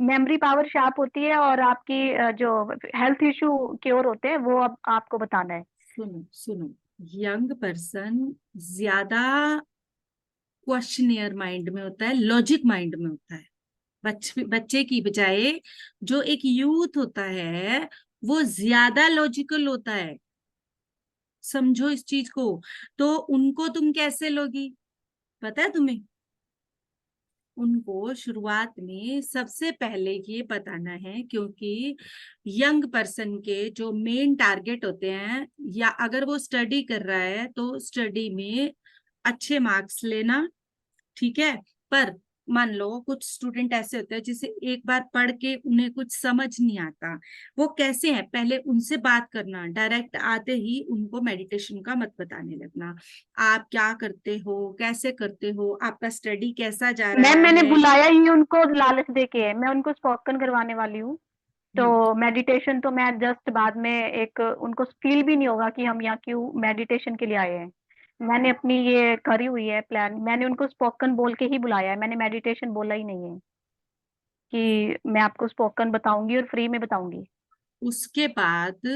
मेमोरी पावर शार्प होती है, और आपकी जो हेल्थ इशू क्योर होते हैं वो अब आपको बताना है। सुनो सुनो, यंग पर्सन ज्यादा क्वेश्चनियर माइंड में होता है, लॉजिक माइंड में होता है। बच्चे की बजाय जो एक यूथ होता है वो ज्यादा लॉजिकल होता है, समझो इस चीज को। तो उनको तुम कैसे लोगी, पता है तुम्हें? उनको शुरुआत में सबसे पहले ये बताना है, क्योंकि यंग पर्सन के जो मेन टारगेट होते हैं, या अगर वो स्टडी कर रहा है तो स्टडी में अच्छे मार्क्स लेना, ठीक है? पर मान लो कुछ स्टूडेंट ऐसे होते हैं जिसे एक बार पढ़ के उन्हें कुछ समझ नहीं आता, वो कैसे हैं, पहले उनसे बात करना, डायरेक्ट आते ही उनको मेडिटेशन का मत बताने लगना। आप क्या करते हो, कैसे करते हो, आपका स्टडी कैसा जा मैम रहा मैंने है। बुलाया ही उनको लालच देके, मैं उनको स्पोकन करवाने वाली हूँ। तो हम्म, मेडिटेशन तो मैं जस्ट बाद में, एक उनको फील भी नहीं होगा कि हम यहाँ क्यों मेडिटेशन के लिए आए हैं। मैंने अपनी ये करी हुई है प्लान, मैंने उनको स्पोकन बोल के ही बुलाया है, मैंने मेडिटेशन बोला ही नहीं है कि मैं आपको स्पोकन बताऊंगी और फ्री में बताऊंगी। उसके बाद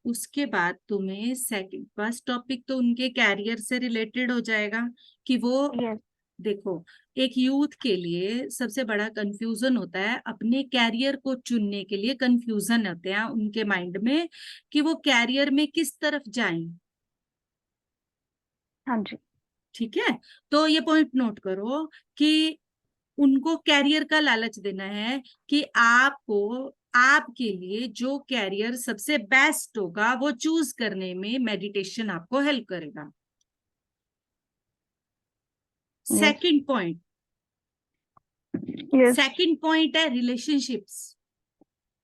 उसके बाद तुम्हें सेकंड फर्स्ट टॉपिक तो उनके कैरियर से रिलेटेड हो जाएगा, कि वो, यस देखो, एक यूथ के लिए सबसे बड़ा कंफ्यूजन होता है, अपने कैरियर को चुनने के लिए कंफ्यूजन होते हैं उनके माइंड में, कि वो कैरियर में किस तरफ जाएं, हाँ जी। ठीक है? तो ये पॉइंट नोट करो कि उनको कैरियर का लालच देना है, कि आपको आपके लिए जो कैरियर सबसे बेस्ट होगा वो चूज करने में मेडिटेशन आपको हेल्प करेगा। Yes second point, yes second point है रिलेशनशिप्स।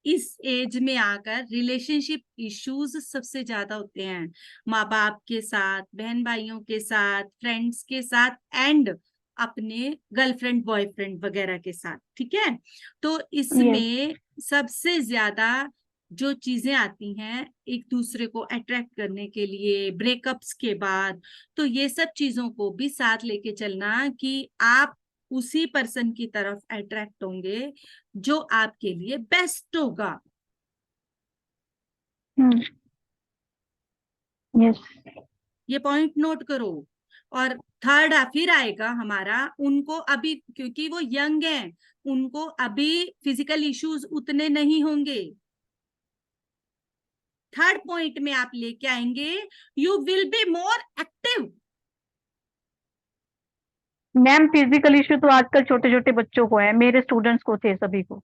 इस एज में आकर रिलेशनशिप इश्यूज सबसे ज्यादा होते हैं, माँ बाप के साथ, बहन भाइयों के साथ, फ्रेंड्स के साथ, एंड अपने गर्लफ्रेंड बॉयफ्रेंड वगैरह के साथ, ठीक है? तो यस इसमें सबसे ज्यादा जो चीजें आती हैं एक दूसरे को अट्रैक्ट करने के लिए ब्रेकअप्स के बाद, तो ये सब चीजों को भी साथ लेके चलना, कि आप उसी पर्सन की तरफ अट्रैक्ट होंगे जो आपके लिए बेस्ट होगा। यस ये पॉइंट नोट करो। और थर्ड फिर आएगा हमारा, उनको अभी, क्योंकि वो यंग हैं, उनको अभी फिजिकल इश्यूज उतने नहीं होंगे, थर्ड पॉइंट में आप लेके आएंगे, you will be more active. Ma'am physical issue तो आजकल छोटे छोटे बच्चों को है, मेरे स्टूडेंट्स को थे सभी को।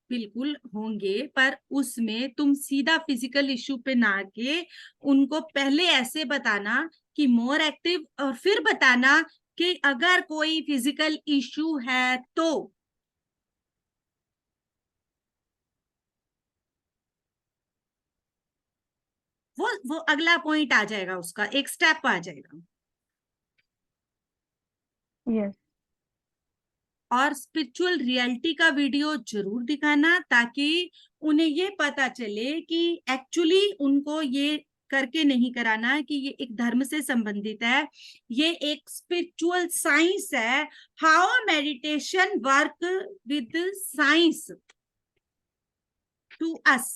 बिल्कुल होंगे, पर उसमें तुम सीधा फिजिकल इश्यू पे ना आके उनको पहले ऐसे बताना कि मोर एक्टिव, और फिर बताना कि अगर कोई फिजिकल इश्यू है तो वो अगला पॉइंट आ जाएगा, उसका एक स्टेप आ जाएगा। यस और स्पिरिचुअल रियलिटी का वीडियो जरूर दिखाना, ताकि उन्हें ये पता चले कि एक्चुअली उनको ये करके नहीं कराना कि ये एक धर्म से संबंधित है, ये एक स्पिरिचुअल साइंस है। How meditation work with science to us,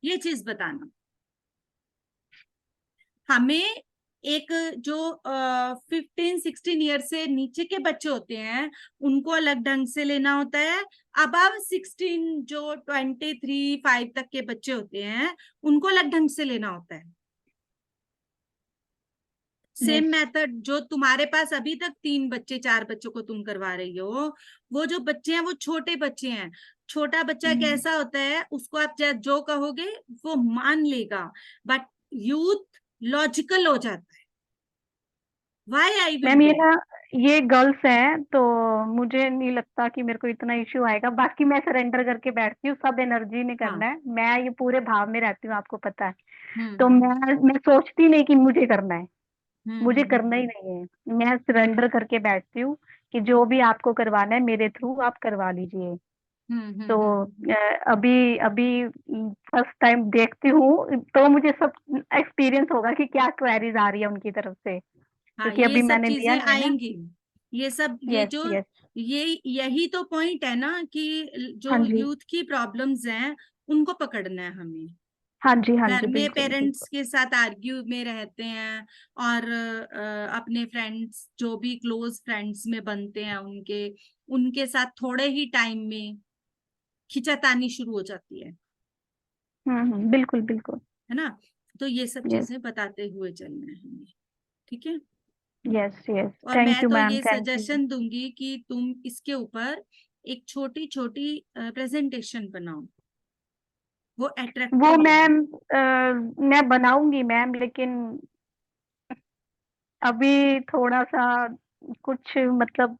ये चीज बताना। हमें एक जो 15-16 ईयर से नीचे के बच्चे होते हैं उनको अलग ढंग से लेना होता है। अबव 16 जो 23-5 तक के बच्चे होते हैं उनको अलग ढंग से लेना होता है। सेम मेथड जो तुम्हारे पास अभी तक 3 बच्चे 4 बच्चों को तुम करवा रही हो, वो जो बच्चे हैं वो छोटे बच्चे हैं। छोटा बच्चा कैसा होता है, उसको आप जो कहोगे वो मान लेगा, बट यूथ लॉजिकल हो जाता है। Why I will मैम ये do? ना, ये गर्ल्स हैं तो मुझे नहीं लगता कि मेरे को इतना इश्यू आएगा। बाकी मैं सरेंडर करके बैठती हूँ, सब एनर्जी नहीं करना है, मैं ये पूरे भाव में रहती हूँ, आपको पता है। तो मैं सोचती नहीं कि मुझे करना है, मुझे करना ही नहीं है। मैं सरेंडर करके बैठती हूँ कि जो भी आपको करवाना है मेरे थ्रू आप करवा लीजिए। तो अभी अभी फर्स्ट टाइम देखती हूँ तो मुझे सब एक्सपीरियंस होगा कि क्या क्वेरीज आ रही है उनकी तरफ से, हाँ, क्योंकि ये अभी सब मैंने लिया चीजें नहीं है ना। आएंगी। ये सब ये यस जो यस यही तो पॉइंट है ना कि हाँ जो जी यूथ की प्रॉब्लम्स हैं उनको पकड़ना है हमें। हाँ जी हाँ घर जी, में बिल्कुल पेरेंट्स बिल्कुल। के साथ आर्ग्यू में रहते हैं, और अपने फ्रेंड्स जो भी क्लोज फ्रेंड्स में बनते हैं उनके उनके साथ थोड़े ही टाइम में खिंचातानी शुरू हो जाती है बिल्कुल बिल्कुल। है ना। तो ये सब यस चीजें बताते हुए चलना है हमें, ठीक है। यस यस, और थैंक मैं यू तो मैम, ये थैंक यू। सजेशन दूंगी कि तुम इसके ऊपर एक छोटी छोटी प्रेजेंटेशन बनाओ, वो वो अट्रैक्टिव होगी। मैम मैं बनाऊंगी मैम, लेकिन अभी थोड़ा सा कुछ मतलब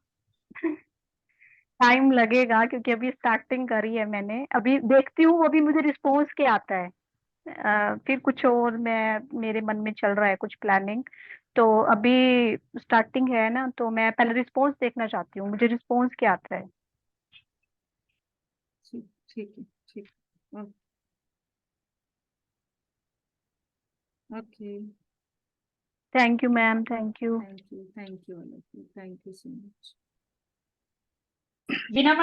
टाइम लगेगा, क्योंकि अभी स्टार्टिंग करी है मैंने। अभी देखती हूँ अभी मुझे रिस्पॉन्स क्या आता है। फिर कुछ और मैं मेरे मन में चल रहा है कुछ प्लानिंग। तो अभी स्टार्टिंग है ना, तो मैं पहले रिस्पॉन्स देखना चाहती हूँ, मुझे रिस्पॉन्स क्या आता है। ठीक ठीक है, ठीक। Okay, thank you ma'am, thank you. Thank you all of you, thank you so much. बिना